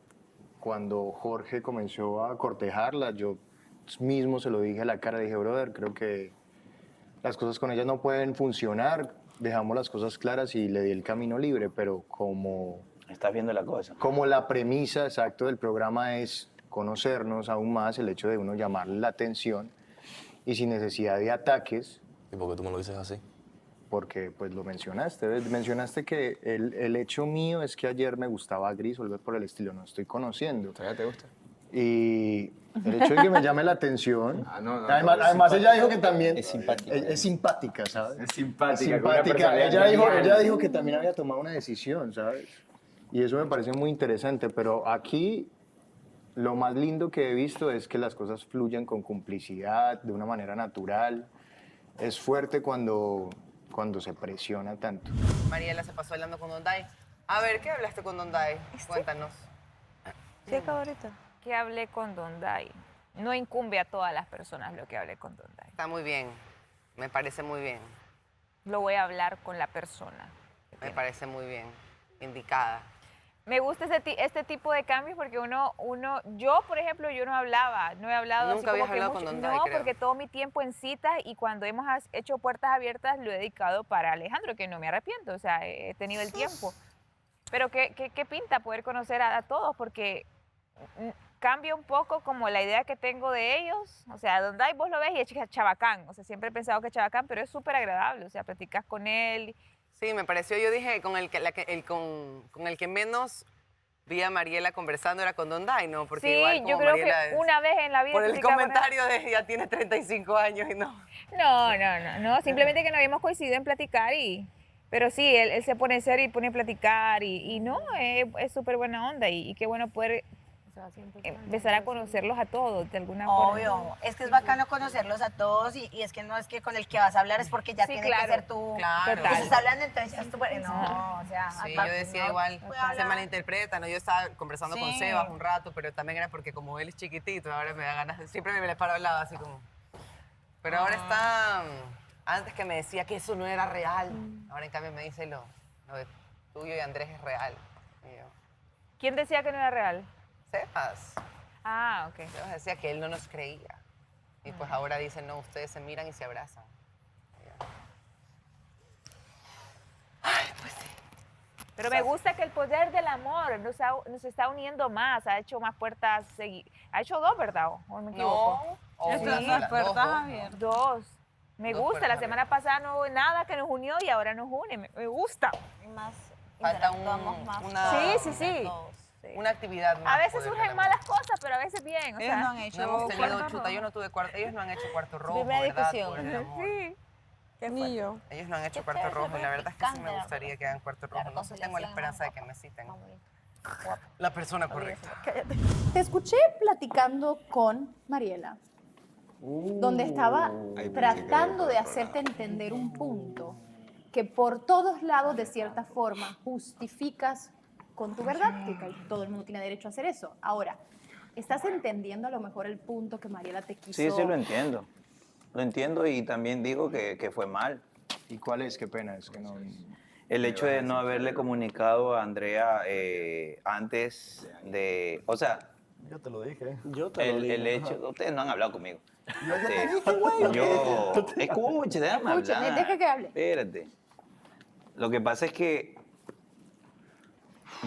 cuando Jorge comenzó a cortejarla, yo mismo se lo dije a la cara, dije, brother, creo que las cosas con ella no pueden funcionar, dejamos las cosas claras y le di el camino libre, pero como... Estás viendo la cosa. Como la premisa exacto del programa es conocernos aún más, el hecho de uno llamarle la atención y sin necesidad de ataques. ¿Y por qué tú me lo dices así? Porque pues lo mencionaste, ¿ves? Mencionaste que el hecho mío es que ayer me gustaba Gris o algo por el estilo, no estoy conociendo. ¿Todavía te gusta? Y el hecho de que me llame la atención, no, además es ella dijo que también es simpática. es simpática, ¿sabes? Es simpática, Es con una simpática. personalidad Ella dijo que también había tomado una decisión, ¿sabes? Y eso me parece muy interesante, pero aquí lo más lindo que he visto es que las cosas fluyen con complicidad, de una manera natural. Es fuerte cuando cuando se presiona tanto. Mariela se pasó hablando con Donday. A ver, ¿qué hablaste con Donday? Cuéntanos. ¿Sí acabo ahorita? Que hablé con Donday. No incumbe a todas las personas lo que hablé con Donday. Está muy bien. Me parece muy bien. Lo voy a hablar con la persona. Me parece muy bien. Indicada. Me gusta este tipo de cambios porque yo por ejemplo, yo no he hablado así Nunca habías como que hablado mucho. con Donday, No, creo. porque todo mi tiempo en citas y cuando hemos hecho puertas abiertas lo he dedicado para Alejandro, que no me arrepiento, o sea, he tenido el tiempo. Pero qué pinta poder conocer a todos porque cambia un poco como la idea que tengo de ellos. O sea, Donday vos lo ves y es chabacán, o sea, siempre he pensado que es chabacán, pero es súper agradable, o sea, platicas con él. Sí, me pareció, yo dije, con el que menos vi a Mariela conversando era con Donday, ¿no? Porque Sí, igual como yo creo Mariela que es- una vez en la vida... Por el platicaba con él. comentario de ya tiene 35 años y no. No, simplemente que no habíamos coincidido en platicar pero sí, él se pone serio y pone a platicar y no, es súper buena onda y qué bueno poder empezar a conocerlos a todos de alguna forma. Obvio, es que es bacano conocerlos a todos y es que no es que con el que vas a hablar es porque ya Sí, tiene claro, que ser tú. claro. Si estás hablando entonces ya es tu... No, o sea... Sí, aparte, yo decía no, igual, puedo se hablar. malinterpreta, ¿no? Yo estaba conversando con Sí. Sebas un rato, pero también era porque como él es chiquitito, ahora me da ganas de... Siempre me le paro al lado así como... Pero ahora está... Antes que me decía que eso no era real, ahora en cambio me dice lo de tuyo y Andrés es real. Y yo, ¿Quién decía que no era real? Sebas. Ah, ok. Sebas decía que él no nos creía. Y pues ahora dicen, no, ustedes se miran y se abrazan. Pero me gusta que el poder del amor nos está uniendo más, ha hecho más puertas, ha hecho dos, ¿verdad? ¿O me equivoco? Estas Sí, dos puertas abiertas. Dos. Me Dos gusta, la puertas semana pasada no hubo nada que nos unió y ahora nos une, me gusta. Más Falta interactuamos más. Sí. Una actividad más. A veces poder surgen del malas cosas, pero a veces bien. O Ellos sea, no han hecho. No hemos tenido chuta, yo no tuve cuarto. Ellos no han hecho cuarto rojo, Primera ¿verdad? discusión. Por el amor. Sí. Ni yo. Ellos no han hecho Qué cuarto chévere, rojo y la verdad es que sí me picante, gustaría que hagan cuarto rojo. No sé, tengo la esperanza de que me citen. Guapo. La persona correcta. Te escuché platicando con Mariela, donde estaba tratando de hacerte entender un punto que por todos lados, de cierta forma, justificas con tu verdad, que todo el mundo tiene derecho a hacer eso. Ahora, ¿estás entendiendo a lo mejor el punto que Mariela te quiso? Sí, lo entiendo. Lo entiendo y también digo que fue mal. ¿Y cuál es? Qué pena, es que no... El hecho de no haberle comunicado a Andrea antes de... O sea, Yo te lo dije. el hecho... Ustedes no han hablado conmigo. Yo ya te Sí. dije, güey. Yo... Escuche, déjame Escúchame, hablar. deja que hable. Espérate. Lo que pasa es que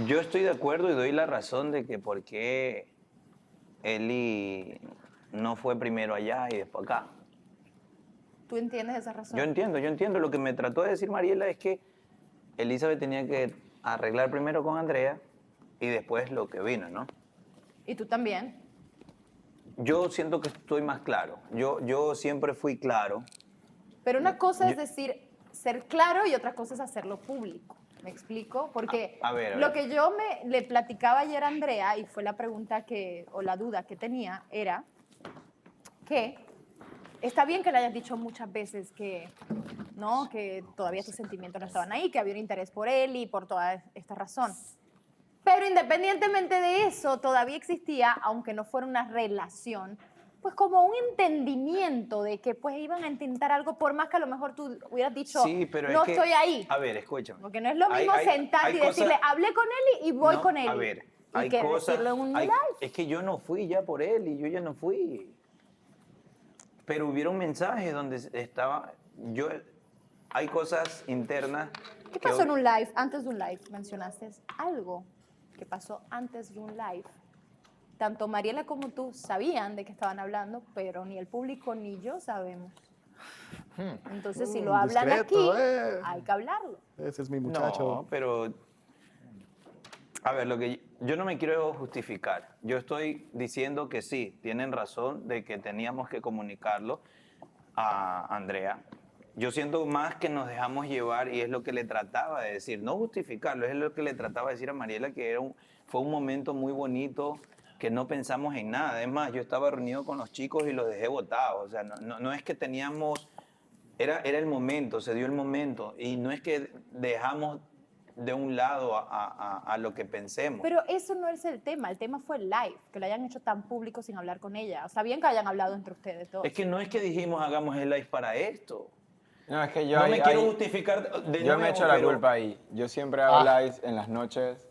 yo estoy de acuerdo y doy la razón de que por qué Eli no fue primero allá y después acá. ¿Tú entiendes esa razón? Yo entiendo. Lo que me trató de decir Mariela es que Elizabeth tenía que arreglar primero con Andrea y después lo que vino, ¿no? ¿Y tú también? Yo siento que estoy más claro. Yo siempre fui claro. Pero una cosa es decir, ser claro y otra cosa es hacerlo público. ¿Me explico? Porque A ver. lo que yo le platicaba ayer a Andrea, y fue la pregunta o la duda que tenía, era que está bien que le hayas dicho muchas veces que, ¿no? Que todavía tus sentimientos no estaban ahí, que había un interés por él y por toda esta razón. Pero independientemente de eso, todavía existía, aunque no fuera una relación, pues como un entendimiento de que pues iban a intentar algo, por más que a lo mejor tú hubieras dicho, Sí, pero no es que, estoy ahí. A ver, escúchame. Porque no es lo mismo Hay sentarte y cosas- decirle, hablé con él y voy No, con él. A ver, y hay que cosas... decirlo en un hay- live. es que yo no fui ya por él y yo ya no fui. Pero hubieron mensajes donde estaba... Hay cosas internas... ¿Qué que pasó en un live? Antes de un live mencionaste algo que pasó antes de un live. Tanto Mariela como tú sabían de qué estaban hablando, pero ni el público ni yo sabemos. Entonces, si lo hablan discreto, aquí, hay que hablarlo. Ese es mi muchacho. No, pero... A ver, yo no me quiero justificar. Yo estoy diciendo que sí, tienen razón de que teníamos que comunicarlo a Andrea. Yo siento más que nos dejamos llevar y es lo que le trataba de decir, no justificarlo, es lo que le trataba de decir a Mariela, que fue un momento muy bonito, que no pensamos en nada. Es más, yo estaba reunido con los chicos y los dejé botados. O sea, no es que teníamos Era el momento, se dio el momento. Y no es que dejamos de un lado a lo que pensemos. Pero eso no es el tema fue el live, que lo hayan hecho tan público sin hablar con ella. O sea, bien que hayan hablado entre ustedes todos. Es que no es que dijimos hagamos el live para esto. No, es que yo No ahí- me quiero ahí- justificar de Yo nuevo, me echo la pero- culpa ahí. Yo siempre hago lives en las noches.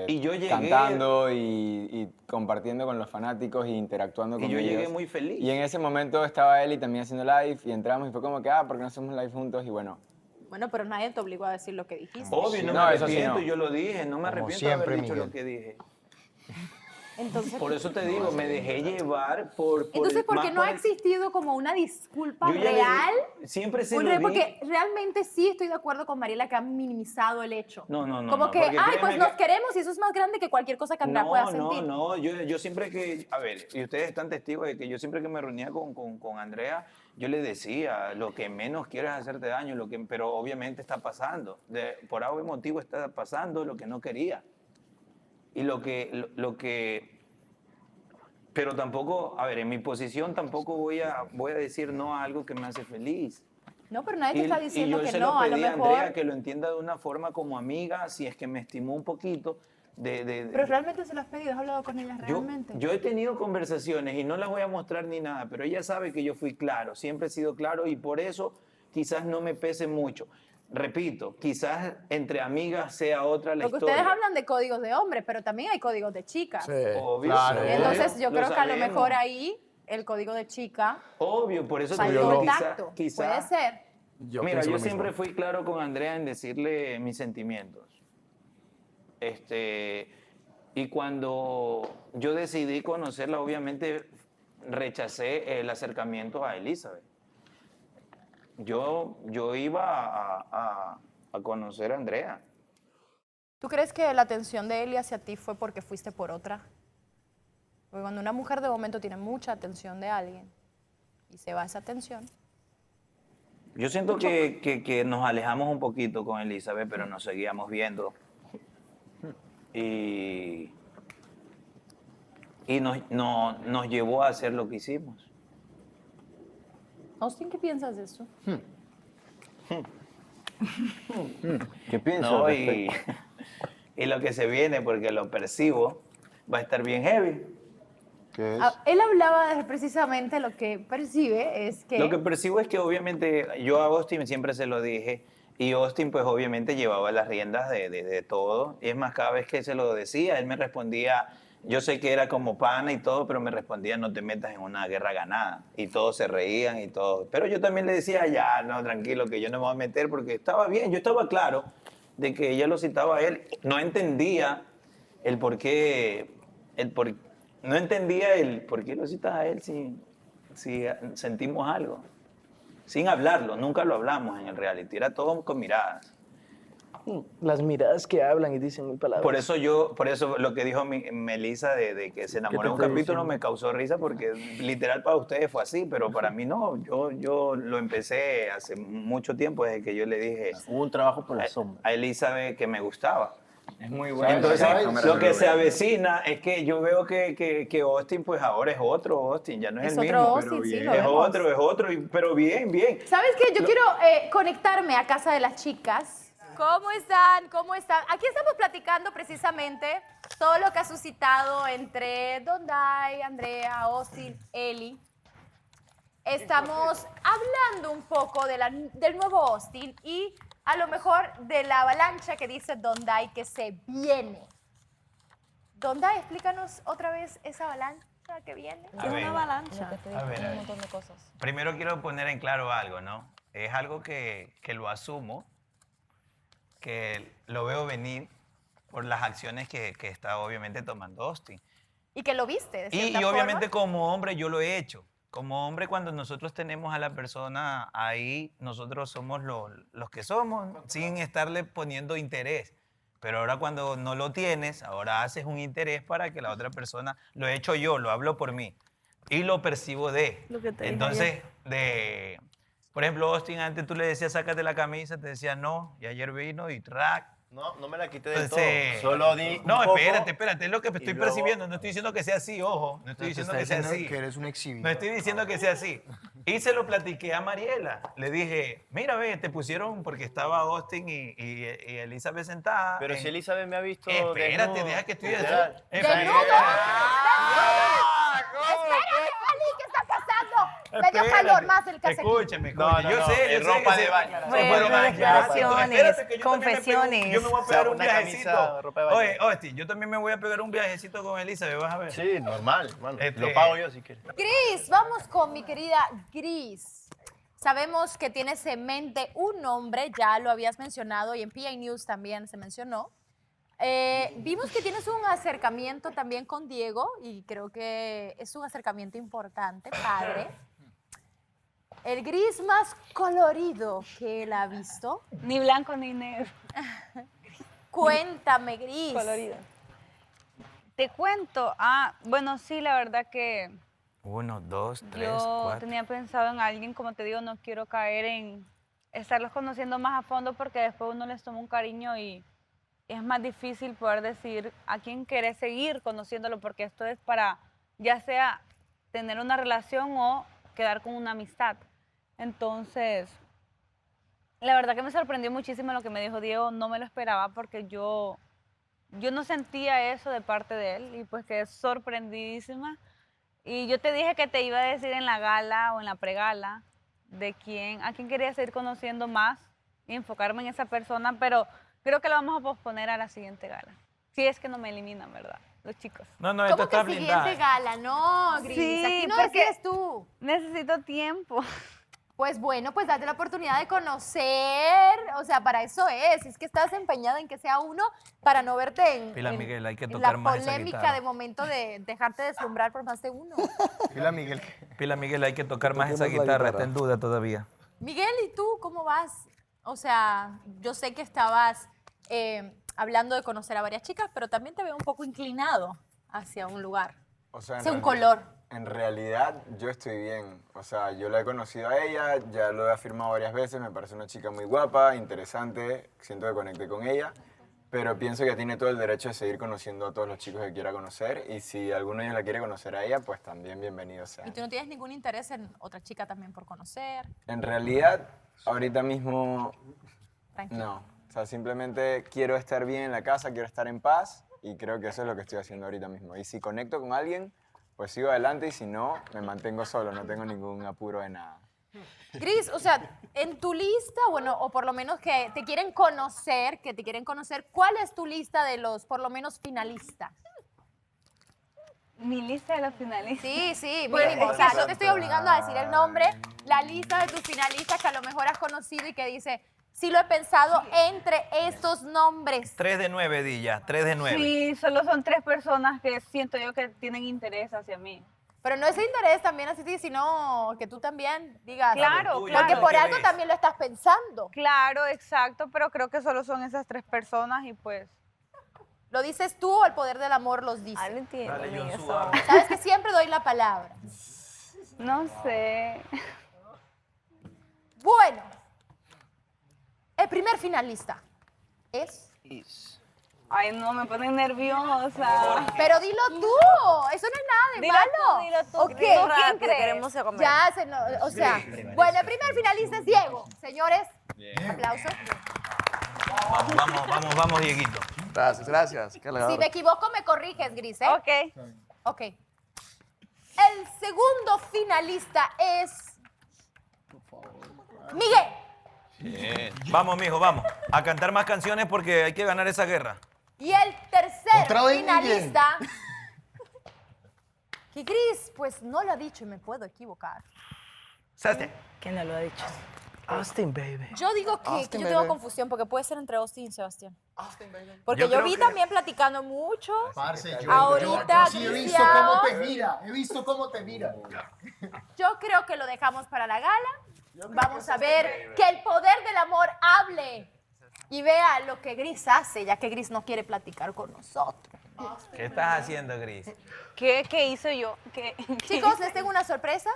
Y yo llegué- cantando y compartiendo con los fanáticos y interactuando con Y yo ellos. llegué muy feliz. Y en ese momento estaba Eli también haciendo live y entramos y fue como que, ¿por qué no hacemos live juntos? Y bueno. Bueno, pero nadie te obligó a decir lo que dijiste. Obvio, no, me eso sí arrepiento, no. yo lo dije, no me Como arrepiento de haber siempre, dicho Miguel. lo que dije. Entonces, Por eso te digo, me dejé llevar por entonces ¿por qué más no ha por el- existido como una disculpa Yo ya le real? di- siempre se Un lo re- di. Porque realmente sí estoy de acuerdo con Mariela que han minimizado el hecho. No, no, no. Como no, que, porque ay, pues créeme nos que- queremos y eso es más grande que cualquier cosa que Andrea pueda sentir. No, yo siempre que, a ver, y ustedes están testigos de que yo siempre que me reunía con Andrea, yo le decía, lo que menos quiero es hacerte daño, pero obviamente está pasando. Por algún motivo está pasando lo que no quería. Y lo que pero tampoco, a ver, en mi posición tampoco voy a decir no a algo que me hace feliz. No, pero nadie te está Y diciendo yo que se no, lo a lo pedí a mejor. Andrea que lo entienda de una forma como amiga, si es que me estimó un poquito. Pero realmente se lo has pedido, has hablado con ella realmente. Yo he tenido conversaciones y no las voy a mostrar ni nada, pero ella sabe que yo fui claro, siempre he sido claro y por eso quizás no me pese mucho. Repito, quizás entre amigas sea otra la Porque historia. ustedes hablan de códigos de hombres, pero también hay códigos de chicas. Obvio, claro. Entonces yo lo creo que a lo sabemos. mejor ahí el código de chica Obvio, por eso te salió digo, intacto. Puede ser. Mira, yo siempre fui claro con Andrea en decirle mis sentimientos. Y cuando yo decidí conocerla, obviamente rechacé el acercamiento a Elizabeth. Yo iba a conocer a Andrea. ¿Tú crees que la atención de Eli hacia ti fue porque fuiste por otra? Porque cuando una mujer de momento tiene mucha atención de alguien y se va esa atención, Yo siento que nos alejamos un poquito con Elizabeth, pero nos seguíamos viendo. Y nos llevó a hacer lo que hicimos. Austin, ¿qué piensas de eso? ¿Qué piensas? No, al y, respecto? y lo que se viene, porque lo percibo, va a estar bien heavy. ¿Qué es? Él hablaba de precisamente lo que percibe es que... Lo que percibo es que obviamente yo a Austin siempre se lo dije y Austin pues obviamente llevaba las riendas de todo. Y es más, cada vez que se lo decía, él me respondía, yo sé que era como pana y todo, pero me respondía no te metas en una guerra ganada. Y todos se reían y todo. Pero yo también le decía, ya, no, tranquilo, que yo no me voy a meter porque estaba bien. Yo estaba claro de que ella lo citaba a él. No entendía el por qué, no entendía el por qué lo citas a él si sentimos algo. Sin hablarlo, nunca lo hablamos en el reality, era todo con miradas. Las miradas que hablan y dicen mil palabras. Por eso lo que dijo Melissa de que se enamoró te de un estoy capítulo diciendo? me causó risa porque literal para ustedes fue así, pero para mí no. Yo lo empecé hace mucho tiempo desde que yo le dije Hubo un trabajo por la sombra. a Elizabeth que me gustaba. Es muy bueno. Entonces, ¿Sabes? No me lo que recuerdo se bien. avecina es que yo veo que Austin, pues ahora es otro Austin, ya no es, Es el otro mismo. Austin, pero sí, bien. lo es vemos. otro, pero bien, bien. ¿Sabes qué? Yo quiero conectarme a casa de las chicas. ¿Cómo están? ¿Cómo están? Aquí estamos platicando precisamente todo lo que ha suscitado entre Dondai, Andrea, Austin, Eli. Estamos hablando un poco del nuevo Austin y a lo mejor de la avalancha que dice Dondai que se viene. Dondai, explícanos otra vez esa avalancha que viene. A ver. avalancha. A ver, a ver. Un montón de cosas. Primero quiero poner en claro algo, ¿no? Es algo que lo asumo, que lo veo venir por las acciones que está obviamente tomando Austin. Y que lo viste, de Y cierta obviamente forma. como hombre yo lo he hecho. Como hombre cuando nosotros tenemos a la persona ahí, nosotros somos los que somos, sin estarle poniendo interés. Pero ahora cuando no lo tienes, ahora haces un interés para que la otra persona, lo he hecho yo, lo hablo por mí. Y lo percibo de. Lo que te dije Entonces, por ejemplo, Austin, antes tú le decías, sácate la camisa, te decía no, y ayer vino y track. No me la quité de Entonces, todo. Solo di no, un poco, espérate, es lo que estoy luego- percibiendo. No estoy diciendo que sea así, ojo. No estoy diciendo que sea así. Que eres un exhibidor. No estoy diciendo que sea así. Y se lo platiqué a Mariela. Le dije, mira, ve, te pusieron porque estaba Austin y Elizabeth sentada. Pero si Elizabeth me ha visto. Espérate, desnudo, deja que estoy literal. ¿Qué está pasando? Me dio calor más el calcetín. Escúcheme, No, no, yo no, sé, es ropa de baño. Declaraciones, yo confesiones. me voy a pegar un Una camisa, viajecito. ropa de baño. Oye, Austin, yo también me voy a pegar un viajecito con Elizabeth, vas a ver. Sí, normal, hermano. Este- Lo pago yo si quieres. Gris, vamos con mi querida Gris. Sabemos que tienes en mente un nombre, ya lo habías mencionado y en PA News también se mencionó. Vimos que tienes un acercamiento también con Diego y creo que es un acercamiento importante, padre. El Gris más colorido que él ha visto. Ni blanco ni negro. Cuéntame, Gris. Colorido. Te cuento. Bueno, sí, la verdad que 1, 2, 3, yo 4. tenía pensado en alguien, como te digo, no quiero caer en estarlos conociendo más a fondo porque después uno les toma un cariño y es más difícil poder decir a quién querés seguir conociéndolo porque esto es para ya sea tener una relación o quedar con una amistad. Entonces, la verdad que me sorprendió muchísimo lo que me dijo Diego, no me lo esperaba porque yo no sentía eso de parte de él y pues quedé sorprendidísima. Y yo te dije que te iba a decir en la gala o en la pregala de a quién quería seguir conociendo más y enfocarme en esa persona, pero creo que lo vamos a posponer a la siguiente gala. Si es que no me eliminan, ¿verdad? Los chicos. No, esto ¿Cómo que está blindado. siguiente gala? No, Gris, Sí, aquí no porque decides tú. Necesito tiempo. Pues bueno, pues date la oportunidad de conocer, o sea, para eso es que estás empeñada en que sea uno para no verte en, Pila, Miguel, hay que en tocar la más esa polémica guitarra. de momento de dejarte deslumbrar por más de uno. Pila, Miguel, hay que tocar más esa Toquemos la guitarra, guitarra. está en duda todavía. Miguel, ¿y tú cómo vas? O sea, yo sé que estabas hablando de conocer a varias chicas, pero también te veo un poco inclinado hacia un lugar, O sea, hacia un color. En realidad, yo estoy bien. O sea, yo la he conocido a ella, ya lo he afirmado varias veces, me parece una chica muy guapa, interesante, siento que conecté con ella, pero pienso que tiene todo el derecho de seguir conociendo a todos los chicos que quiera conocer y si alguno de ellos la quiere conocer a ella, pues también bienvenido sea. ¿Y tú no tienes ningún interés en otra chica también por conocer? En realidad, ahorita mismo, Tranquilo. no. O sea, simplemente quiero estar bien en la casa, quiero estar en paz y creo que eso es lo que estoy haciendo ahorita mismo. Y si conecto con alguien, pues sigo adelante y si no, me mantengo solo, no tengo ningún apuro de nada. Gris, o sea, en tu lista, bueno, o por lo menos que te quieren conocer, ¿cuál es tu lista de los, por lo menos, finalistas? Mi lista de los finalistas. Sí, Pues, mínimo. O es sea, que yo te estoy obligando a decir el nombre, la lista de tus finalistas que a lo mejor has conocido y que dice, sí lo he pensado entre estos nombres. 3 de 9, Dilla, 3 de 9. Sí, solo son 3 personas que siento yo que tienen interés hacia mí. Pero no es interés también hacia ti, sino que tú también digas. Claro, Porque claro. por algo también lo estás pensando. Claro, exacto, pero creo que solo son esas 3 personas y pues... ¿Lo dices tú o el poder del amor los dice? lo entiendo. Dale, John eso. Suárez. Sabes que siempre doy la palabra. No sé. Bueno, el primer finalista es... Ay, no, me ponen nerviosa. Pero dilo tú, eso no es nada de Dilo malo. tú, dilo tú. ¿O Dilo qué? rápido, ¿Quién cree? queremos ir a comer. Ya, o sea, bueno, el primer finalista es Diego. Señores, aplausos. Vamos, Dieguito. Gracias. Qué Si halagador. me equivoco, me corriges, Gris, ¿eh? Ok. El segundo finalista es... Miguel. Vamos, mijo, vamos. A cantar más canciones porque hay que ganar esa guerra. Y el tercer ¿Otra vez, finalista... Que Gris, pues no lo ha dicho y me puedo equivocar. ¿Quién no lo ha dicho? Austin, baby. Yo digo que Austin, yo tengo baby. confusión porque puede ser entre Austin y Sebastián. Porque Yo yo, creo vi que- también platicando mucho. Parce, Ahorita, yo sí he visto Cristiano, cómo te mira. He visto cómo te mira. yo creo que lo dejamos para la gala. Vamos a ver que el poder del amor hable y vea lo que Gris hace, ya que Gris no quiere platicar con nosotros. ¿Qué estás haciendo, Gris? ¿Qué hice yo? Chicos, les tengo una sorpresa.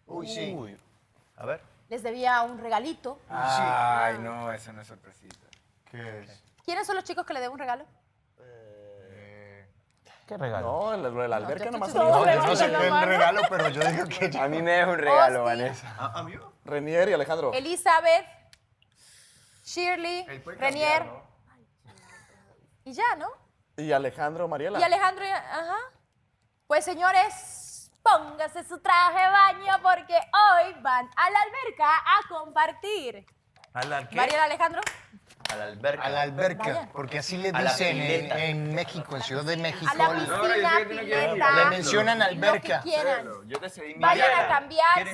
Uy, sí. A ver. Les debía un regalito. Ay, no, eso no es sorpresita. ¿Qué es? ¿Quiénes son los chicos que le deben un regalo? ¿Qué regalo? No, lo de la alberca nomás. No, yo no sé qué es el regalo, pero yo digo que... A mí me deja un regalo, Hostia. Vanessa. ¿A mí? Renier y Alejandro. Elizabeth, Shirley, Renier. Y ya, ¿no? Y Alejandro, Mariela. Y Alejandro, ajá. Pues señores, póngase su traje de baño porque hoy van a la alberca a compartir. ¿A la qué? Mariela, Alejandro. A la alberca. A la alberca, Vaya. porque así le A la dicen pileta. en México, en Ciudad de México. A la piscina, pileta. Le mencionan Lo que alberca. quieran. Yo te cedí mi Vayan viaje. a cambiarse.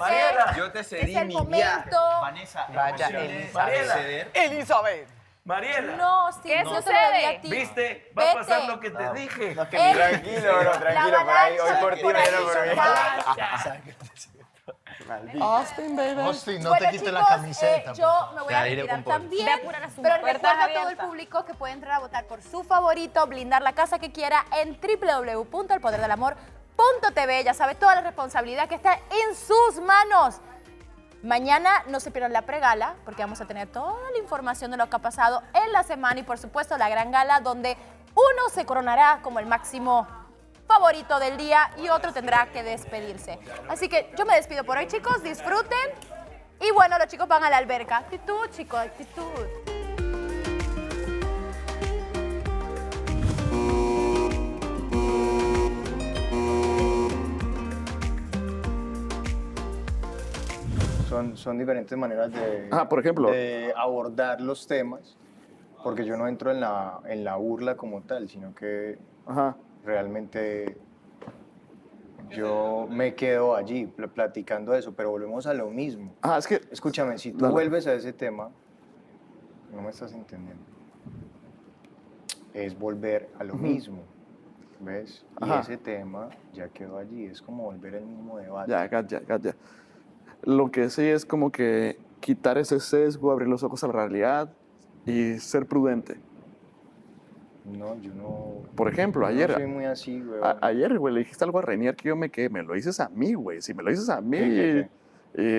Yo te Es cedí el mi viaje. momento. Vanessa, Vaya, Elizabeth. Elizabeth. Mariela. No, sí, ¿Qué no te lo sucede? di a ti. ¿Viste? Va a pasar Vete. lo que te dije. No, es que tranquilo, bro, tranquilo. Por ahí, hoy por ti, por ahí pero por mí. Austin, baby. Austin, no Bueno, te quites la chicos, camiseta. yo me voy a Ya, iré retirar con Paul. también, Ve a apurar a su pero puertas recuerda a todo el abiertas. público que puede entrar a votar por su favorito, blindar la casa que quiera en www.elpoderdelamor.tv. Ya sabe toda la responsabilidad que está en sus manos. Mañana no se pierdan la pregala, porque vamos a tener toda la información de lo que ha pasado en la semana y, por supuesto, la gran gala, donde uno se coronará como el máximo favorito del día y otro tendrá que despedirse. Así que yo me despido por hoy, chicos. Disfruten. Y bueno, los chicos van a la alberca. Actitud, chicos, actitud. Son diferentes maneras de, Por ejemplo. de abordar los temas, porque yo no entro en la burla como tal, sino que realmente yo me quedo allí platicando eso, pero volvemos a lo mismo. Es que... Escúchame, si tú Dale. vuelves a ese tema, no me estás entendiendo. Es volver a lo mismo, ¿ves? Y Ajá. ese tema ya quedó allí, es como volver al mismo debate. Ya. Lo que sí es como que quitar ese sesgo, abrir los ojos a la realidad y ser prudente. No, yo no... Por ejemplo, yo ayer... No soy muy así, güey. Ayer, güey, le dijiste algo a Renier que yo me quedé. Me lo dices a mí, güey. Si me lo dices a mí,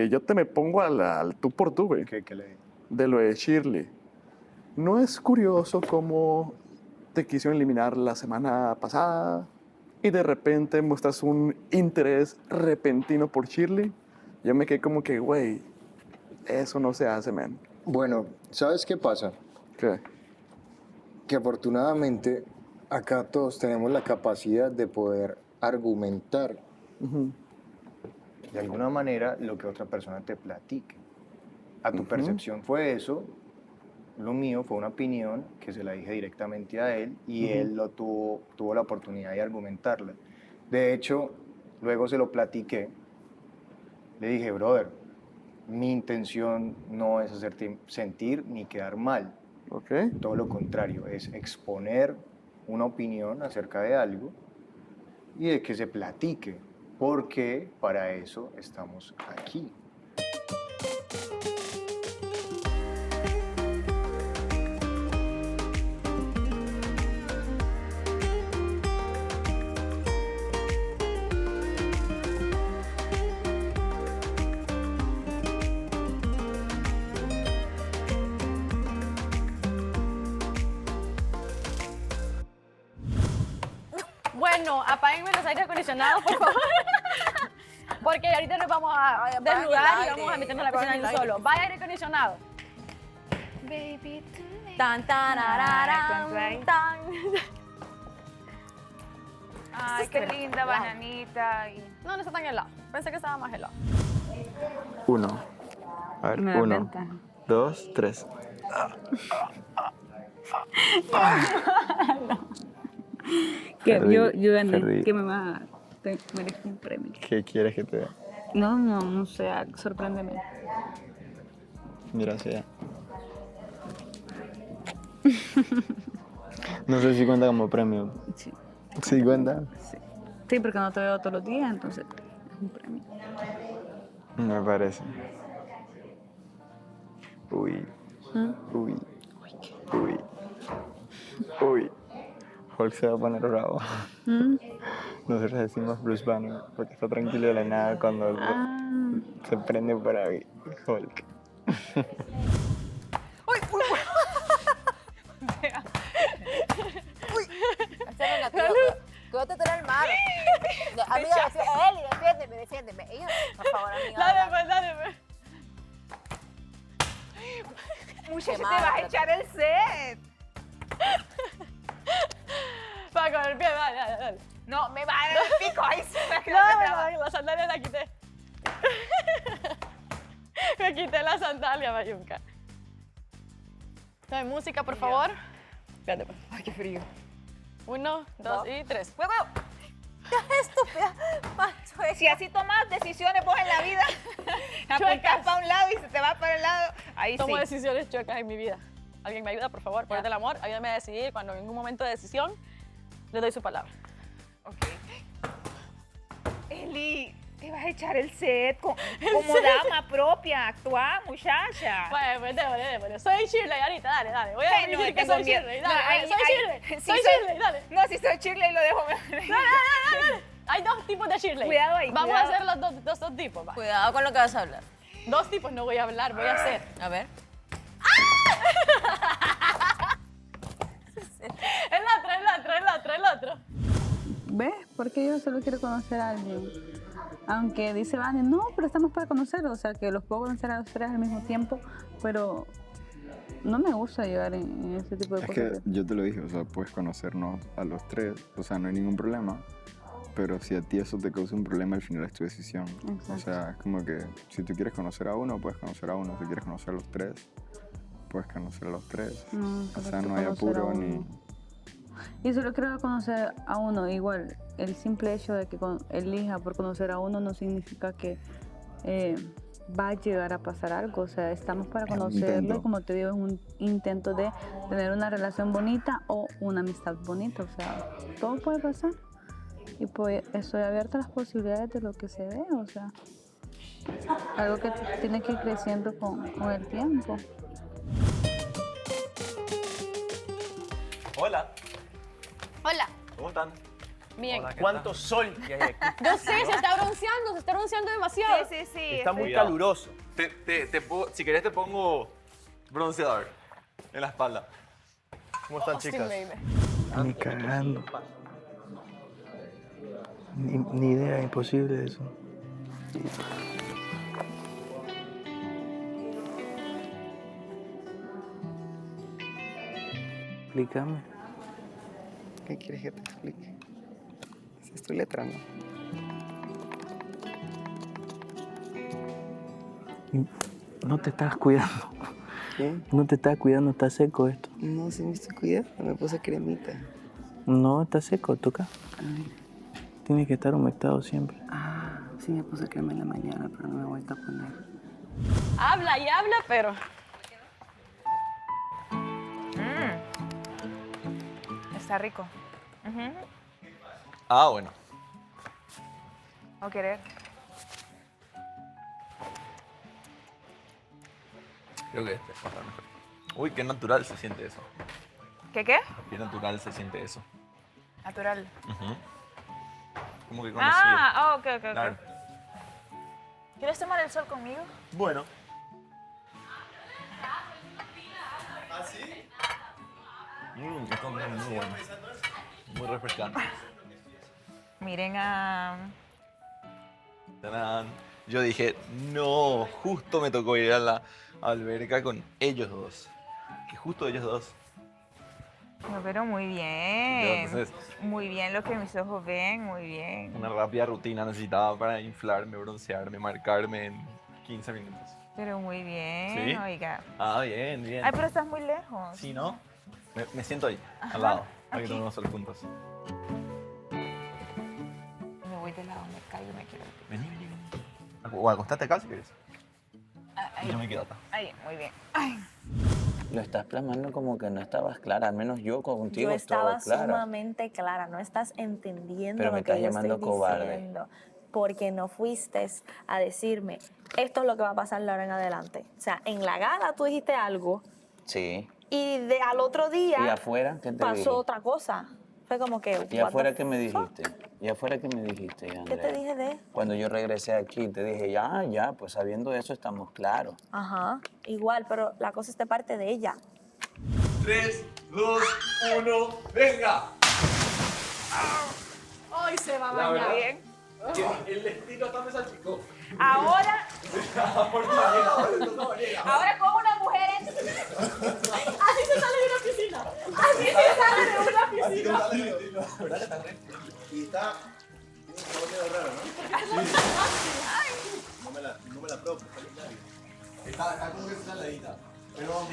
yo te me pongo al tú por tú, güey. ¿Qué le digo? De lo de Shirley. ¿No es curioso cómo te quisieron eliminar la semana pasada y de repente muestras un interés repentino por Shirley? Yo me quedé como que, güey, eso no se hace, man. Bueno, ¿sabes qué pasa? ¿Qué? Que afortunadamente acá todos tenemos la capacidad de poder argumentar de alguna manera lo que otra persona te platique. A tu percepción fue eso, lo mío fue una opinión que se la dije directamente a él y él lo tuvo la oportunidad de argumentarla. De hecho, luego se lo platiqué. Le dije, brother, mi intención no es hacerte sentir ni quedar mal. Todo lo contrario, es exponer una opinión acerca de algo y de que se platique, porque para eso estamos aquí. Bueno, apáguenme los aires acondicionados, por favor. Porque ahorita nos vamos a desnudar y vamos a meternos en la cocina de un solo. Vaya aire acondicionado. Baby, Tan, tan, ararán, tan. Ay, qué linda bananita. No está tan helado. Pensé que estaba más helado. 1. A ver, Me da 1, ventaja. 2, 3. Yo gané. Perdí. ¿Qué me va a dar? Te merezco un premio. ¿Qué quieres que te dé? No sé, sorpréndeme. Mira hacia allá. No sé si cuenta como premio. Sí. ¿Sí cuenta? Sí, porque no te veo todos los días, entonces es un premio. Me parece. Uy. ¿Mm? Uy. Uy. Uy. Hulk se va a poner bravo. ¿Mm? Nosotros decimos Bruce Banner porque está tranquilo de la nada cuando se prende por ahí. Hulk. Yo te tiro el malo. Amiga, Eli, defiéndeme. Ella, por favor, amiga. Dale, pues. Muchacha, te vas a echar el set. Va con el pie, dale. No, me va a dar el pico. Ahí sí me quedo No, la sandalia la quité. Me quité la sandalia, Mayunca. Dame música, por favor. Espérate, pues. Ay, qué frío. 1, 2 y 3. ¡Huevo! Estúpida. Si así tomas decisiones vos en la vida, apuntás para un lado y se te va para el lado, ahí Tomo sí. decisiones chuecas en mi vida. ¿Alguien me ayuda, por favor? Por el amor, ayúdame a decidir cuando en un momento de decisión le doy su palabra. Eli, te vas a echar el set como dama propia. Actúa, muchacha. Bueno, pues déjame. Soy Shirley ahorita, dale. Voy a decir que soy Shirley, dale. Soy Shirley, dale. No, si soy Shirley lo dejo. Dale. Hay 2 tipos de Shirley. Cuidado ahí, Vamos cuidado. a hacer los dos tipos. Va. Cuidado con lo que vas a hablar. 2 tipos no voy a hablar, voy a hacer. A ver. El otro. ¿Ves? Porque yo solo quiero conocer a alguien. Aunque dice Vane, no, pero estamos para conocerlos. O sea, que los puedo conocer a los 3 al mismo tiempo. Pero no me gusta llegar en ese tipo de Es cosas. que yo te lo dije, o sea, puedes conocernos a los 3, o sea, no hay ningún problema. Pero si a ti eso te causa un problema, al final es tu decisión. Exacto. O sea, es como que si tú quieres conocer a uno, puedes conocer a uno. Si quieres conocer a los 3, puedes conocer a los 3. No, O solo sea, quiero no hay conocer a apuro uno. ni... Y solo quiero conocer a uno. Igual, el simple hecho de que elija por conocer a uno no significa que va a llegar a pasar algo. O sea, estamos para Es un conocerlo. intento. Y como te digo, es un intento de tener una relación bonita o una amistad bonita. O sea, todo puede pasar. Y pues estoy abierta a las posibilidades de lo que se ve. O sea, algo que tiene que ir creciendo con el tiempo. Hola, Hola. ¿cómo están? Bien. ¿Cuánto sol que hay aquí? Yo sé, se está bronceando demasiado. Sí. Está muy caluroso. Si querés te pongo bronceador en la espalda. ¿Cómo están, chicas? Ni cagando. Ni idea, imposible eso. Explícame. ¿Qué quieres que te explique? Esa es tu letra, ¿no? No te estás cuidando. ¿Qué? No te estás cuidando, está seco esto. No, sí me estoy cuidando, me puse cremita. No, está seco, toca. Tiene que estar humectado siempre. Ah, sí me puse crema en la mañana, pero no me he vuelto a poner. Habla y habla, pero... Está rico. Ah, bueno. ¿O querer? Creo que este va a estar mejor. Uy, qué natural se siente eso. ¿Qué? Qué natural se siente eso. Natural. Como que conocido. Ok. Claro. ¿Quieres tomar el sol conmigo? Bueno. ¿Ah, sí? Esto es muy bueno. Muy refrescante. Miren a... ¡Tarán! Yo dije, no, justo me tocó ir a la alberca con ellos dos. Que justo ellos dos. No, pero muy bien. Entonces, Muy bien lo que mis ojos ven, muy bien. una rápida rutina necesitaba para inflarme, broncearme, marcarme en 15 minutos. Pero muy bien, ¿Sí? oiga. Ah, bien, bien. Ay, pero estás muy lejos. Sí, ¿no? Me siento ahí, Ajá, al lado, para que aquí. tomemos sol juntos. Me voy de lado, me caigo y me quiero. Vení. O acostate acá si quieres. Ahí. Y yo me quedo acá. Ahí, muy bien. Ay. Lo estás plasmando como que no estabas clara, al menos yo contigo Yo estaba estaba clara. sumamente clara, no estás entendiendo Pero me lo que estás yo llamando estoy cobarde. diciendo. Porque no fuiste a decirme, esto es lo que va a pasar de ahora en adelante. O sea, en la gala tú dijiste algo Sí. y al otro día ¿Y afuera qué te pasó dije? otra cosa. Fue como que... ¿Y what afuera the qué me fuck? dijiste? ¿Y afuera qué me dijiste, ¿Qué Andrea? te dije de? Cuando yo regresé aquí, te dije, ya, pues sabiendo eso estamos claros. Ajá, igual, pero la cosa es de parte de ella. 3, 2, 1, ¡venga! Se va a La bañar. verdad, que el destino hasta me salpicó. Ahora, ahora como una mujer Así se sale de una piscina. Así se sale de una piscina. Y está un medio raro, ¿no? No me la propo, está como que está heladita. Pero vamos,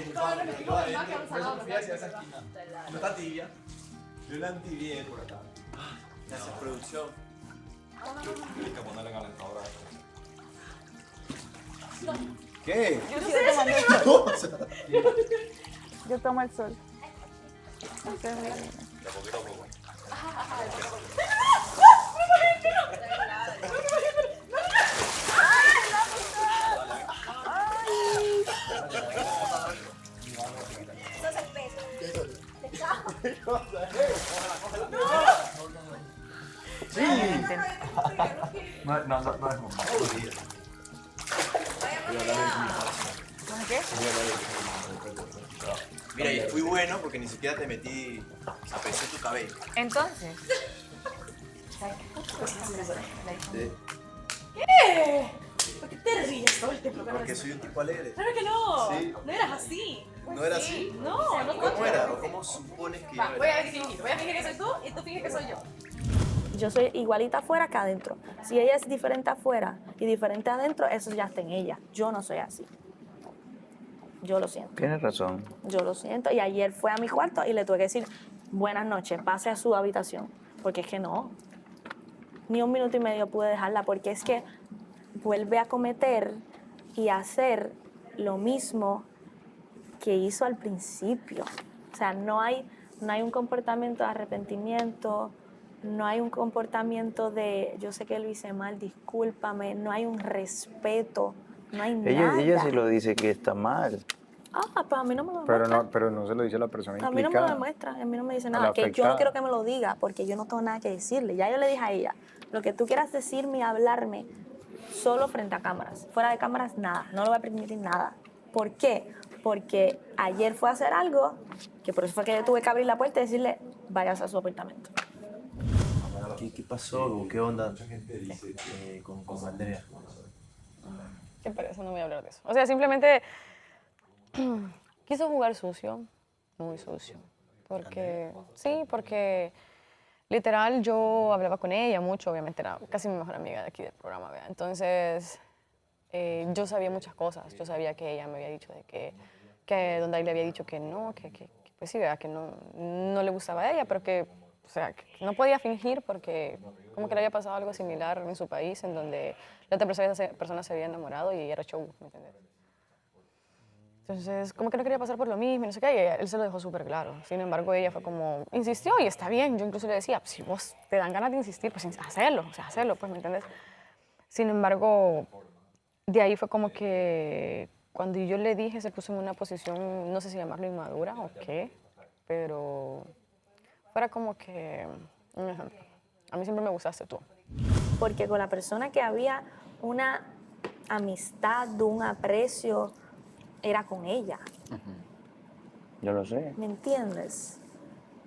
por eso fui hacia esa esquina. No está tibia. Yo la entibié por acá. Gracias, producción. Tienes que ponerle calentadora a esto. ¿Qué? Yo sigo tomando el sol. Yo tomo el sol. De poquito a poco. Eso es el peso. Sí. No es ¿Qué? Mira, y fui bueno porque ni siquiera te metí, aprecié tu cabello. Entonces. ¿Qué? ¿Por qué te ríes todo el tiempo? Porque soy un tipo alegre. Claro que no. Sí. No eras así. ¿No era así? No, no. ¿Cómo era? ¿O cómo supones que Va, yo voy era? a fingir que soy tú y tú finges que soy yo. Yo soy igualita afuera que adentro. Si ella es diferente afuera y diferente adentro, eso ya está en ella. Yo no soy así. Yo lo siento. Tienes razón. Yo lo siento. Y ayer fue a mi cuarto y le tuve que decir, buenas noches, pase a su habitación. Porque es que no. Ni un minuto y medio pude dejarla porque es que vuelve a cometer y hacer lo mismo que hizo al principio. O sea, no hay un comportamiento de arrepentimiento, no hay un comportamiento de yo sé que lo hice mal, discúlpame, no hay un respeto, no hay nada. Ella sí lo dice que está mal. Pues a mí no me lo Pero demuestra. pero no se lo dice la persona A mí no me lo implicada. demuestra, a mí no me dice A nada. la Que yo no afectada. quiero que me lo diga porque yo no tengo nada que decirle. Ya yo le dije a ella, lo que tú quieras decirme y hablarme solo frente a cámaras. Fuera de cámaras, nada. No le voy a permitir nada. ¿Por qué? Porque ayer fue a hacer algo que por eso fue que yo tuve que abrir la puerta y decirle, váyase a su apartamento. ¿Qué pasó? ¿Qué onda con Andrea? Qué pereza, no voy a hablar de eso. O sea, simplemente quiso jugar sucio, muy sucio. Porque, sí, porque literal yo hablaba con ella mucho, obviamente era casi mi mejor amiga de aquí del programa, ¿verdad? Entonces, yo sabía muchas cosas. Yo sabía que ella me había dicho de que donde le había dicho que no, que pues sí, ¿verdad? Que no le gustaba a ella, pero que, o sea, que no podía fingir porque como que le había pasado algo similar en su país, en donde la otra persona se había enamorado y era show, ¿me entiendes? Entonces, como que no quería pasar por lo mismo, y no sé qué, y él se lo dejó súper claro. Sin embargo, ella fue como, insistió y está bien. Yo incluso le decía, si vos te dan ganas de insistir, pues hacerlo, o sea, hacerlo, pues, ¿me entiendes? Sin embargo, de ahí fue como que cuando yo le dije, se puso en una posición, no sé si llamarlo inmadura o qué, pero fuera como que, un ejemplo, a mí siempre me gustaste tú. Porque con la persona que había una amistad, un aprecio, era con ella. Yo lo sé. ¿Me entiendes?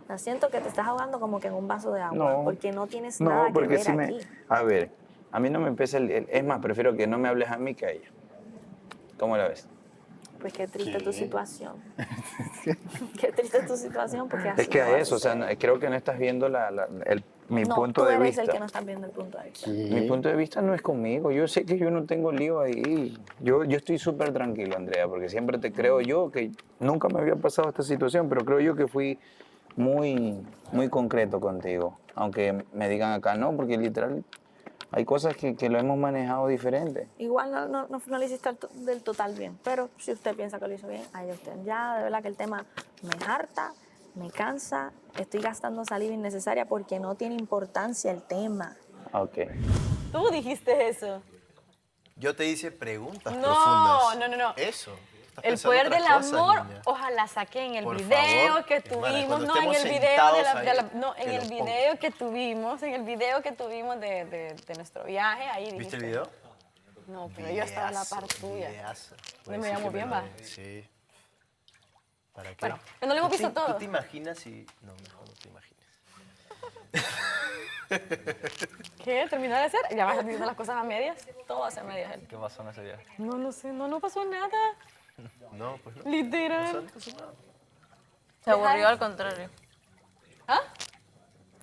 O sea, siento que te estás ahogando como que en un vaso de agua, No. porque no tienes nada No, que porque ver si aquí. A ver, a mí no me empieza es más, prefiero que no me hables a mí que a ella. ¿Cómo la ves? Pues qué triste tu situación. Qué triste tu situación porque así Es que no a va a eso, o sea, suceder. creo que no estás viendo mi No, punto tú de eres vista. el que no estás viendo el punto de vista. Mi punto de vista no es conmigo. Yo sé que yo no tengo lío ahí. Yo estoy súper tranquilo, Andrea, porque siempre te creo yo que nunca me había pasado esta situación, pero creo yo que fui muy concreto contigo. Aunque me digan acá no, porque literal hay cosas que lo hemos manejado diferente. Igual no lo hiciste del total bien, pero si usted piensa que lo hizo bien, ahí usted. Ya, de verdad que el tema me harta, me cansa, estoy gastando saliva innecesaria porque no tiene importancia el tema. Ok. Tú dijiste eso. Yo te hice preguntas No, profundas. no. Eso. Estás El pensando poder otra del cosa, amor, niña. ojalá saqué en el Por video favor, que hermana, tuvimos, cuando no en el estemos video de sentados ahí, no, en te el lo video que tuvimos, de nuestro viaje, ahí dijiste. ¿Viste el video? No, pero yo estaba a la par tuya. Videazo. No Puedes me decir llamo que bien, lo- va. Sí. ¿Para qué? Bueno, no lo hemos visto todo. ¿Tú te imaginas si...? No, mejor no te imagines. ¿Qué? ¿Terminar de hacer? Ya vas diciendo las cosas a medias. Todo va a ser a medias. Él. ¿Qué pasó en ese viaje? No sé, no pasó nada. No, pues no. Literal. No pasó nada. Se aburrió al contrario. ¿Ah?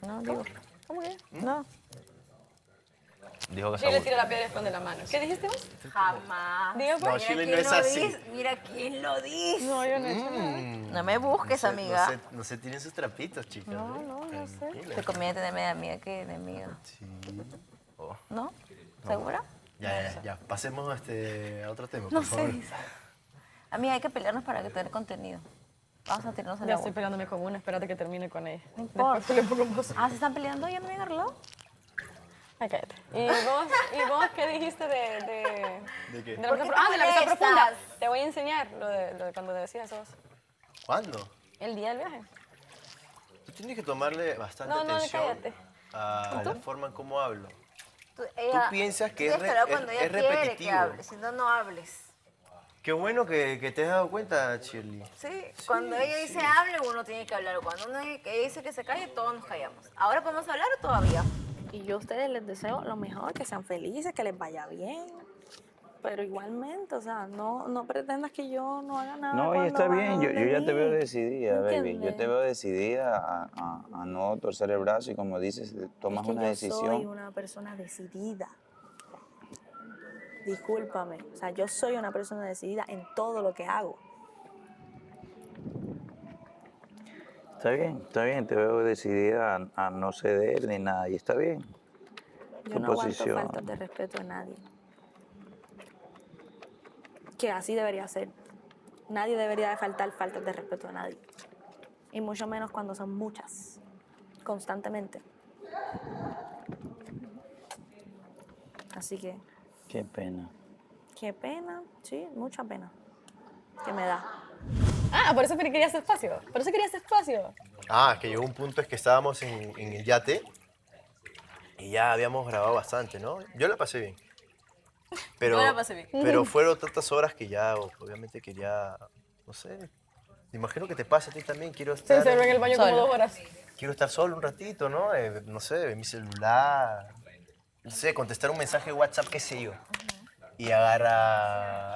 No, digo. ¿Cómo que? No. Dijo que se Chile aburrió. tira la piedra y esconde la mano. ¿Qué dijiste vos? Jamás. Diga, pues. No, Chile no es así. Mira quién lo dice. No, yo no he hecho nada. No me busques, amiga. No se tienen sus trapitos, chicas. No sé. Te conviene tenerme de amiga que de enemiga. Sí. ¿No? ¿Segura? Ya. Pasemos a otro tema, No por favor. sé. Amiga, hay que pelearnos para tener contenido. Vamos a tirarnos al Ya agua. estoy peleándome con una, espérate que termine con ella. No importa. Después peleo con vos. Ah, ¿se están peleando? ¿Ya no me han arreglado? Ay, cállate. ¿Y vos qué dijiste de qué? de la ¿Por amistad qué te de la amistad molestas? profunda? Te voy a enseñar lo de cuando decías eso. ¿Cuándo? El día del viaje. Tú tienes que tomarle bastante No, atención cállate. a la forma en cómo hablo. Tú piensas que tienes es hablar cuando ella quiere que repetitivo. hables, si no, no hables. Qué bueno que te has dado cuenta, Shirley. Sí, cuando ella dice hable, uno tiene que hablar. Cuando ella dice que se calle, todos nos callamos. ¿Ahora podemos hablar o todavía? Y yo a ustedes les deseo lo mejor, que sean felices, que les vaya bien. Pero igualmente, o sea, no pretendas que yo no haga nada. No, y cuando está van bien, yo donde ya te mí. veo decidida, baby. Yo ¿Entiendes? te veo decidida a no torcer el brazo y como dices, tomas Es que una yo decisión. soy una persona decidida. Discúlpame, o sea, yo soy una persona decidida en todo lo que hago. Está bien, te veo decidida a no ceder ni nada, y está bien. Yo Tu no aguanto posición. faltas de respeto a nadie. Que así debería ser. Nadie debería de faltar faltas de respeto a nadie. Y mucho menos cuando son muchas, constantemente. Así que, Qué pena. qué pena, sí, mucha pena que me da. Ah, por eso querías espacio. Por eso querías espacio. Ah, que llegó un punto es que estábamos en el yate y ya habíamos grabado bastante, ¿no? Yo la pasé bien. Pero, Yo la pasé bien. Pero fueron tantas horas que ya obviamente quería, no sé, me imagino que te pasa a ti también, quiero Se estar... encerró en el baño como 2 horas. Quiero estar solo un ratito, ¿no? No sé, ver mi celular, no sé, contestar un mensaje de WhatsApp, qué sé yo. Y agarra...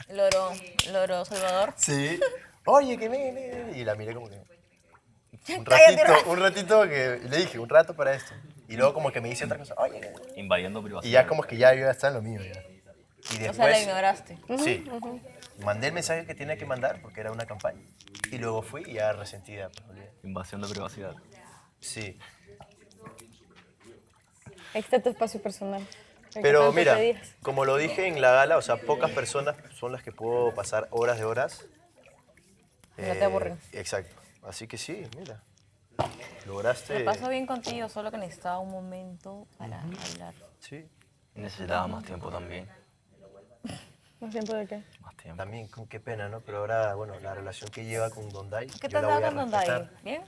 Loro Salvador. Sí. Oye, que me... Y la miré como que... Cállate, Un ratito que... Le dije, un rato para esto. Y luego como que me dice otra cosa. Oye, Invadiendo privacidad. y ya como que ya yo ya estaba en lo mío ya. Y después... O sea, la ignoraste. Sí. Mandé el mensaje que tenía que mandar porque era una campaña. Y luego fui y ya resentida. Pues, olvidé. Invasión de privacidad. Sí. Existe tu espacio personal. El que Pero tanto mira, pedías. como lo dije en la gala, o sea, pocas personas son las que puedo pasar horas de horas. No te aburren. Exacto. Así que sí, mira. Lograste... Me pasó bien contigo, solo que necesitaba un momento para hablar. Sí. Necesitaba más tiempo también. ¿Más tiempo de qué? Más tiempo. También, con qué pena, ¿no? Pero ahora, bueno, la relación que lleva con Dondai, ¿Qué yo te has la dado voy a con Dondai? respetar. ¿Bien?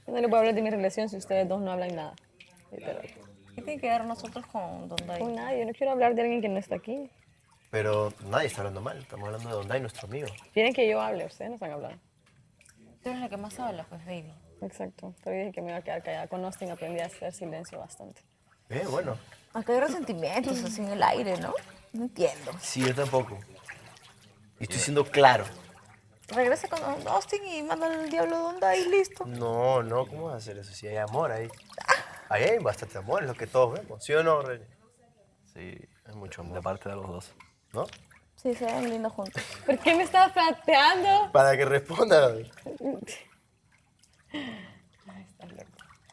Yo no le puedo hablar de mi relación si ustedes dos no hablan nada. Literal. ¿Qué tiene que ver nosotros con Dondai? Con nadie. Yo no quiero hablar de alguien que no está aquí. Pero nadie está hablando mal, estamos hablando de Dondai, nuestro amigo. Quieren que yo hable, ustedes no están hablando. Tú eres la que más habla, pues, baby. Exacto. Te dije que me iba a quedar callada. Con Austin aprendí a hacer silencio bastante. Bueno. Acá hay resentimientos así en el aire, ¿no? No entiendo. Sí, yo tampoco. Y estoy siendo claro. Regresa con Austin y manda al diablo Dondai y listo. No, ¿cómo vas a hacer eso? Si hay amor ahí. Ahí hay bastante amor, es lo que todos vemos. ¿Sí o no, René? Sí. Hay mucho amor. De parte de los dos. ¿No? Sí, se ven lindos juntos. ¿Por qué me estabas planteando? Para que responda.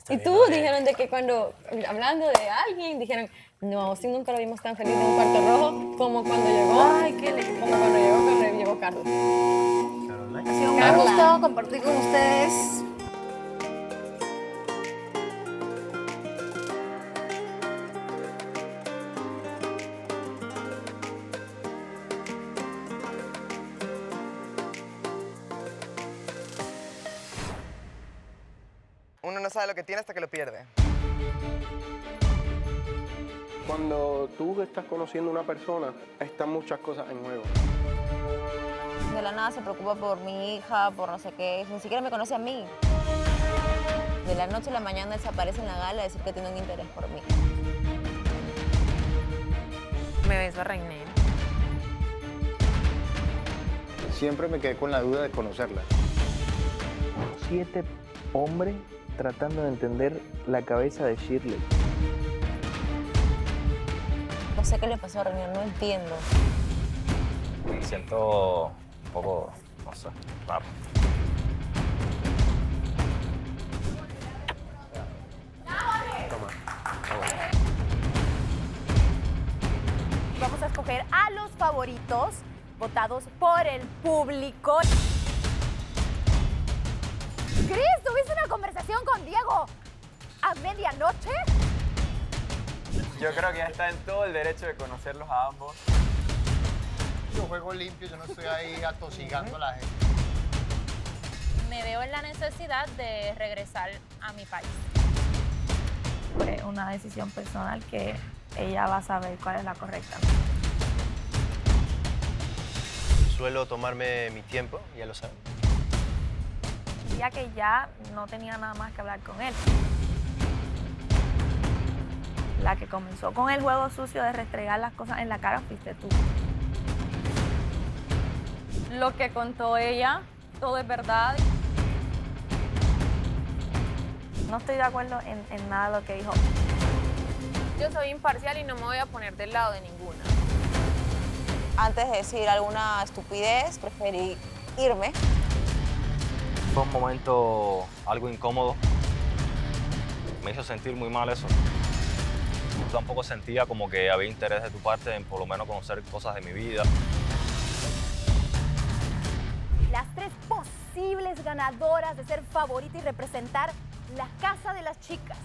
Y tú dijeron de que cuando, hablando de alguien, dijeron, no, Austin nunca lo vimos tan feliz en un cuarto rojo como cuando llegó. Ay, qué lindo. Como cuando llegó Carlos. Ha sido un gusto compartir con ustedes. Uno no sabe lo que tiene hasta que lo pierde. Cuando tú estás conociendo a una persona, están muchas cosas en juego. De la nada se preocupa por mi hija, por no sé qué. Ni siquiera me conoce a mí. De la noche a la mañana él se aparece en la gala a decir que tiene un interés por mí. Me beso a Rainer. Siempre me quedé con la duda de conocerla. 7 hombres tratando de entender la cabeza de Shirley. No sé qué le pasó a Rainer, no entiendo. Me siento un poco, no sé, raro. Vamos a escoger a los favoritos votados por el público. Cris, ¿tuviste una conversación con Diego a medianoche? Yo creo que ya está en todo el derecho de conocerlos a ambos. Yo juego limpio, yo no estoy ahí atosigando a la gente. Me veo en la necesidad de regresar a mi país. Fue una decisión personal que ella va a saber cuál es la correcta. Suelo tomarme mi tiempo, ya lo saben. Ya que ya no tenía nada más que hablar con él. La que comenzó con el juego sucio de restregar las cosas en la cara fuiste tú. Lo que contó ella, todo es verdad. No estoy de acuerdo en nada de lo que dijo. Yo soy imparcial y no me voy a poner del lado de ninguna. Antes de decir alguna estupidez, preferí irme. Fue un momento algo incómodo. Me hizo sentir muy mal eso. Tampoco sentía como que había interés de tu parte en por lo menos conocer cosas de mi vida. Las 3 posibles ganadoras de ser favorita y representar la casa de las chicas.